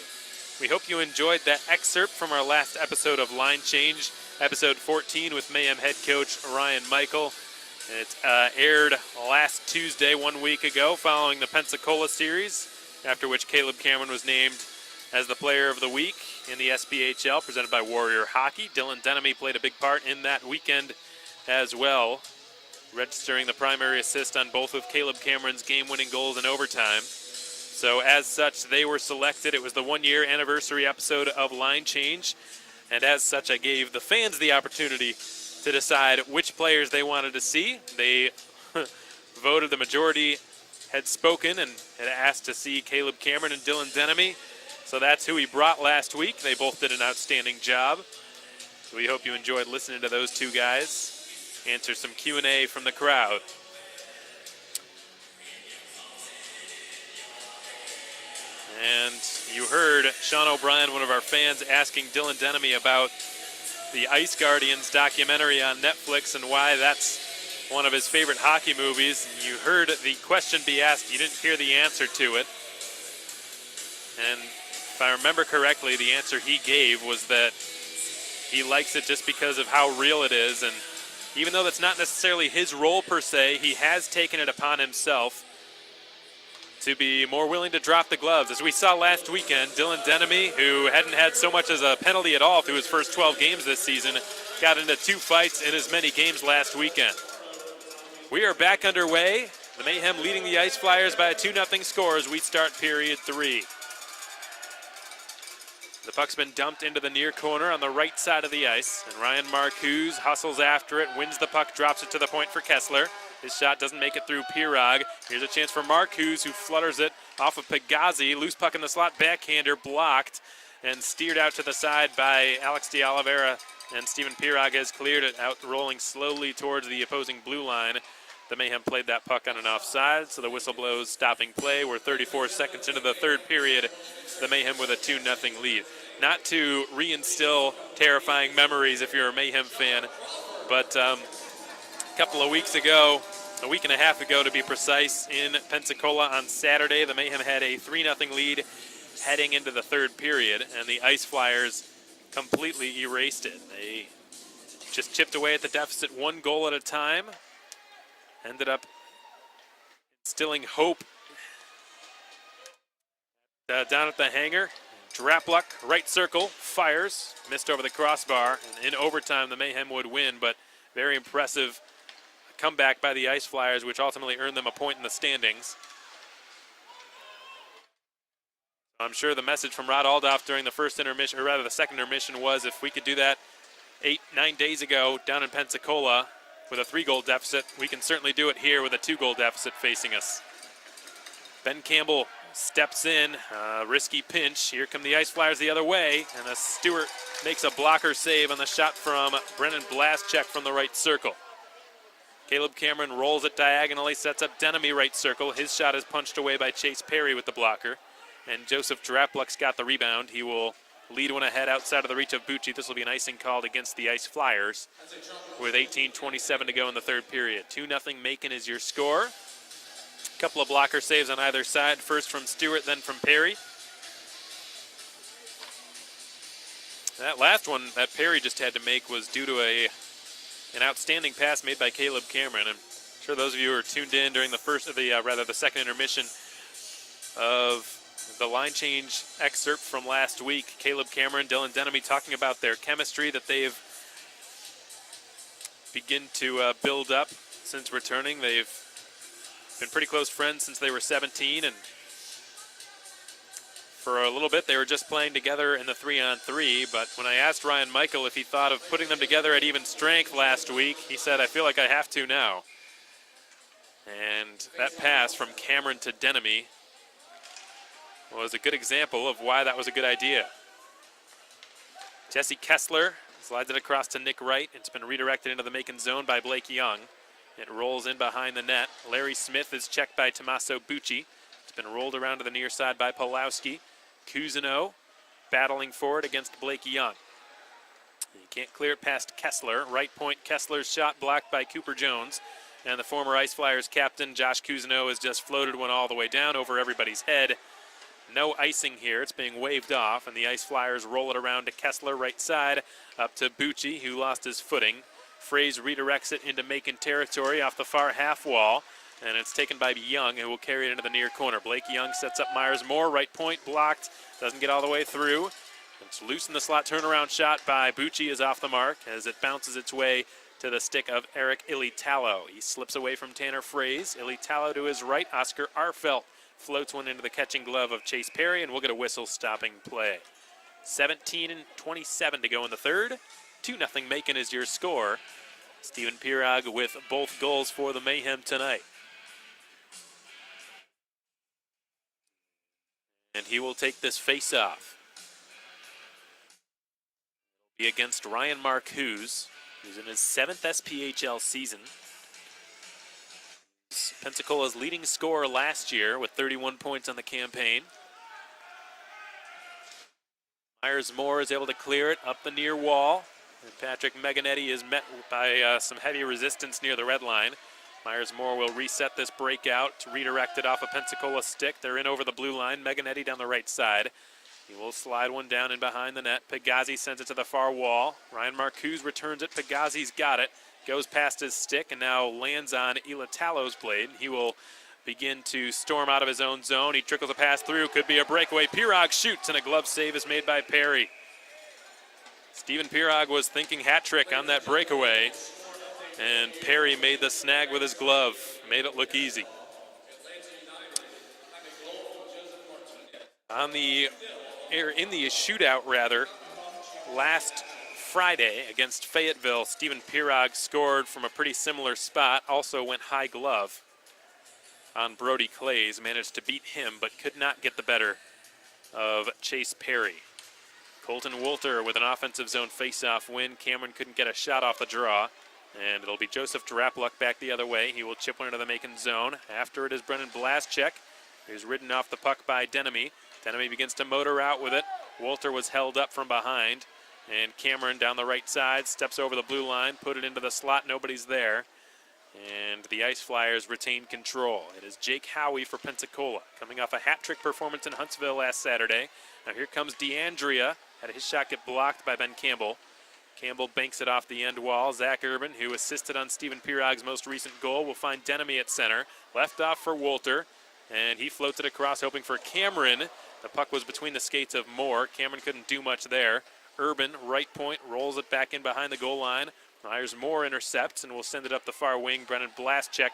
We hope you enjoyed that excerpt from our last episode of Line Change, episode 14 with Mayhem head coach Ryan Michael. It aired last Tuesday, 1 week ago, following the Pensacola series, after which Caleb Cameron was named as the player of the week in the SPHL, presented by Warrior Hockey. Dylan Denemy played a big part in that weekend as well, registering the primary assist on both of Caleb Cameron's game-winning goals in overtime. So as such, they were selected. It was the 1-year anniversary episode of Line Change. And as such, I gave the fans the opportunity to decide which players they wanted to see. They voted, the majority had spoken and had asked to see Caleb Cameron and Dylan Denemy. So that's who we brought last week. They both did an outstanding job. So we hope you enjoyed listening to those two guys. answer some Q&A from the crowd. And you heard Sean O'Brien, one of our fans, asking Dylan Denemy about the Ice Guardians documentary on Netflix and why that's one of his favorite hockey movies. You heard the question be asked, you didn't hear the answer to it. And if I remember correctly, the answer he gave was that he likes it just because of how real it is. And even though that's not necessarily his role per se, he has taken it upon himself to be more willing to drop the gloves. As we saw last weekend, Dylan Denemy, who hadn't had so much as a penalty at all through his first 12 games this season, got into 2 fights in as many games last weekend. We are back underway. The Mayhem leading the Ice Flyers by a 2-0 score as we start period 3. The puck's been dumped into the near corner on the right side of the ice, and Ryan Marcuse hustles after it, wins the puck, drops it to the point for Kessler. His shot doesn't make it through Pirog. Here's a chance for Marcuse, who flutters it off of Pagazzi. Loose puck in the slot, backhander blocked and steered out to the side by Alex de Oliveira, and Steven Pirog has cleared it out, rolling slowly towards the opposing blue line. The Mayhem played that puck on an offside, so the whistle blows stopping play. We're 34 seconds into the third period. The Mayhem with a 2-0 lead. Not to reinstill terrifying memories if you're a Mayhem fan, but a couple of weeks ago, a week and a half ago to be precise, in Pensacola on Saturday, the Mayhem had a 3-0 lead heading into the third period, and the Ice Flyers completely erased it. They just chipped away at the deficit 1 goal at a time. Ended up instilling hope down at the hangar. Drapluk, right circle, fires, missed over the crossbar, and in overtime the Mayhem would win, but very impressive comeback by the Ice Flyers, which ultimately earned them a point in the standings. I'm sure the message from Rod Aldoff during the first intermission, or rather the second intermission, was if we could do that 8-9 days ago down in Pensacola with a 3-goal deficit, we can certainly do it here with a 2-goal deficit facing us. Ben Campbell steps in, risky pinch. Here come the Ice Flyers the other way, and Stewart makes a blocker save on the shot from Brennan Blaszczak from the right circle. Caleb Cameron rolls it diagonally, sets up Denemy right circle. His shot is punched away by Chase Perry with the blocker, and Joseph Drapluk's got the rebound. He will lead one ahead outside of the reach of Bucci. This will be an icing called against the Ice Flyers with 18:27 to go in the third period. 2-0 Macon is your score. A couple of blocker saves on either side. First from Stewart, then from Perry. That last one that Perry just had to make was due to an outstanding pass made by Caleb Cameron. I'm sure those of you who are tuned in during the second intermission of the line change excerpt from last week, Caleb Cameron, Dylan Denemy talking about their chemistry that they've begun to build up since returning. They've been pretty close friends since they were 17, and for a little bit they were just playing together in the 3-on-3, but when I asked Ryan Michael if he thought of putting them together at even strength last week, he said, I feel like I have to now. And that pass from Cameron to Denemy was a good example of why that was a good idea. Jesse Kessler slides it across to Nick Wright. It's been redirected into the Macon zone by Blake Young. It rolls in behind the net. Larry Smith is checked by Tommaso Bucci. It's been rolled around to the near side by Pulowski. Cousineau battling for it against Blake Young. He can't clear it past Kessler. Right point, Kessler's shot blocked by Cooper Jones. And the former Ice Flyers captain, Josh Cousineau, has just floated one all the way down over everybody's head. No icing here. It's being waved off, and the Ice Flyers roll it around to Kessler, right side, up to Bucci, who lost his footing. Fraze redirects it into Macon territory off the far half wall, and it's taken by Young, who will carry it into the near corner. Blake Young sets up Myers Moore, right point, blocked, doesn't get all the way through. It's loose in the slot, turnaround shot by Bucci is off the mark as it bounces its way to the stick of Eric Ilitalo. He slips away from Tanner Fraze. Ilitalo to his right, Oscar Arfelt floats one into the catching glove of Chase Perry, and we'll get a whistle stopping play. 17:27 to go in the third. 2-0 Macon is your score. Steven Pirog with both goals for the Mayhem tonight. And he will take this face-off. Be against Ryan Marcuse. He's in his 7th SPHL season. Pensacola's leading scorer last year with 31 points on the campaign. Myers-Moore is able to clear it up the near wall. And Patrick Meganetti is met by some heavy resistance near the red line. Myers-Moore will reset this breakout to redirect it off a Pensacola stick. They're in over the blue line. Meganetti down the right side. He will slide one down and behind the net. Pegazzi sends it to the far wall. Ryan Marcuse returns it. Pegazzi's got it. Goes past his stick and now lands on Ilatalo's blade. He will begin to storm out of his own zone. He trickles a pass through. Could be a breakaway. Pirog shoots and a glove save is made by Perry. Steven Pirog was thinking hat trick on that breakaway. And Perry made the snag with his glove. Made it look easy. In the shootout, last Friday against Fayetteville, Steven Pirog scored from a pretty similar spot, also went high glove on Brody Clays, managed to beat him, but could not get the better of Chase Perry. Colton Wolter with an offensive zone faceoff win. Cameron couldn't get a shot off the draw, and it'll be Joseph Drapluk back the other way. He will chip one into the Macon zone. After it is Brennan Blaschek, who's ridden off the puck by Denemy. Denemy begins to motor out with it. Wolter was held up from behind. And Cameron down the right side, steps over the blue line, put it into the slot, nobody's there. And the Ice Flyers retain control. It is Jake Howie for Pensacola, coming off a hat trick performance in Huntsville last Saturday. Now here comes DeAndrea, had his shot get blocked by Ben Campbell. Campbell banks it off the end wall. Zach Urban, who assisted on Steven Pirog's most recent goal, will find Denemy at center. Left off for Wolter, and he floats it across, hoping for Cameron. The puck was between the skates of Moore. Cameron couldn't do much there. Urban, right point, rolls it back in behind the goal line. Myers-Moore intercepts and will send it up the far wing. Brennan Blaschek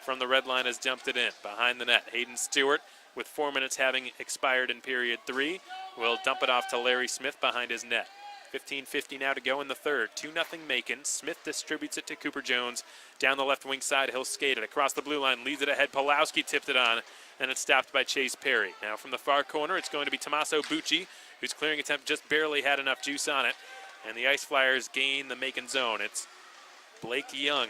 from the red line has dumped it in. Behind the net, Hayden Stewart, with 4 minutes having expired in period 3, will dump it off to Larry Smith behind his net. 15:50 now to go in the third. 2-0 Macon. Smith distributes it to Cooper Jones. Down the left wing side, he'll skate it. Across the blue line, leads it ahead. Pulowski tipped it on, and it's stopped by Chase Perry. Now from the far corner, it's going to be Tommaso Bucci, whose clearing attempt just barely had enough juice on it. And the Ice Flyers gain the Macon zone. It's Blake Young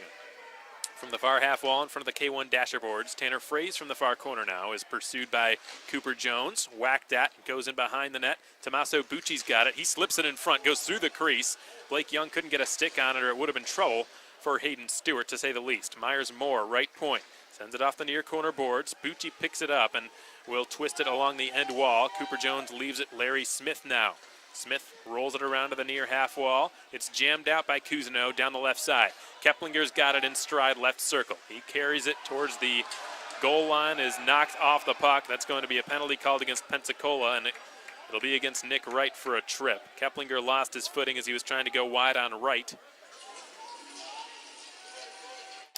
from the far half wall in front of the K1 dasher boards. Tanner Fraze from the far corner now is pursued by Cooper Jones. Whacked at, goes in behind the net. Tommaso Bucci's got it. He slips it in front, goes through the crease. Blake Young couldn't get a stick on it, or it would have been trouble for Hayden Stewart, to say the least. Myers-Moore, right point. Sends it off the near corner boards. Bucci picks it up and will twist it along the end wall. Cooper Jones leaves it. Larry Smith now. Smith rolls it around to the near half wall. It's jammed out by Cousineau down the left side. Keplinger's got it in stride left circle. He carries it towards the goal line, is knocked off the puck. That's going to be a penalty called against Pensacola, and it'll be against Nick Wright for a trip. Keplinger lost his footing as he was trying to go wide on right.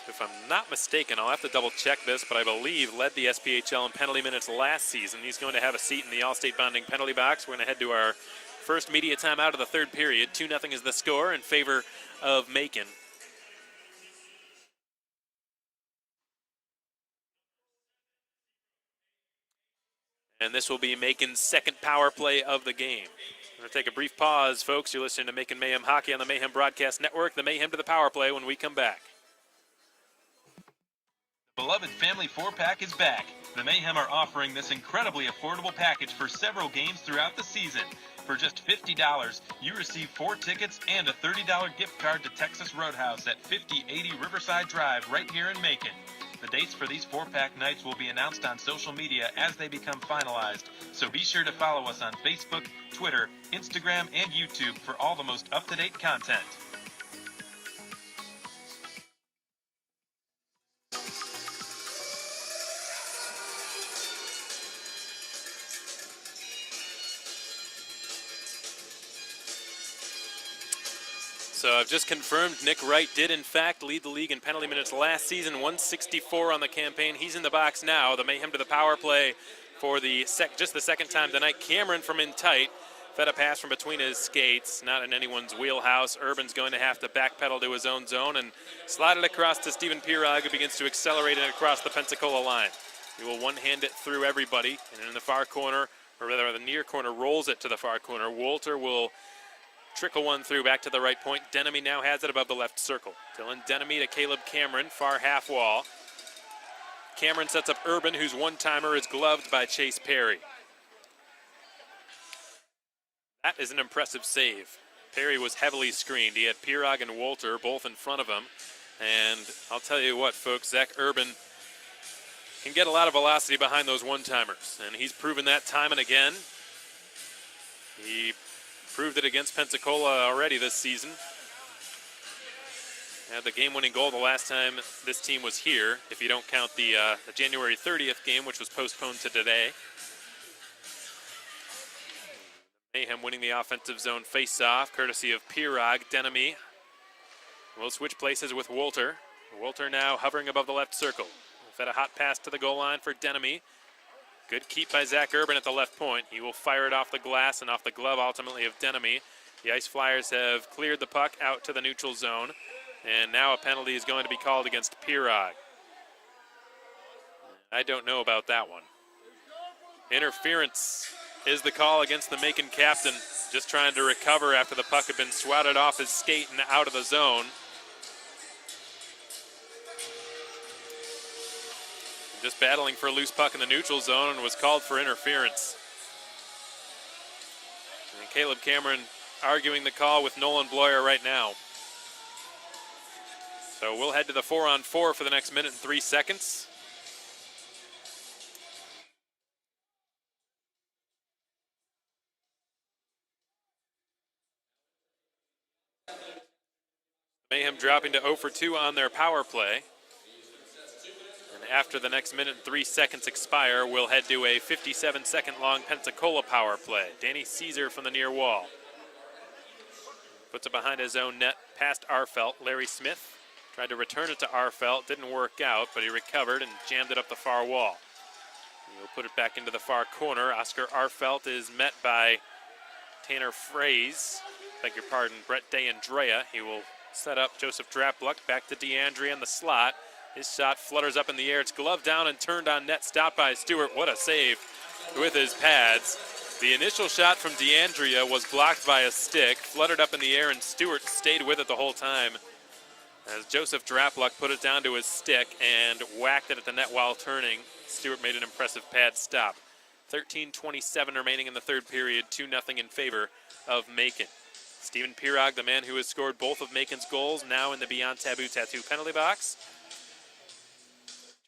If I'm not mistaken, I'll have to double check this, but I believe led the SPHL in penalty minutes last season. He's going to have a seat in the All-State Bonding penalty box. We're going to head to our first media timeout of the third period. 2-0 is the score in favor of Macon. And this will be Macon's second power play of the game. We're going to take a brief pause, folks. You're listening to Macon Mayhem Hockey on the Mayhem Broadcast Network. The Mayhem to the power play when we come back. Beloved Family 4-Pack is back. The Mayhem are offering this incredibly affordable package for several games throughout the season. For just $50, you receive 4 tickets and a $30 gift card to Texas Roadhouse at 5080 Riverside Drive right here in Macon. The dates for these 4-pack nights will be announced on social media as they become finalized, so be sure to follow us on Facebook, Twitter, Instagram, and YouTube for all the most up-to-date content. So I've just confirmed Nick Wright did, in fact, lead the league in penalty minutes last season, 164 on the campaign. He's in the box now. The Mayhem to the power play for just the second time tonight. Cameron from in tight fed a pass from between his skates, not in anyone's wheelhouse. Urban's going to have to backpedal to his own zone and slide it across to Steven Pirog, who begins to accelerate it across the Pensacola line. He will one-hand it through everybody, and in the far corner, or rather the near corner, rolls it to the far corner. Wolter will trickle one through back to the right point. Denemy now has it above the left circle. Dylan Denemy to Caleb Cameron, far half wall. Cameron sets up Urban, whose one-timer is gloved by Chase Perry. That is an impressive save. Perry was heavily screened. He had Pirog and Wolter both in front of him. And I'll tell you what, folks, Zach Urban can get a lot of velocity behind those one-timers. And he's proven that time and again. He proved it against Pensacola already this season. Had the game-winning goal the last time this team was here, if you don't count the January 30th game, which was postponed to today. Mayhem winning the offensive zone face-off, courtesy of Pirog. Denemy will switch places with Wolter. Wolter now hovering above the left circle. Fed a hot pass to the goal line for Denemy. Good keep by Zach Urban at the left point. He will fire it off the glass and off the glove, ultimately, of Denemy. The Ice Flyers have cleared the puck out to the neutral zone. And now a penalty is going to be called against Pirog. I don't know about that one. Interference is the call against the Macon captain. Just trying to recover after the puck had been swatted off his skate and out of the zone. Just battling for a loose puck in the neutral zone and was called for interference. And Caleb Cameron arguing the call with Nolan Bloyer right now. So we'll head to the 4-on-4 for the next minute and 3 seconds. Mayhem dropping to 0 for 2 on their power play. And after the next minute and 3 seconds expire, we'll head to a 57-second long Pensacola power play. Danny Caesar from the near wall. Puts it behind his own net, past Arfelt. Larry Smith tried to return it to Arfelt, didn't work out, but he recovered and jammed it up the far wall. He'll put it back into the far corner. Oscar Arfelt is met by Tanner Fraze, beg your pardon, Brett DeAndrea. He will set up Joseph Drapluck, back to DeAndrea in the slot. His shot flutters up in the air. It's gloved down and turned on net, stopped by Stewart. What a save with his pads. The initial shot from DeAndrea was blocked by a stick, fluttered up in the air, and Stewart stayed with it the whole time as Joseph Drapluck put it down to his stick and whacked it at the net while turning. Stewart made an impressive pad stop. 13:27 remaining in the third period, 2-0 in favor of Macon. Stephen Pirog, the man who has scored both of Macon's goals, now in the Beyond Taboo Tattoo penalty box.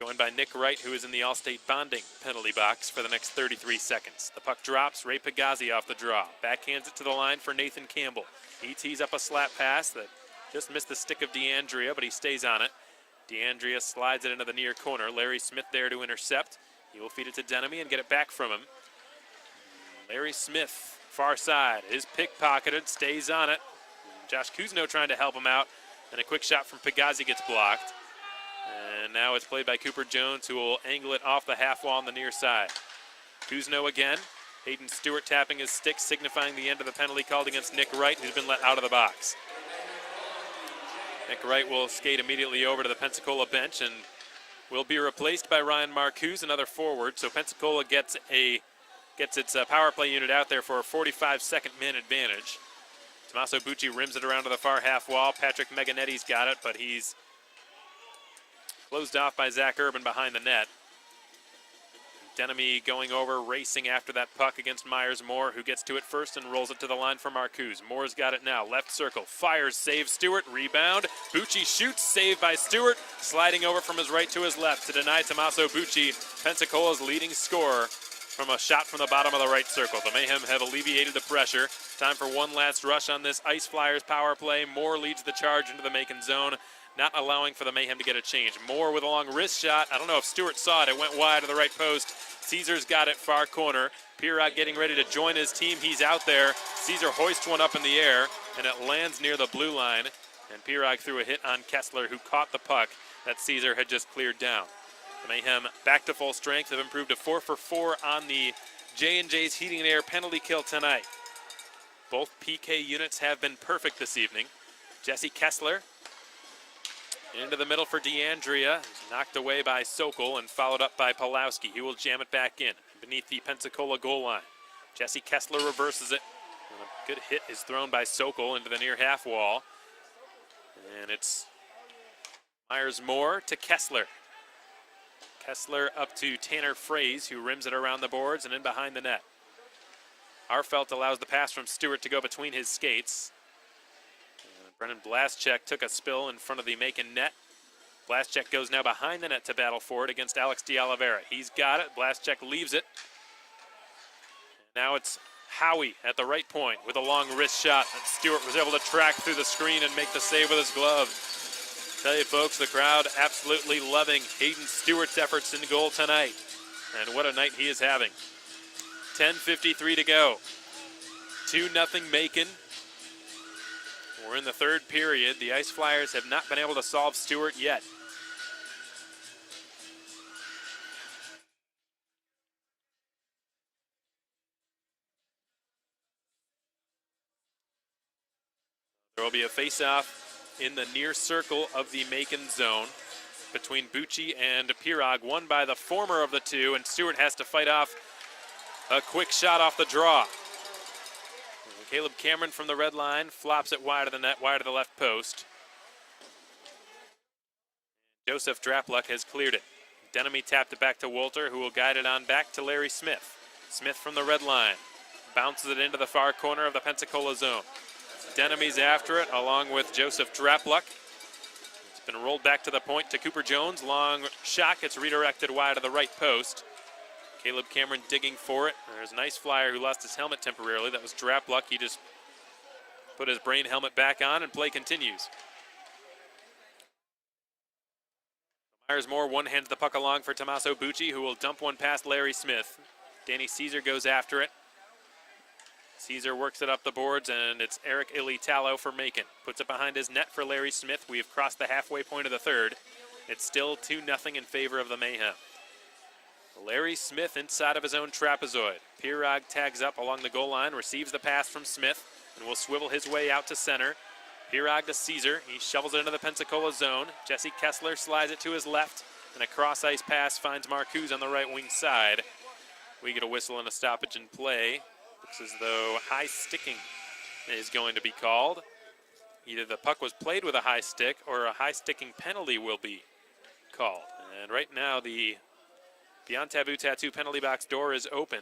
Joined by Nick Wright, who is in the Allstate Bonding penalty box for the next 33 seconds. The puck drops, Ray Pagazzi off the draw. Backhands it to the line for Nathan Campbell. He tees up a slap pass that just missed the stick of DeAndrea, but he stays on it. DeAndrea slides it into the near corner. Larry Smith there to intercept. He will feed it to Denemy and get it back from him. Larry Smith, far side, is pickpocketed, stays on it. Josh Cousineau trying to help him out, and a quick shot from Pagazzi gets blocked. And now it's played by Cooper Jones, who will angle it off the half wall on the near side. Cousineau again. Hayden Stewart tapping his stick, signifying the end of the penalty called against Nick Wright, who's been let out of the box. Nick Wright will skate immediately over to the Pensacola bench and will be replaced by Ryan Marcuse, another forward. So Pensacola gets its power play unit out there for a 45-second man advantage. Tommaso Bucci rims it around to the far half wall. Patrick Meganetti's got it, but he's closed off by Zach Urban behind the net. Denemy going over, racing after that puck against Myers Moore, who gets to it first and rolls it to the line for Marcuse. Moore's got it now, left circle, fires, saves Stewart, rebound. Bucci shoots, saved by Stewart, sliding over from his right to his left to deny Tommaso Bucci, Pensacola's leading scorer, from a shot from the bottom of the right circle. The Mayhem have alleviated the pressure. Time for one last rush on this Ice Flyers power play. Moore leads the charge into the Macon zone, not allowing for the Mayhem to get a change. Moore with a long wrist shot. I don't know if Stewart saw it. It went wide to the right post. Caesar's got it far corner. Pirog getting ready to join his team. He's out there. Caesar hoists one up in the air, and it lands near the blue line. And Pirog threw a hit on Kessler, who caught the puck that Caesar had just cleared down. The Mayhem back to full strength, have improved to 4 for 4 on the J&J's Heating and Air penalty kill tonight. Both PK units have been perfect this evening. Jesse Kessler into the middle for DeAndrea, knocked away by Sokol and followed up by Pulowski. He will jam it back in beneath the Pensacola goal line. Jesse Kessler reverses it, A good hit is thrown by Sokol into the near half wall. And it's Myers-Moore to Kessler. Kessler up to Tanner Fraze, who rims it around the boards and in behind the net. Arfelt allows the pass from Stewart to go between his skates. Brennan Blaschek took a spill in front of the Macon net. Blaschek goes now behind the net to battle for it against Alex de Oliveira. He's got it. Blaschek leaves it. Now it's Howie at the right point with a long wrist shot that Stewart was able to track through the screen and make the save with his glove. Tell you folks, the crowd absolutely loving Hayden Stewart's efforts in goal tonight. And what a night he is having. 10:53 to go. 2-0 Macon. We're in the third period. The Ice Flyers have not been able to solve Stewart yet. There will be a face-off in the near circle of the Macon zone between Bucci and Pirog, won by the former of the two, and Stewart has to fight off a quick shot off the draw. And Caleb Cameron from the red line flops it wide of the net, wide of the left post. Joseph Drapluk has cleared it. Denemy tapped it back to Wolter, who will guide it on back to Larry Smith. Smith from the red line bounces it into the far corner of the Pensacola zone. Denemy's after it, along with Joseph Drapluk. It's been rolled back to the point to Cooper Jones. Long shot gets redirected wide of the right post. Caleb Cameron digging for it. There's a nice flyer who lost his helmet temporarily. That was Drapluk. He just put his brain helmet back on, and play continues. Myers-Moore one-hands the puck along for Tommaso Bucci, who will dump one past Larry Smith. Danny Caesar goes after it. Caesar works it up the boards, and it's Eric Ilitalo for Macon. Puts it behind his net for Larry Smith. We have crossed the halfway point of the third. It's still 2-0 in favor of the Mayhem. Larry Smith inside of his own trapezoid. Pirog tags up along the goal line, receives the pass from Smith, and will swivel his way out to center. Pirog to Caesar. He shovels it into the Pensacola zone. Jesse Kessler slides it to his left, and a cross-ice pass finds Marcuse on the right wing side. We get a whistle and a stoppage in play. Looks as though high sticking is going to be called. Either the puck was played with a high stick or a high sticking penalty will be called. And right now the Beyond Taboo Tattoo penalty box door is open.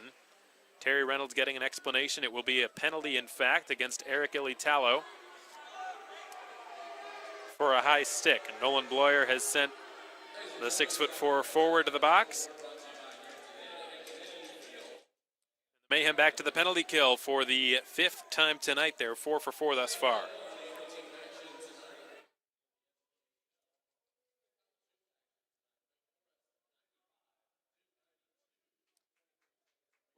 Terry Reynolds getting an explanation. It will be a penalty, in fact, against Eric Ilitalo for a high stick. And Nolan Bloyer has sent the 6'4" forward to the box. Mayhem back to the penalty kill for the fifth time tonight. They're 4 for 4 thus far.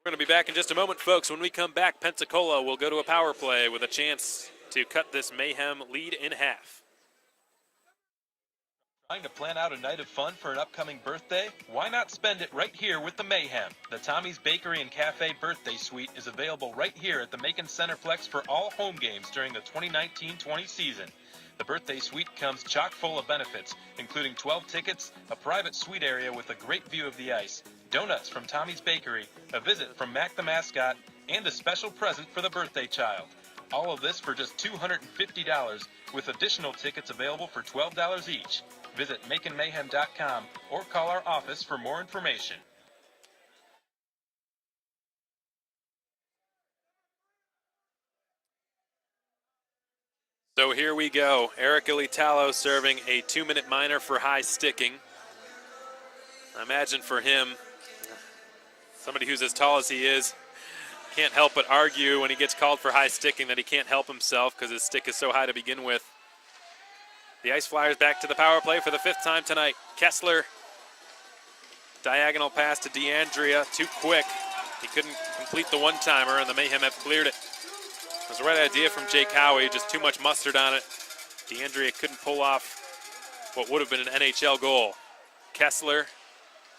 We're going to be back in just a moment, folks. When we come back, Pensacola will go to a power play with a chance to cut this Mayhem lead in half. Trying to plan out a night of fun for an upcoming birthday? Why not spend it right here with the Mayhem? The Tommy's Bakery and Cafe Birthday Suite is available right here at the Macon Centreplex for all home games during the 2019-20 season. The birthday suite comes chock full of benefits, including 12 tickets, a private suite area with a great view of the ice, donuts from Tommy's Bakery, a visit from Mac the Mascot, and a special present for the birthday child. All of this for just $250, with additional tickets available for $12 each. Visit MaconMayhem.com or call our office for more information. So here we go. Eric Ilitalo serving a 2-minute minor for high sticking. I imagine for him, somebody who's as tall as he is, can't help but argue when he gets called for high sticking that he can't help himself because his stick is so high to begin with. The Ice Flyers back to the power play for the fifth time tonight. Kessler, diagonal pass to DeAndrea, too quick. He couldn't complete the one-timer, and the Mayhem have cleared it. It was the right idea from Jake Howie, just too much mustard on it. DeAndrea couldn't pull off what would have been an NHL goal. Kessler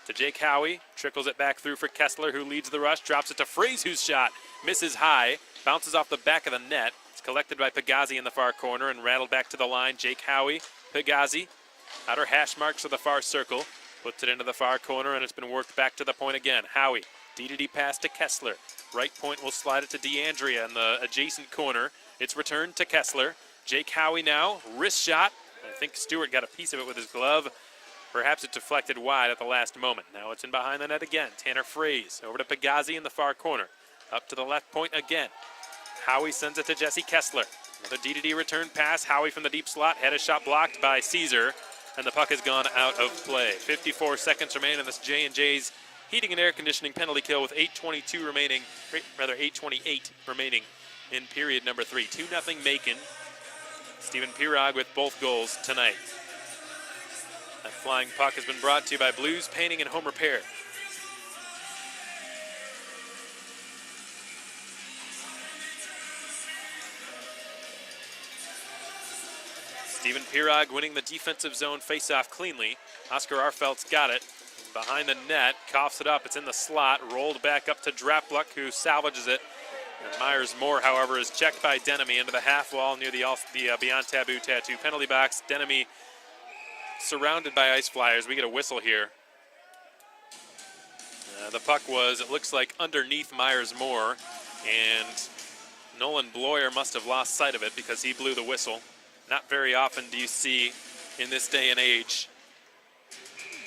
to Jake Howie, trickles it back through for Kessler, who leads the rush, drops it to Fraze, whose shot misses high, bounces off the back of the net. It's collected by Pagazzi in the far corner and rattled back to the line. Jake Howie, Pagazzi, outer hash marks for the far circle. Puts it into the far corner, and it's been worked back to the point again. Howie, D pass to Kessler. Right point will slide it to DeAndrea in the adjacent corner. It's returned to Kessler. Jake Howie now, wrist shot. I think Stewart got a piece of it with his glove. Perhaps it deflected wide at the last moment. Now it's in behind the net again. Tanner Fraze over to Pagazzi in the far corner. Up to the left point again. Howie sends it to Jesse Kessler. Another D return pass. Howie from the deep slot. Had a shot blocked by Caesar, and the puck has gone out of play. 54 seconds remain in this J&J's heating and air conditioning penalty kill with 8:28 remaining in period number 3. 2-0 Macon. Stephen Pirog with both goals tonight. That flying puck has been brought to you by Blues Painting and Home Repair. Stephen Pirog winning the defensive zone faceoff cleanly. Oscar Arfelt's got it. Behind the net, coughs it up. It's in the slot, rolled back up to Drapluck, who salvages it. And Myers-Moore, however, is checked by Denemy into the half wall near the Beyond Taboo Tattoo penalty box. Denemy surrounded by Ice Flyers. We get a whistle here. The puck was, it looks like, underneath Myers-Moore, and Nolan Bloyer must have lost sight of it because he blew the whistle. Not very often do you see, in this day and age,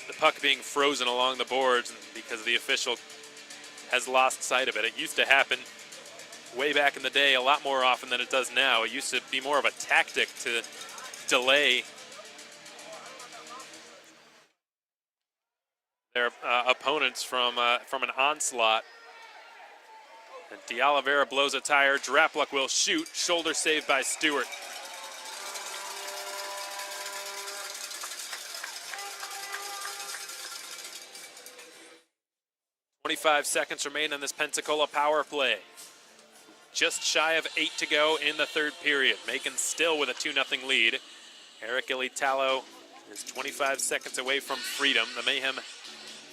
the puck being frozen along the boards because the official has lost sight of it. It used to happen way back in the day a lot more often than it does now. It used to be more of a tactic to delay their opponents from an onslaught. And D'Oliveira blows a tire. Drapluck will shoot. Shoulder saved by Stewart. .25 seconds remain in this Pensacola power play. Just shy of 8 to go in the third period. Macon still with a 2-0 lead. Eric Ilitalo is 25 seconds away from freedom. The Mayhem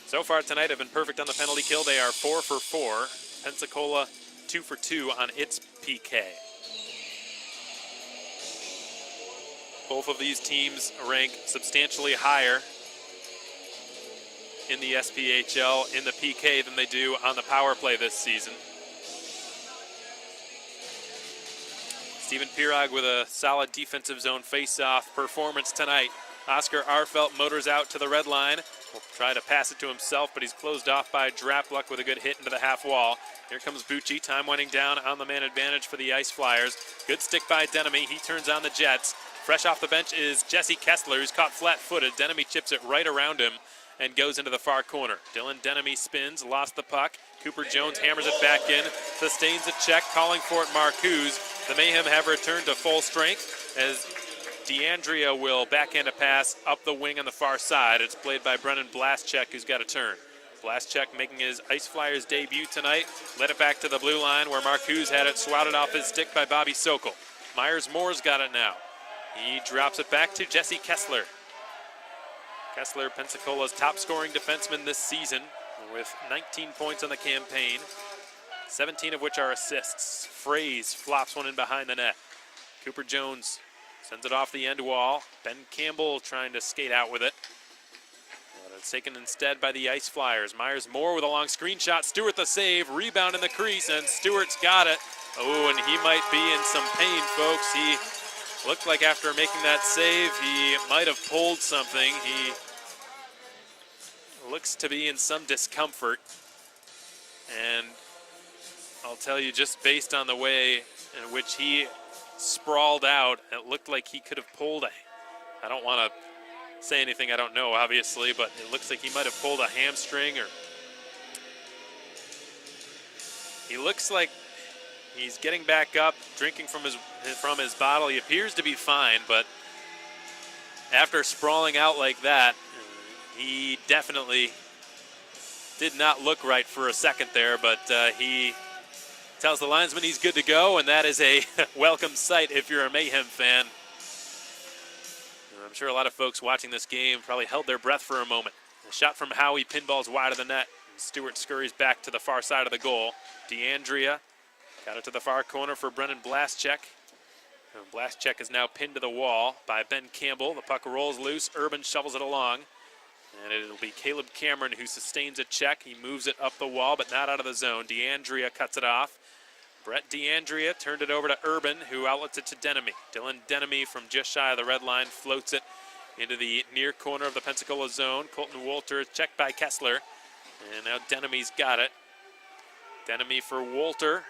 so far tonight have been perfect on the penalty kill. They are 4 for 4. Pensacola 2 for 2 on its PK. Both of these teams rank substantially higher in the SPHL in the PK than they do on the power play this season. Stephen Pirog with a solid defensive zone face-off performance tonight. Oscar Arfelt motors out to the red line. Will try to pass it to himself, but he's closed off by Drapluck with a good hit into the half wall. Here comes Bucci, time winding down on the man advantage for the Ice Flyers. Good stick by Denemy, he turns on the Jets. Fresh off the bench is Jesse Kessler, who's caught flat-footed. Denemy chips it right around him and goes into the far corner. Dylan Denemy spins, lost the puck. Cooper Jones hammers it back in, sustains a check, calling for it Marcuse. The Mayhem have returned to full strength as DeAndrea will backhand a pass up the wing on the far side. It's played by Brennan Blaschek, who's got a turn. Blaschek making his Ice Flyers debut tonight. Led it back to the blue line where Marcuse had it swatted off his stick by Bobby Sokol. Myers-Moore's got it now. He drops it back to Jesse Kessler. Kessler, Pensacola's top scoring defenseman this season with 19 points on the campaign, 17 of which are assists. Fraze flops one in behind the net. Cooper Jones sends it off the end wall. Ben Campbell trying to skate out with it. But it's taken instead by the Ice Flyers. Myers-Moore with a long screenshot. Stewart the save, rebound in the crease, and Stewart's got it. Oh, and he might be in some pain, folks. He looked like after making that save, he might have pulled something. He looks to be in some discomfort. And I'll tell you, just based on the way in which he sprawled out, it looked like he could have pulled I don't want to say anything I don't know, obviously, but it looks like he might have pulled a hamstring, or he looks like he's getting back up, drinking from his bottle. He appears to be fine, but after sprawling out like that, he definitely did not look right for a second there, but he tells the linesman he's good to go, and that is a welcome sight if you're a Mayhem fan. And I'm sure a lot of folks watching this game probably held their breath for a moment. A shot from Howie pinballs wide of the net, and Stewart scurries back to the far side of the goal. DeAndrea got it to the far corner for Brennan Blaschek. And Blaschek is now pinned to the wall by Ben Campbell. The puck rolls loose. Urban shovels it along. And it'll be Caleb Cameron who sustains a check. He moves it up the wall, but not out of the zone. DeAndrea cuts it off. Brett DeAndrea turned it over to Urban, who outlets it to Denemy. Dylan Denemy from just shy of the red line floats it into the near corner of the Pensacola zone. Colton Wolter is checked by Kessler. And now Denemy's got it. Denemy for Wolter.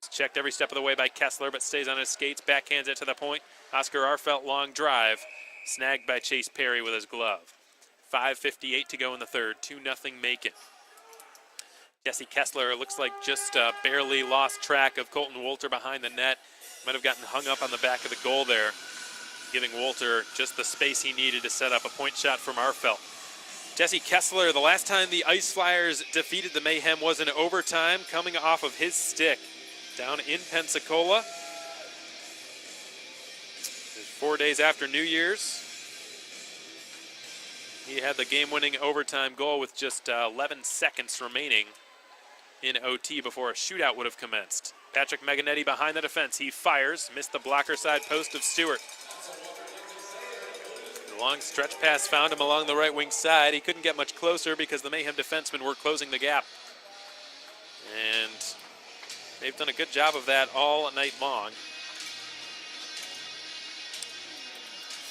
He's checked every step of the way by Kessler, but stays on his skates. Backhands it to the point. Oscar Arfelt long drive. Snagged by Chase Perry with his glove. 5:58 to go in the third. 2-0 Macon. Jesse Kessler looks like just barely lost track of Colton Wolter behind the net. Might have gotten hung up on the back of the goal there, giving Wolter just the space he needed to set up a point shot from Arfelt. Jesse Kessler, the last time the Ice Flyers defeated the Mayhem was in overtime, coming off of his stick down in Pensacola. 4 days after New Year's. He had the game-winning overtime goal with just 11 seconds remaining in OT before a shootout would have commenced. Patrick Meganetti behind the defense. He fires, missed the blocker side post of Stewart. The long stretch pass found him along the right wing side. He couldn't get much closer because the Mayhem defensemen were closing the gap. And they've done a good job of that all night long.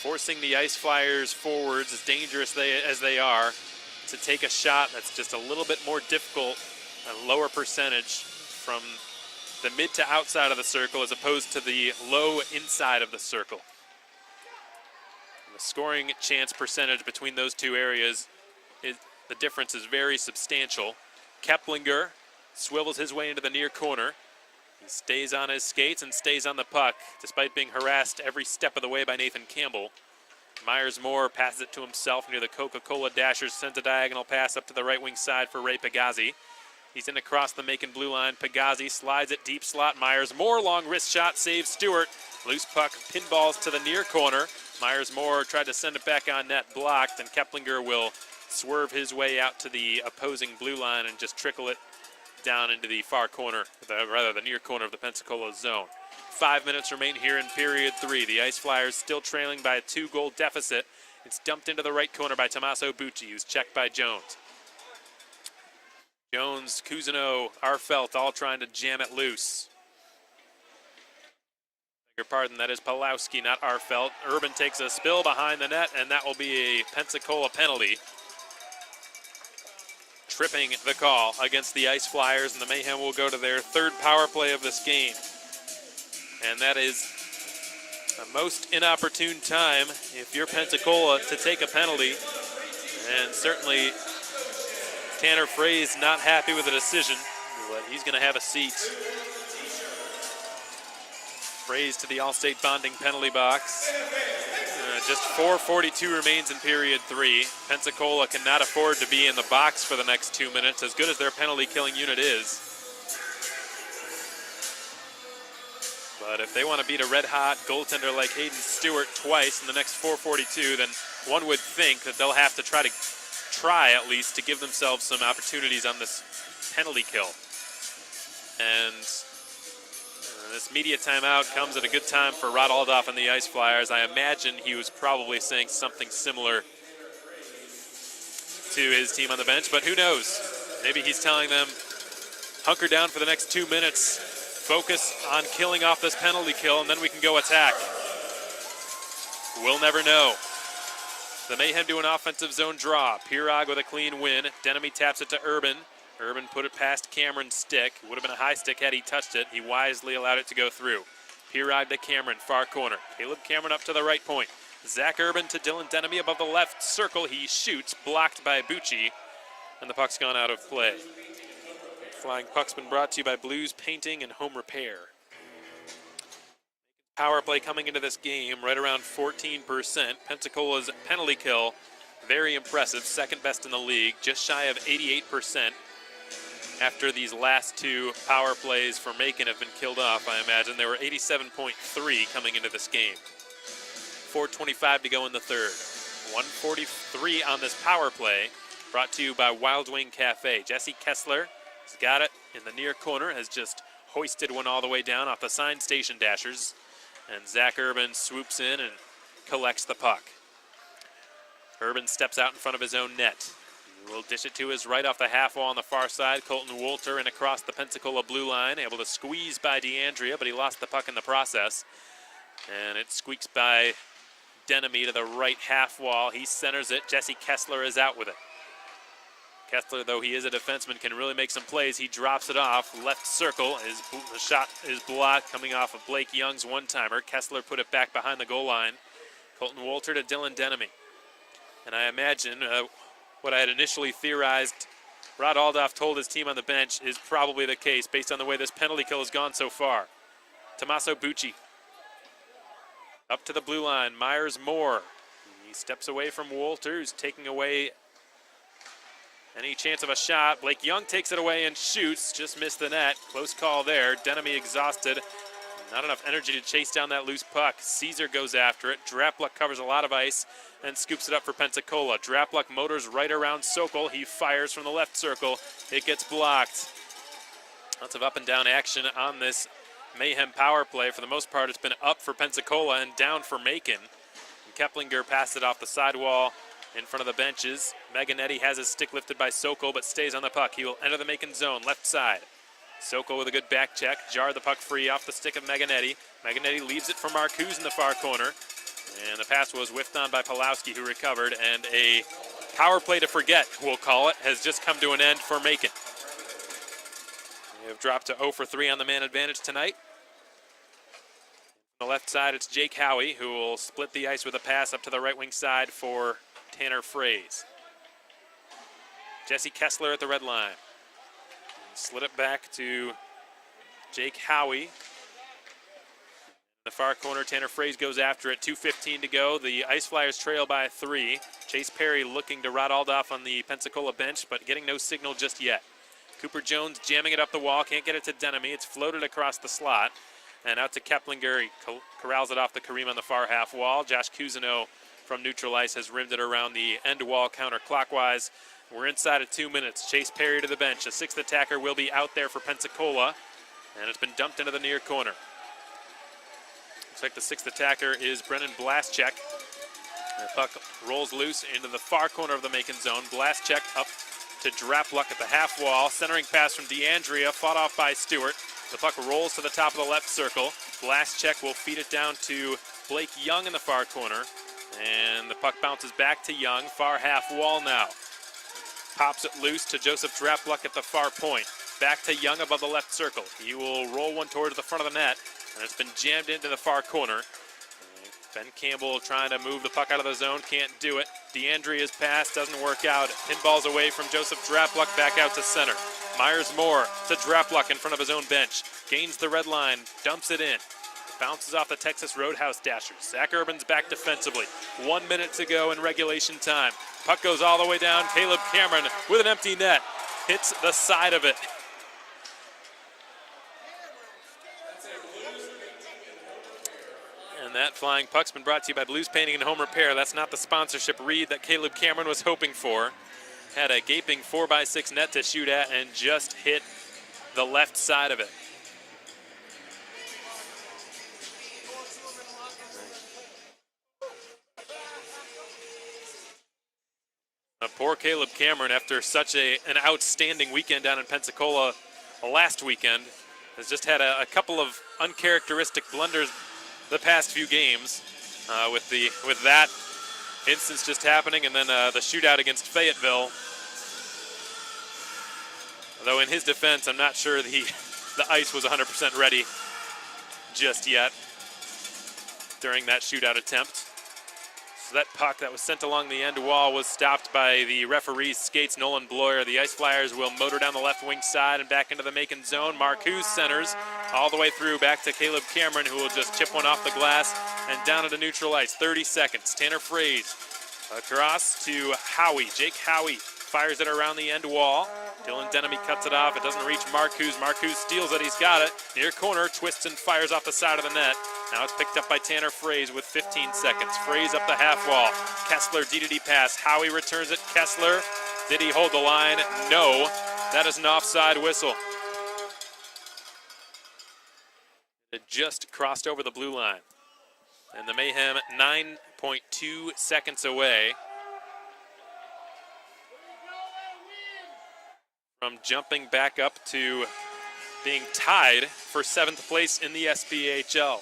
Forcing the Ice Flyers forwards, as dangerous as they are, to take a shot that's just a little bit more difficult, a lower percentage from the mid to outside of the circle as opposed to the low inside of the circle. And the scoring chance percentage between those two areas, the difference is very substantial. Keplinger swivels his way into the near corner. He stays on his skates and stays on the puck, despite being harassed every step of the way by Nathan Campbell. Myers-Moore passes it to himself near the Coca-Cola Dashers, sends a diagonal pass up to the right wing side for Ray Pagazzi. He's in across the Macon blue line. Pagazzi slides it deep slot. Myers-Moore, long wrist shot, saves Stewart. Loose puck, pinballs to the near corner. Myers-Moore tried to send it back on net, blocked, and Keplinger will swerve his way out to the opposing blue line and just trickle it down into the far corner, the near corner of the Pensacola zone. 5 minutes remain here in period 3. The Ice Flyers still trailing by a 2-goal deficit. It's dumped into the right corner by Tommaso Bucci, who's checked by Jones. Jones, Cousineau, Arfelt all trying to jam it loose. Beg your pardon, that is Pawlowski, not Arfelt. Urban takes a spill behind the net, and that will be a Pensacola penalty. Tripping the call against the Ice Flyers, and the Mayhem will go to their third power play of this game. And that is the most inopportune time, if you're Pensacola, to take a penalty. And certainly Tanner Frey's not happy with the decision, but he's going to have a seat. Frey's to the All-State bonding penalty box. Just 4:42 remains in period 3. Pensacola cannot afford to be in the box for the next 2 minutes, as good as their penalty killing unit is. But if they want to beat a red-hot goaltender like Hayden Stewart twice in the next 4:42, then one would think that they'll have to try at least to give themselves some opportunities on this penalty kill. And this media timeout comes at a good time for Rod Aldoff and the Ice Flyers. I imagine he was probably saying something similar to his team on the bench, but who knows? Maybe he's telling them, hunker down for the next 2 minutes, focus on killing off this penalty kill, and then we can go attack. We'll never know. The Mayhem do an offensive zone draw. Pirog with a clean win. Denemy taps it to Urban. Urban put it past Cameron's stick. Would have been a high stick had he touched it. He wisely allowed it to go through. Pirog to Cameron, far corner. Caleb Cameron up to the right point. Zach Urban to Dylan Denemy above the left circle. He shoots, blocked by Bucci, and the puck's gone out of play. Flying puck's been brought to you by Blues Painting and Home Repair. Power play coming into this game right around 14%. Pensacola's penalty kill, very impressive, second best in the league, just shy of 88%. After these last two power plays for Macon have been killed off, I imagine. They were 87.3 coming into this game. 4:25 to go in the third. 1:43 on this power play, brought to you by Wild Wing Cafe. Jesse Kessler has got it in the near corner, has just hoisted one all the way down off the sign station dashers. And Zach Urban swoops in and collects the puck. Urban steps out in front of his own net. He will dish it to his right off the half wall on the far side. Colton Wolter in across the Pensacola blue line, able to squeeze by DeAndrea, but he lost the puck in the process. And it squeaks by Denemy to the right half wall. He centers it. Jesse Kessler is out with it. Kessler, though he is a defenseman, can really make some plays. He drops it off. Left circle. The shot is blocked coming off of Blake Young's one-timer. Kessler put it back behind the goal line. Colton Wolter to Dylan Denemy. And I imagine what I had initially theorized, Rod Aldoff told his team on the bench, is probably the case based on the way this penalty kill has gone so far. Tommaso Bucci up to the blue line. Myers Moore. He steps away from Wolter, who's taking away any chance of a shot. Blake Young takes it away and shoots. Just missed the net. Close call there. Denemy exhausted. Not enough energy to chase down that loose puck. Caesar goes after it. Drapluck covers a lot of ice and scoops it up for Pensacola. Drapluck motors right around Sokol. He fires from the left circle. It gets blocked. Lots of up and down action on this Mayhem power play. For the most part, it's been up for Pensacola and down for Macon. And Keplinger passed it off the sidewall in front of the benches. Maganetti has his stick lifted by Sokol, but stays on the puck. He will enter the Macon zone, left side. Sokol with a good back check, jarred the puck free off the stick of Maganetti. Maganetti leaves it for Marcuse in the far corner. And the pass was whiffed on by Pulowski, who recovered. And a power play to forget, we'll call it, has just come to an end for Macon. They have dropped to 0 for 3 on the man advantage tonight. On the left side, it's Jake Howie, who will split the ice with a pass up to the right wing side for Tanner Fraze. Jesse Kessler at the red line. Slid it back to Jake Howie. In the far corner, Tanner Fraze goes after it. 2:15 to go. The Ice Flyers trail by 3. Chase Perry looking to Rod Aldoff on the Pensacola bench, but getting no signal just yet. Cooper Jones jamming it up the wall. Can't get it to Denemy. It's floated across the slot. And out to Keplinger. He corrals it off the Kareem on the far half wall. Josh Cousineau from neutral ice has rimmed it around the end wall counterclockwise. We're inside of 2 minutes. Chase Perry to the bench. A sixth attacker will be out there for Pensacola. And it's been dumped into the near corner. Looks like the sixth attacker is Brennan Blaschek. The puck rolls loose into the far corner of the Macon zone. Blaschek up to Drapluck at the half wall. Centering pass from DeAndrea, fought off by Stewart. The puck rolls to the top of the left circle. Blaschek will feed it down to Blake Young in the far corner. And the puck bounces back to Young, far half wall now. Pops it loose to Joseph Drapluck at the far point. Back to Young above the left circle. He will roll one towards the front of the net, and it's been jammed into the far corner. Ben Campbell trying to move the puck out of the zone, can't do it. DeAndrea's pass doesn't work out. Pinballs away from Joseph Drapluck back out to center. Myers Moore to Drapluck in front of his own bench. Gains the red line, dumps it in. Bounces off the Texas Roadhouse Dashers. Zach Urban's back defensively. 1 minute to go in regulation time. Puck goes all the way down. Caleb Cameron with an empty net. Hits the side of it. And that flying puck's been brought to you by Blues Painting and Home Repair. That's not the sponsorship read that Caleb Cameron was hoping for. Had a gaping 4x6 net to shoot at and just hit the left side of it. Poor Caleb Cameron, after such an outstanding weekend down in Pensacola last weekend, has just had a couple of uncharacteristic blunders the past few games, with that instance just happening, and then the shootout against Fayetteville. Though in his defense, I'm not sure the ice was 100% ready just yet during that shootout attempt. So that puck that was sent along the end wall was stopped by the referee's skates, Nolan Bloyer. The Ice Flyers will motor down the left wing side and back into the Macon zone. Marcuse centers all the way through back to Caleb Cameron, who will just chip one off the glass and down into neutral ice. 30 seconds. Tanner Fraze across to Howie. Jake Howie fires it around the end wall. Dylan Denemy cuts it off. It doesn't reach Marcuse. Marcuse steals it. He's got it. Near corner, twists and fires off the side of the net. Now it's picked up by Tanner Fraze with 15 seconds. Fraze up the half wall. Kessler, D-to-D pass. Howie returns it. Kessler, did he hold the line? No. That is an offside whistle. It just crossed over the blue line. And the Mayhem 9.2 seconds away from jumping back up to being tied for 7th place in the SPHL.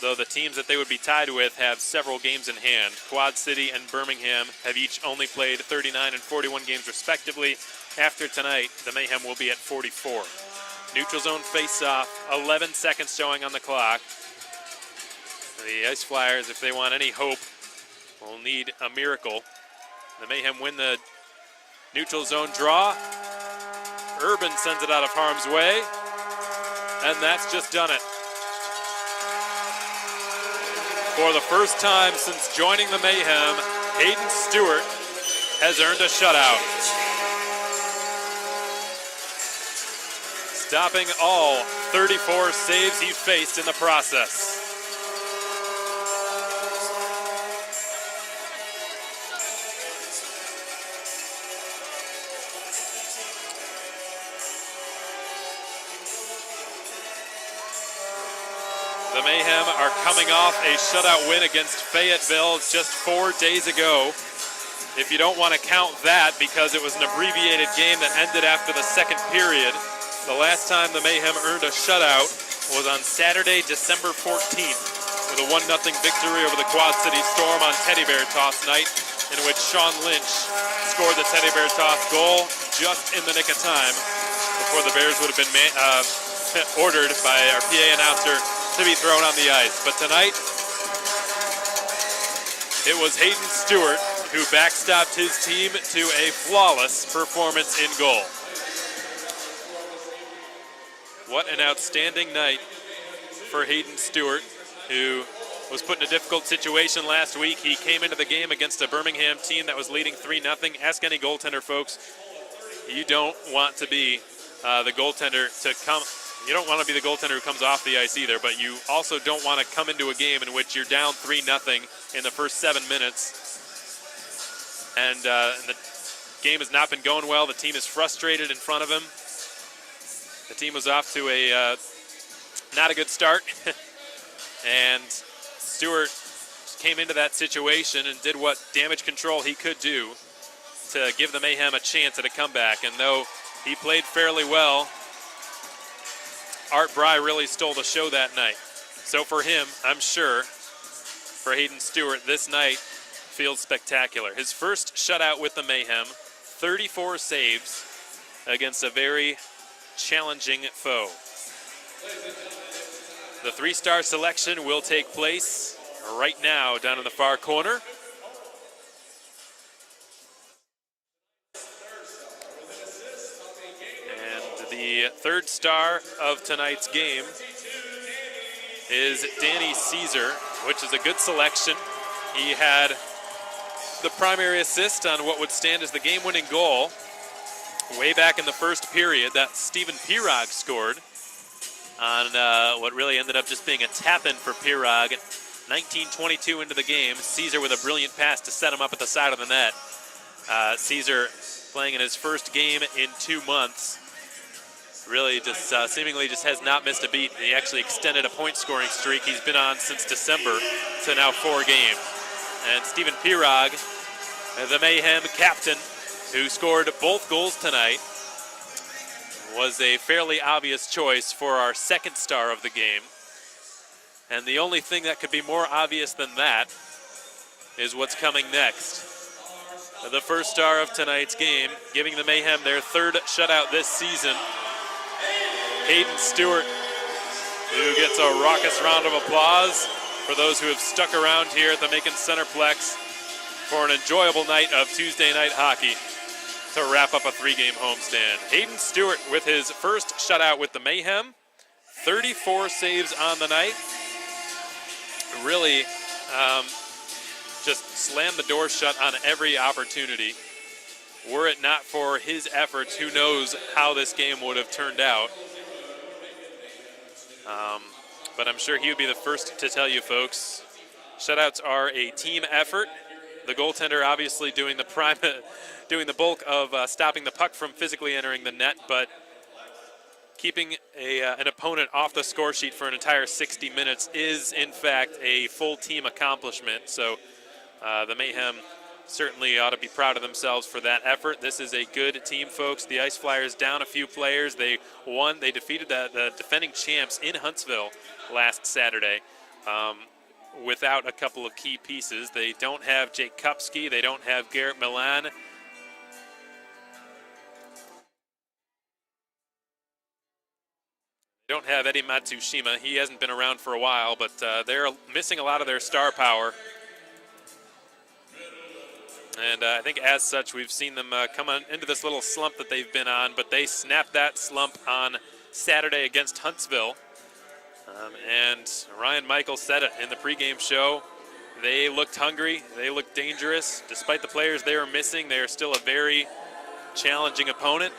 Though the teams that they would be tied with have several games in hand. Quad City and Birmingham have each only played 39 and 41 games respectively. After tonight, the Mayhem will be at 44. Neutral zone face-off, 11 seconds showing on the clock. The Ice Flyers, if they want any hope, will need a miracle. The Mayhem win the neutral zone draw. Urban sends it out of harm's way, and that's just done it. For the first time since joining the Mayhem, Hayden Stewart has earned a shutout, stopping all 34 saves he faced in the process. The Mayhem are coming off a shutout win against Fayetteville just 4 days ago. If you don't want to count that because it was an abbreviated game that ended after the second period, the last time the Mayhem earned a shutout was on Saturday, December 14th, with a 1-0 victory over the Quad City Storm on Teddy Bear Toss night, in which Sean Lynch scored the Teddy Bear Toss goal just in the nick of time before the Bears would have been ordered by our PA announcer to be thrown on the ice. But tonight, it was Hayden Stewart who backstopped his team to a flawless performance in goal. What an outstanding night for Hayden Stewart, who was put in a difficult situation last week. He came into the game against a Birmingham team that was leading 3-0. Ask any goaltender, folks. You don't want to be the goaltender to come. You don't want to be the goaltender who comes off the ice either, but you also don't want to come into a game in which you're down 3-0 in the first 7 minutes. And the game has not been going well. The team is frustrated in front of him. The team was off to a not a good start. And Stewart came into that situation and did what damage control he could do to give the Mayhem a chance at a comeback. And though he played fairly well, Art Bry really stole the show that night. So for him, I'm sure, for Hayden Stewart, this night feels spectacular. His first shutout with the Mayhem, 34 saves against a very challenging foe. The 3-star selection will take place right now down in the far corner. The 3rd star of tonight's game is Danny Caesar, which is a good selection. He had the primary assist on what would stand as the game-winning goal way back in the first period that Stephen Pirog scored on what really ended up just being a tap-in for Pirog. 19:22 into the game, Caesar with a brilliant pass to set him up at the side of the net. Caesar playing in his first game in 2 months. Really just seemingly just has not missed a beat. He actually extended a point-scoring streak he's been on since December to now 4 games. And Stephen Pirog, the Mayhem captain, who scored both goals tonight, was a fairly obvious choice for our 2nd star of the game. And the only thing that could be more obvious than that is what's coming next. The 1st star of tonight's game, giving the Mayhem their 3rd shutout this season, Hayden Stewart, who gets a raucous round of applause for those who have stuck around here at the Macon Centreplex for an enjoyable night of Tuesday night hockey to wrap up a 3-game homestand. Hayden Stewart with his first shutout with the Mayhem, 34 saves on the night. Really just slammed the door shut on every opportunity. Were it not for his efforts, who knows how this game would have turned out. But I'm sure he would be the first to tell you, folks, shutouts are a team effort. The goaltender obviously doing the bulk of stopping the puck from physically entering the net, but keeping an opponent off the score sheet for an entire 60 minutes is, in fact, a full team accomplishment. So the Mayhem certainly ought to be proud of themselves for that effort. This is a good team, folks. The Ice Flyers down a few players. They won. They defeated the defending champs in Huntsville last Saturday without a couple of key pieces. They don't have Jake Kupski. They don't have Garrett Milan. They don't have Eddie Matsushima. He hasn't been around for a while, but they're missing a lot of their star power. And I think as such, we've seen them come into this little slump that they've been on, but they snapped that slump on Saturday against Huntsville. And Ryan Michael said it in the pregame show. They looked hungry. They looked dangerous. Despite the players they were missing, they are still a very challenging opponent.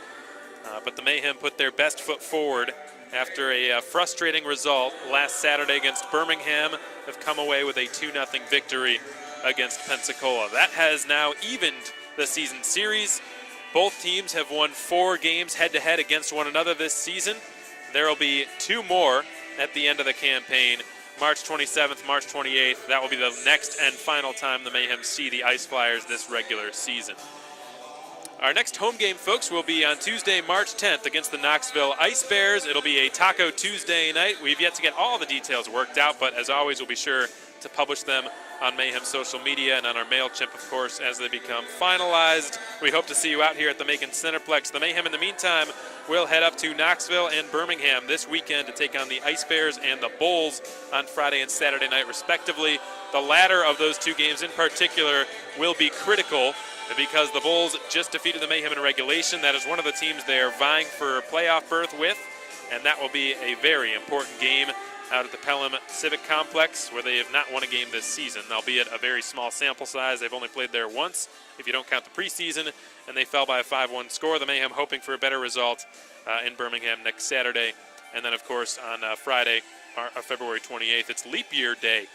But the Mayhem put their best foot forward after a frustrating result last Saturday against Birmingham. Have come away with a 2-0 victory against Pensacola. That has now evened the season series. Both teams have won 4 games head-to-head against one another this season. There will be 2 more at the end of the campaign, March 27th, March 28th. That will be the next and final time the Mayhem see the Ice Flyers this regular season. Our next home game, folks, will be on Tuesday, March 10th against the Knoxville Ice Bears. It'll be a Taco Tuesday night. We've yet to get all the details worked out, but as always, we'll be sure to publish them on Mayhem social media and on our MailChimp, of course, as they become finalized. We hope to see you out here at the Macon Centreplex. The Mayhem, in the meantime, will head up to Knoxville and Birmingham this weekend to take on the Ice Bears and the Bulls on Friday and Saturday night, respectively. The latter of those 2 games in particular will be critical because the Bulls just defeated the Mayhem in regulation. That is one of the teams they are vying for playoff berth with, and that will be a very important game out at the Pelham Civic Complex, where they have not won a game this season, albeit a very small sample size. They've only played there once, if you don't count the preseason, and they fell by a 5-1 score. The Mayhem hoping for a better result in Birmingham next Saturday. And then, of course, on Friday, February 28th, it's Leap Year Day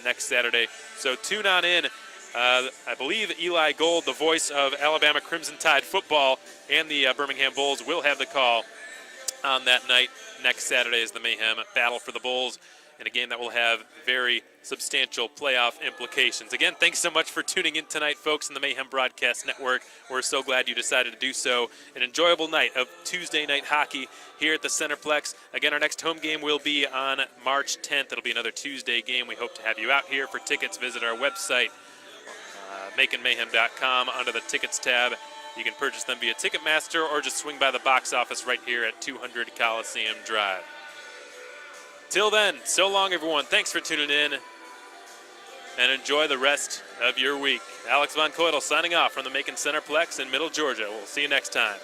next Saturday. So tune on in. I believe Eli Gold, the voice of Alabama Crimson Tide football, and the Birmingham Bulls will have the call on that night next Saturday as the Mayhem battle for the Bulls in a game that will have very substantial playoff implications. Again, thanks so much for tuning in tonight, folks, in the Mayhem Broadcast Network. We're so glad you decided to do so. An enjoyable night of Tuesday night hockey here at the Centreplex. Again, our next home game will be on March 10th. It'll be another Tuesday game. We hope to have you out here. For tickets, visit our website, MaconMayhem.com, under the Tickets tab. You can purchase them via Ticketmaster or just swing by the box office right here at 200 Coliseum Drive. Till then, so long, everyone. Thanks for tuning in, and enjoy the rest of your week. Alex Von Coitel signing off from the Macon Centerplex in Middle Georgia. We'll see you next time.